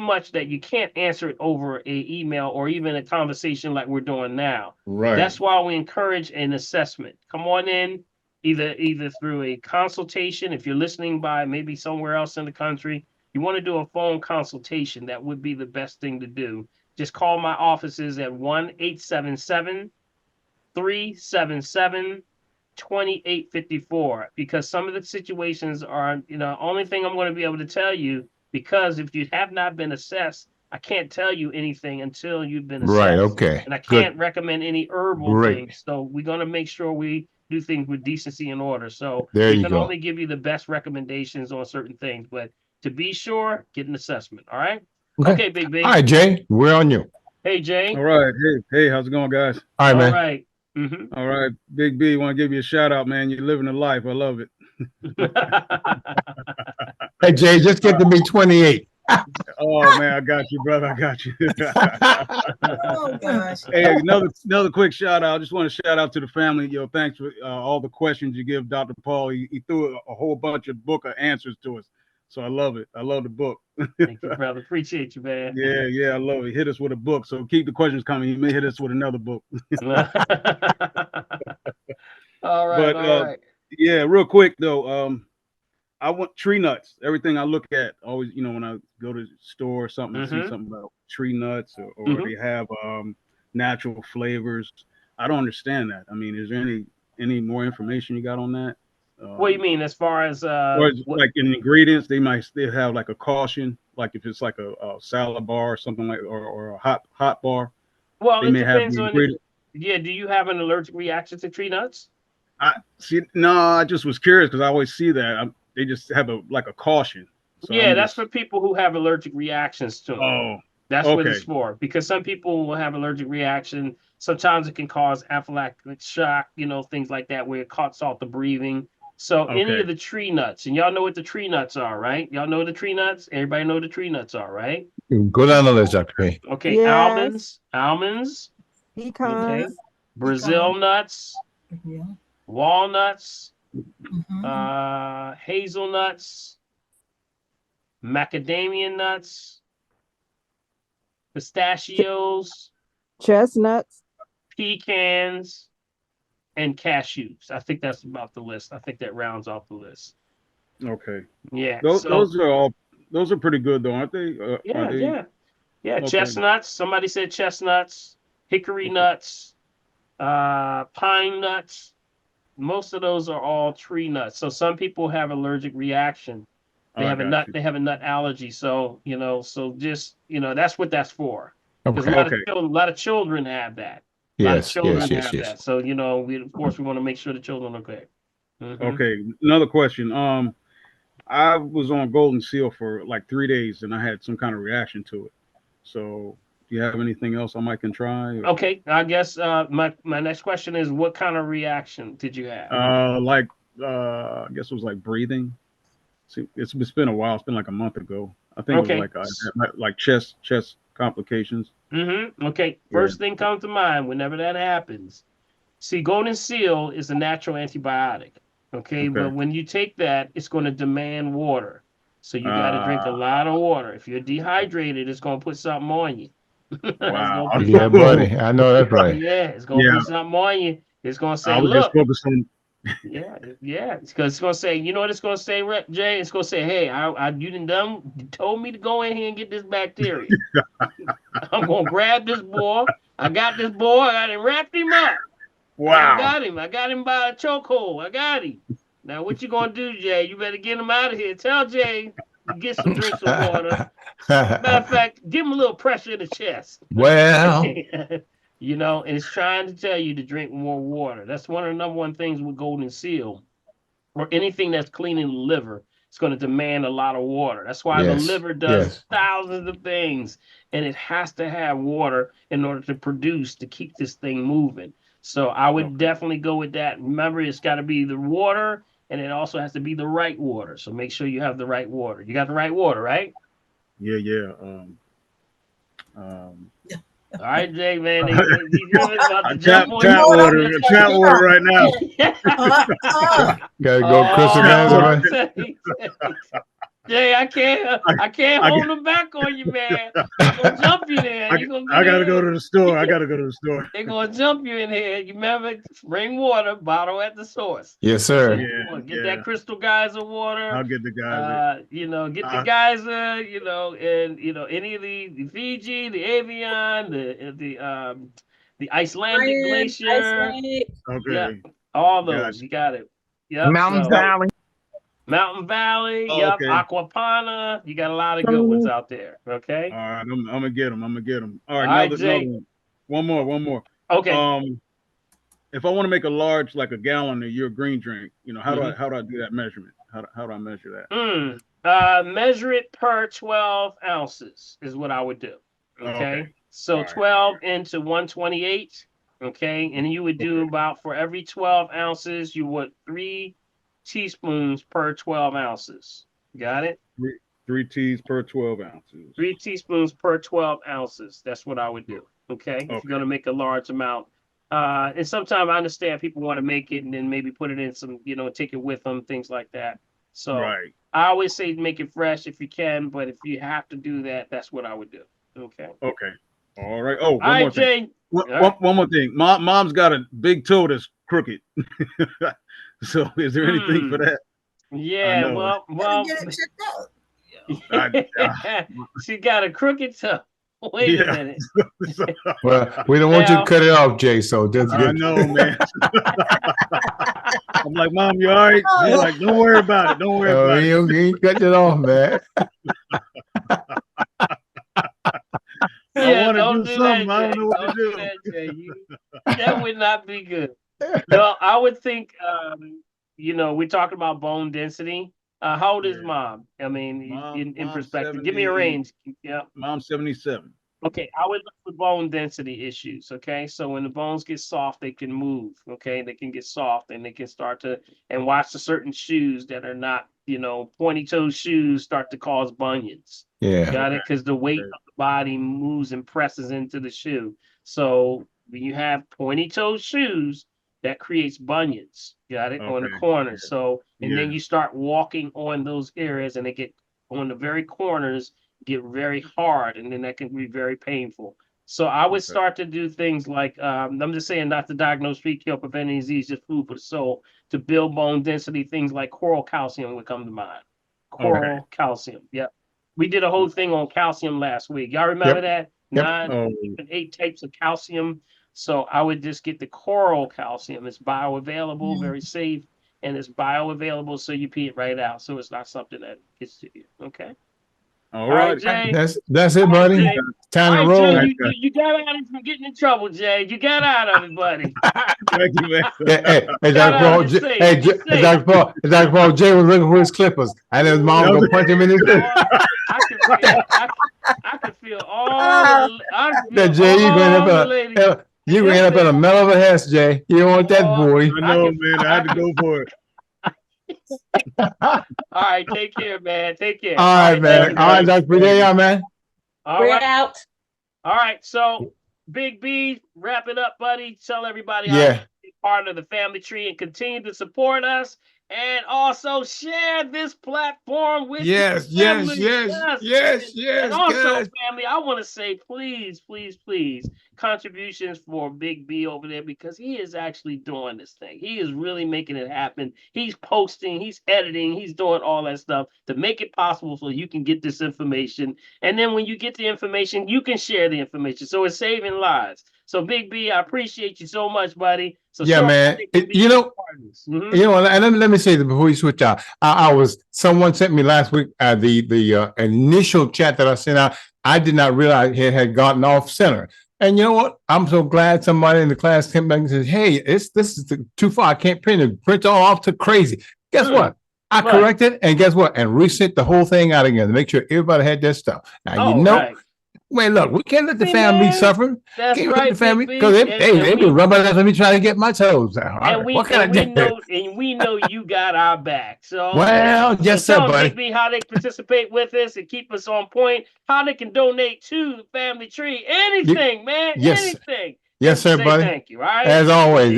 A: much that you can't answer it over a email or even a conversation like we're doing now.
B: Right.
A: That's why we encourage an assessment. Come on in, either through a consultation. If you're listening by maybe somewhere else in the country, you want to do a phone consultation, that would be the best thing to do. Just call my offices at 1-877-377 2854, because some of the situations are, only thing I'm going to be able to tell you, because if you have not been assessed, I can't tell you anything until you've been assessed.
B: Right. Okay.
A: And I can't recommend any herbal
B: Great.
A: things. So we're going to make sure we do things with decency and order. So
B: There
A: we
B: you
A: can
B: go.
A: only give you the best recommendations on certain things, but to be sure, get an assessment. All right. Okay, Big B.
B: All right, Jay, we're on you.
A: Hey, Jay.
U: All right. Hey, how's it going, guys?
B: All right, man.
A: All right.
U: All right. Big B, want to give you a shout out, man. You're living a life. I love it.
B: Hey, Jay, just get to be 28.
U: Oh, man, I got you, brother. I got you.
P: Oh, gosh.
U: Hey, another quick shout out. I just want to shout out to the family. Thanks for all the questions you give Dr. Paul. He threw a whole bunch of book of answers to us. So I love it. I love the book.
A: Thank you, brother. Appreciate you, man.
U: Yeah, I love it. Hit us with a book. So keep the questions coming. He may hit us with another book.
A: All right.
U: Yeah, real quick though. I want tree nuts. Everything I look at, always, when I go to the store or something, I see something about tree nuts or they have natural flavors. I don't understand that. I mean, is there any more information you got on that?
A: What do you mean as far as
U: Or like in ingredients, they might still have like a caution, like if it's like a salad bar or something like, or a hot bar,
A: well,
U: they
A: it
U: may have
A: depends
U: the
A: on
U: ingredient.
A: yeah, do you have an allergic reaction to tree nuts?
U: I see. No, I just was curious because I always see that they just have a like a caution. So
A: Yeah,
U: I'm
A: that's
U: just.
A: for people who have allergic reactions to them.
U: Oh,
A: That's what it's
U: okay,
A: for. Because some people will have allergic reaction. Sometimes it can cause anaphylactic shock, things like that, where it cuts off the breathing. So any
U: okay.
A: of the tree nuts, and y'all know what the tree nuts are, right? Y'all know the tree nuts. Everybody know the tree nuts are, right?
B: Go down the list, Dr. K.
A: Okay, almonds. Okay,
P: Pecans.
A: Brazil nuts,
P: Yeah.
A: walnuts,
P: Mhm.
A: hazelnuts, macadamia nuts, pistachios,
H: Chestnuts.
A: pecans, and cashews. I think that's about the list. I think that rounds off the list.
U: Okay.
A: Yeah.
U: Those
A: So
U: those are pretty good though, aren't they? Are
A: yeah,
U: they
A: yeah.
U: okay?
A: Chestnuts. Somebody said chestnuts, hickory
U: Okay.
A: nuts, pine nuts. Most of those are all tree nuts. So some people have allergic reaction. They
U: I
A: have a
U: got
A: nut.
U: you.
A: They have a nut allergy. So so just that's what that's for. Because
B: Okay.
U: Okay.
A: a lot of children have that. A lot of
B: Yes, yes,
A: children
B: yes,
A: have
B: yes.
A: that. So we of course we want to make sure the children are okay. Hmm.
U: Okay. Another question. I was on Golden Seal for like 3 days and I had some kind of reaction to it. So, do you have anything else I might can try? Or,
A: Okay, I guess my next question is, what kind of reaction did you have?
U: like, I guess it was like breathing. See, it's been a while. It's been like a month ago. I think it was
A: Okay.
U: like like chest complications.
A: Okay.
U: Yeah.
A: First thing comes to mind whenever that happens. See, golden seal is a natural antibiotic. Okay,
U: Okay.
A: but when you take that, it's going to demand water. So you got to drink a
U: Uh,
A: lot of water. If you're dehydrated, it's going to put something on you. It's
U: wow.
A: going to put
B: Yeah,
A: something on you.
B: buddy. I know that's right.
A: Yeah, it's going to
U: Yeah.
A: put something on you. It's going to
U: I
A: say,
U: was just
A: look,
U: focused on.
A: yeah, because it's gonna say, you know what it's gonna say, Jay? It's gonna say, hey, you you told me to go in here and get this bacteria. I'm gonna grab this boy. I got this boy. I done wrapped him up. I
U: Wow.
A: got him. I got him by a chokehold. I got him. Now what you gonna do, Jay? You better get him out of here. Tell Jay to drink some water. Matter of fact, give him a little pressure in the chest.
B: Well,
A: And it's trying to tell you to drink more water. That's one of the number one things with Golden Seal or anything that's cleaning the liver. It's going to demand a lot of water. That's why the
B: yes,
A: liver does
B: yes,
A: thousands of things and it has to have water in order to produce to keep this thing moving. So I would
U: Okay.
A: definitely go with that. Remember, it's got to be the water and it also has to be the right water. So make sure you have the right water. You got the right water, right?
U: Yeah. Yeah.
A: All right, Jay, man. These women about to
U: Tap
A: jump on
U: tap
A: you.
U: water. Tap water right now.
B: gotta go crystal geyser,
A: Oh,
B: man.
A: Jay, I can't
U: I,
A: hold them back on you, man. They're gonna jump you there. You're gonna
U: I
A: get
U: gotta go
A: in.
U: to the store. I gotta go to the store.
A: They're gonna jump you in here. You remember, bring water, bottle at the source.
B: Yes,
A: Okay,
B: sir.
U: Yeah.
A: come on, get that
U: Yeah.
A: crystal geyser water.
U: I'll get the guys.
A: Get the geyser. And any of the Fiji, the Avion, the Icelandic
E: Iron,
A: glacier.
E: Icelandic.
A: Yep,
U: Okay.
A: all those.
U: Gotcha.
A: You got it. Yep.
K: Mountain
A: So
K: Valley.
A: Mountain Valley.
U: Oh,
A: Yep.
U: okay.
A: Aquapana. You got a lot of good ones out there. Okay.
U: All right. I'm gonna get them. I'm gonna get them. All right.
A: All right,
U: Another
A: Jay.
U: one. One more. One more.
A: Okay.
U: If I want to make a large, like a gallon of your green drink, how do
A: Mhm.
U: I do that measurement? How do I measure that?
A: Measure it per 12 ounces is what I would do.
U: Okay.
A: Okay. So
U: All right.
A: 12 into 128. Okay. And you would do about for every 12 ounces, you would 3 teaspoons per 12 ounces. Got it?
U: Three teas per 12 ounces.
A: 3 teaspoons per 12 ounces. That's what I would do. Okay. If you're
U: Okay.
A: going to make a large amount. And sometimes I understand people want to make it and then maybe put it in some, take it with them, things like that. So
U: Right.
A: I always say make it fresh if you can, but if you have to do that, that's what I would do. Okay.
U: Okay. All right. Oh,
A: All
U: one
A: right,
U: more thing.
A: Jay.
U: One,
A: All right.
U: one more thing. Mom's got a big toe that's crooked. So, is there anything for that? I
A: Yeah.
U: know.
A: Well.
P: Get it checked out.
U: I,
A: She got a crooked toe. Wait a minute.
B: Well, we don't want you to
A: Now-
B: cut it off, Jay. So just
U: I know, man. I'm like, Mom, you all right? She's like, don't worry about it. Don't worry
B: Oh,
U: about it.
B: you ain't cut it off, man.
U: I want to
A: don't
U: do
A: do
U: something.
A: that,
U: I don't
A: Jay.
U: know what to
A: Don't
U: do.
A: that, Jay. That would not be good. No, I would think, we talked about bone density. How old is mom? I mean, in
U: Mom's
A: perspective, give me a
U: 70.
A: range. Yeah.
U: Mom's 77.
A: Okay, I would look for bone density issues. Okay, so when the bones get soft, they can move. Okay, they can get soft and they can start to watch the certain shoes that are not, pointy toe shoes start to cause bunions.
B: Yeah.
A: Got it? Because the weight of the body moves and presses into the shoe. So when you have pointy toe shoes, that creates bunions. Got it? On the
U: Okay.
A: corners. So and then
U: Yeah.
A: you start walking on those areas and they get on the very corners get very hard and then that can be very painful. So I would start to do things like I'm just saying not to diagnose, treat, kill, prevent any disease, just food for the soul. To build bone density, things like coral calcium would come to mind. Coral calcium. Yep. We did a whole thing on calcium last week. Y'all remember that?
B: Yep.
A: 9, even 8 types of calcium. So I would just get the coral calcium. It's bioavailable, very safe, and it's bioavailable, so you pee it right out. So it's not something that gets to you. Okay.
U: All right.
A: Jay.
B: That's it, buddy.
A: Jay.
B: Time to
A: All
B: roll.
A: right, Jay, you got out of it from getting in trouble, Jay. You got out of it, buddy.
U: Thank you, man.
B: Hey, Dr. Paul. Dr. Paul. Jay was looking for his clippers, and his mom go punch him in his.
A: I could feel all
B: That Jay, you going to end up in the middle of a house, Jay. You don't want that, boy.
U: I know, man. I had to go for it.
A: All right, take care, man. Take care.
B: All right, man. All right, Dr. There, man.
A: All
E: We're
A: right.
E: out.
A: All right, so Big B, wrap it up, buddy. Tell everybody how
B: Yeah.
A: to be part of the family tree and continue to support us. And also share this platform with your family. And also,
B: guys.
A: family, I want to say, please, please, please, contributions for Big B over there because he is actually doing this thing. He is really making it happen. He's posting, he's editing, he's doing all that stuff to make it possible so you can get this information. And then when you get the information, you can share the information. So it's saving lives. So Big B, I appreciate you so much, buddy. So
B: Yeah, man. You know, and let me say that before we switch out, someone sent me last week the initial chat that I sent out. I did not realize it had gotten off center. And you know what? I'm so glad somebody in the class came back and said, "Hey, this is too far. I can't print it. Print all off too crazy." Guess what? I corrected, and guess what? And reset the whole thing out again to make sure everybody had their stuff. Now Wait, look, we can't let the family suffer.
A: That's
B: Can't
A: right,
B: let the family
A: Big B.
B: because
A: And
B: they be rubbing at me trying to get my toes out.
A: And we,
B: What can I do?
A: we know you got our back. So
B: Well, yes, sir,
A: tell them,
B: buddy.
A: Big B, how they participate with us and keep us on point. How they can donate to the family tree. Anything, man.
B: yes.
A: Anything.
B: Yes, sir,
A: Say
B: buddy.
A: Thank you. All right.
B: As always,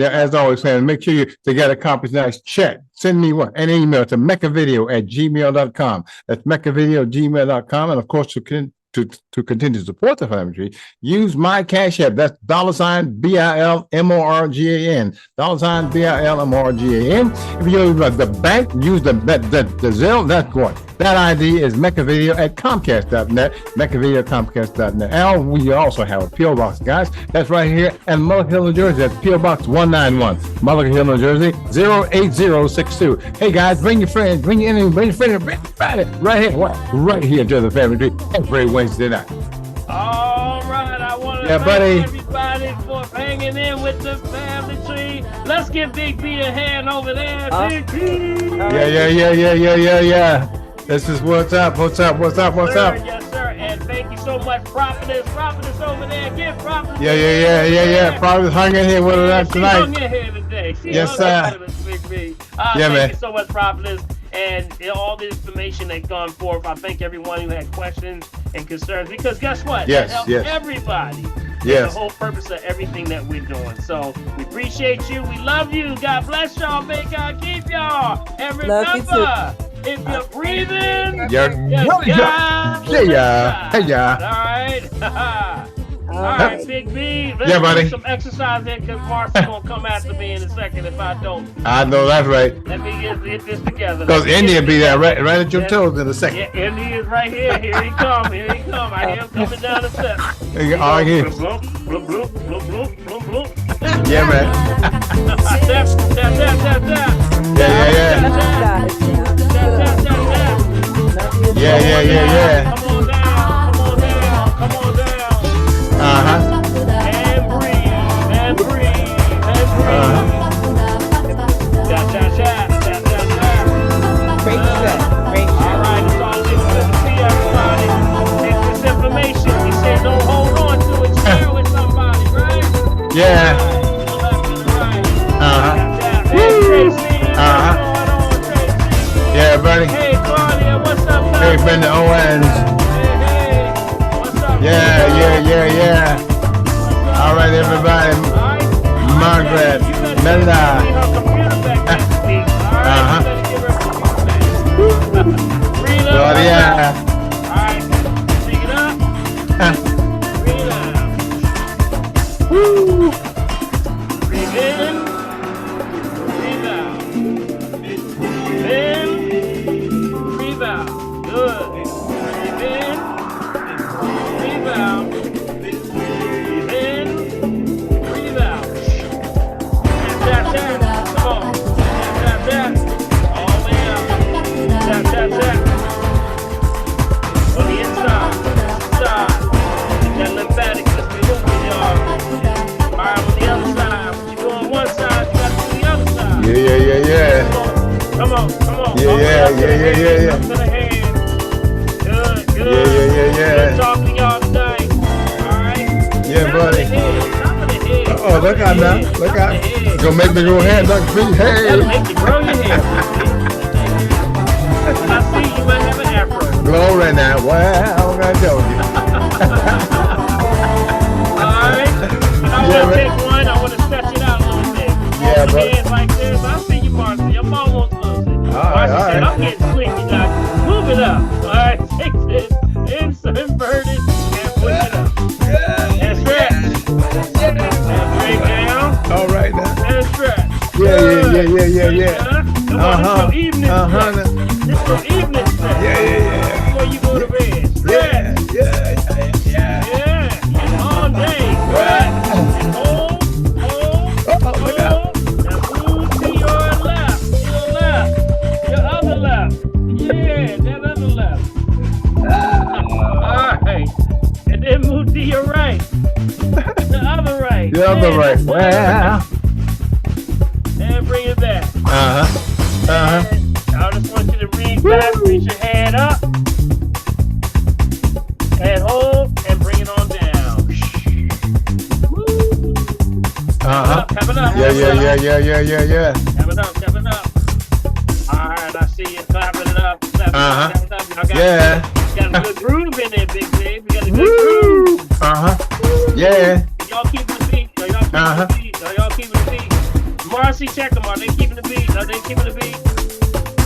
B: man, make sure to get a copy. Nice check. Send me an email to mechavideo@gmail.com. That's mechavideo@gmail.com. And of course, to continue to support the family tree, use my Cash App. That's $BILMORGAN. $BILMORGAN. If you use the bank, use the Zelle. That's what. That ID is mechavideo@comcast.net. Mechavideo@comcast.net. And we also have a P.O. Box, guys. That's right here in Mulligan Hill, New Jersey. That's P.O. Box 191, Mulligan Hill, New Jersey 08062. Hey guys, bring your friends, bring your enemies, bring your friends, bring right here to the family tree every Wednesday night.
A: All right. I want to
B: Yeah,
A: thank
B: buddy.
A: everybody for hanging in with the family tree. Let's give Big B a hand over there. Big B.
B: Yeah. This is what's up.
A: Yes, sir. And thank you so much, Prophetess over there. Give Prophetess.
B: Yeah. Probably hung in here with us
A: She
B: tonight.
A: hung in here today.
B: Yes, sir.
A: Big B.
B: Yeah, man.
A: Thank you so much, Prophetess. And all the information that's gone forth. I thank everyone who had questions and concerns because guess what?
B: Yes,
A: It helps
B: yes.
A: everybody.
B: Yes.
A: That's the whole purpose of everything that we're doing. So we appreciate you. We love you. God bless y'all. May God keep y'all. And
H: Love you
A: remember, if you're breathing,
B: Yeah.
A: you got
B: Hey, yeah.
A: All right. All right, Big B. Let's
B: Yeah, buddy.
A: do some exercise in because Marcy's gonna come after me in a second if I don't.
B: I know that's right.
A: Let me get this together.
B: Because Indy will be there right at your toes in a second.
A: Yeah, Indy is right here. Here he come. Here he come. I hear him coming down the steps.
B: All right here.
A: Bloop, bloop, bloop, bloop, bloop, bloop, bloop.
B: Yeah, man.
A: Tap, tap, tap, tap, tap.
B: Yeah.
A: Come on down. Come on down. Come on down.
B: Uh-huh.
A: And breathe. And breathe. And breathe. Tap, tap, tap. Tap, tap, tap.
Q: Great shot.
A: All right, it's all good to see everybody. Take this information. We said don't hold on to it. Share it with somebody, right?
B: Yeah. Uh-huh.
A: Hey, Tracy.
B: Uh-huh. Yeah, buddy.
A: Hey, Claudia, what's up, man?
B: Hey, Brenda Owens.
A: Hey, what's up?
B: Yeah. All right, everybody. Margaret, Mela. Uh-huh. Claudia.
A: All right, pick it up. Breathe out.
B: Woo.
A: Breathe in. Breathe out. Breathe in. Breathe out. Good. Breathe in. Breathe out. Breathe in. Breathe out. Tap, tap, tap. Come on. Tap, tap, tap. All the way up. Tap, tap, tap. On the inside. Side. That lymphatic system moving, y'all. All right, on the other side. When you go on one side, you got to do the other side.
B: Yeah.
A: Come on.
B: Yeah.
A: Up to the hand. Good.
B: Yeah.
A: Good talking to y'all tonight. All right.
B: Yeah,
A: Top
B: buddy.
A: of the head.
B: Oh, look out now. Look out. It's going to make me go ahead, Dr. P.
A: That'll
B: Hey.
A: make you grow your hair. I see you might have an afro.
B: Glory now. Well, I told you.
A: All right. I want to take one. I want to stretch it out a little bit.
B: Yeah,
A: Hold your
B: but-
A: hands like this. I see you, Marcy. I'm almost closing. Marcy said, I'm getting sleepy, Doc. Move it up. All right. Take this. Invert it. And push it up. And stretch. And bring down.
B: All right now.
A: And stretch.
B: Yeah.
A: Come on, this is your evening stretch. This is your evening stretch.
B: Yeah.
A: Before you go to bed. Stretch. Yeah. All day. Stretch. And hold. Now move to your left. Your other left. Yeah, that other left. All right. And then move to your right. The other right.
B: The other right. Well.
A: And bring it back.
B: Uh-huh.
A: I just want you to reach back, reach your hand up, and hold, and bring it on down. Tap it up.
B: Yeah.
A: Tap it up. All right, I see you clapping it up. Tap it up. Y'all got a good groove in there, Big Dave. We got a good groove.
B: Yeah.
A: Y'all keeping the beat. Y'all keeping the beat. Marcy, check them out. They keeping the beat. Are they keeping the beat?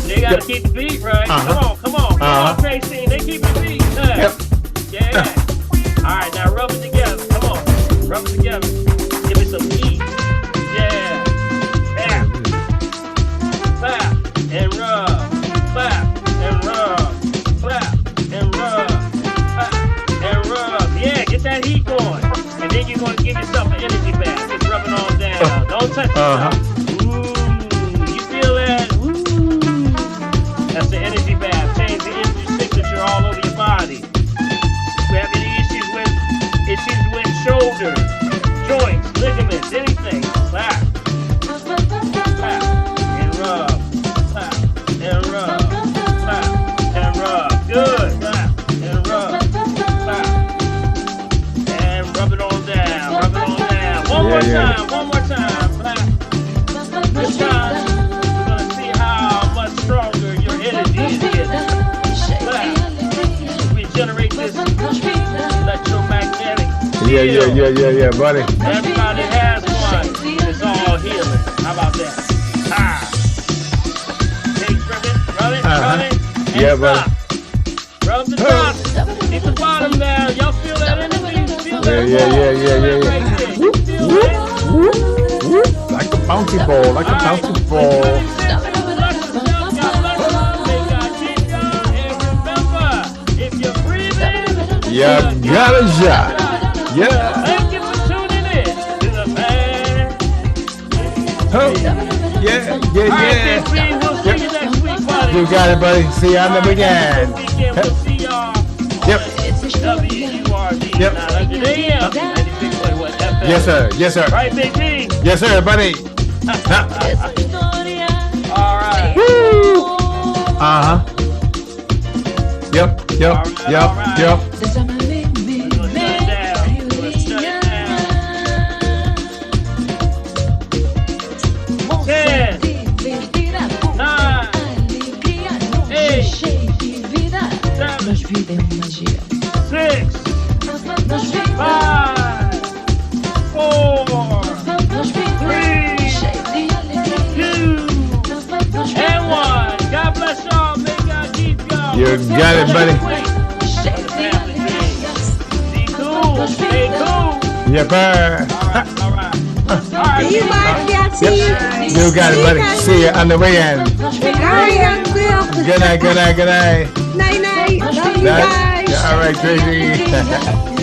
A: They gotta keep the beat, right? Come on, Tracy. They keeping the beat. Yeah. All right, now rub it together. Come on, rub it together. Give me some heat. Yeah. Clap and rub. Clap and rub. Clap and rub. Clap and rub. Yeah, get that heat going. And then you're gonna give yourself an energy bath. Just rub it on down. Don't touch yourself. Ooh, you feel that? Ooh. That's the energy bath. Change the energy signature all over your body. If you have any issues with shoulders, joints, ligaments, anything, clap. Clap and rub. Clap and rub. Clap and rub. Good. Clap and rub. Clap. And rub it on down. One more time. Clap. This time, you're gonna see how much stronger your energy is getting. Clap. Regenerate this electromagnetic field.
B: Yeah, buddy.
A: Everybody has one. It's all healing. How about that? Take rub it. And
B: Yeah, buddy.
A: stop. Rub the top. Keep the bottom down. Y'all feel that energy? Feel
B: Yeah. Whoop. Like a bouncy ball, like a bouncy ball. You got a shot. Yeah.
A: Thank you for tuning in to the fan.
B: Oh, yeah.
A: We'll see you next week, buddy.
B: You got it, buddy. See you on the weekend.
A: We'll see y'all.
B: Yep.
A: WURD.
B: Yep.
A: 900 AM. 96.1 FM.
B: Yes, sir. Yes, sir.
A: Right, Big D?
B: Yes, sir, buddy.
A: All right.
B: Woo. Uh-huh. Yep.
A: Six, 5, 4, 3, 2, and 1. God bless y'all. May God keep y'all.
B: You got it, buddy.
A: Be cool. Stay cool.
B: Yep.
A: All right.
Q: See you, Bobby.
B: You got it, buddy. See you on the weekend. Good night.
Q: Night. Love you guys.
B: All right, Tracy.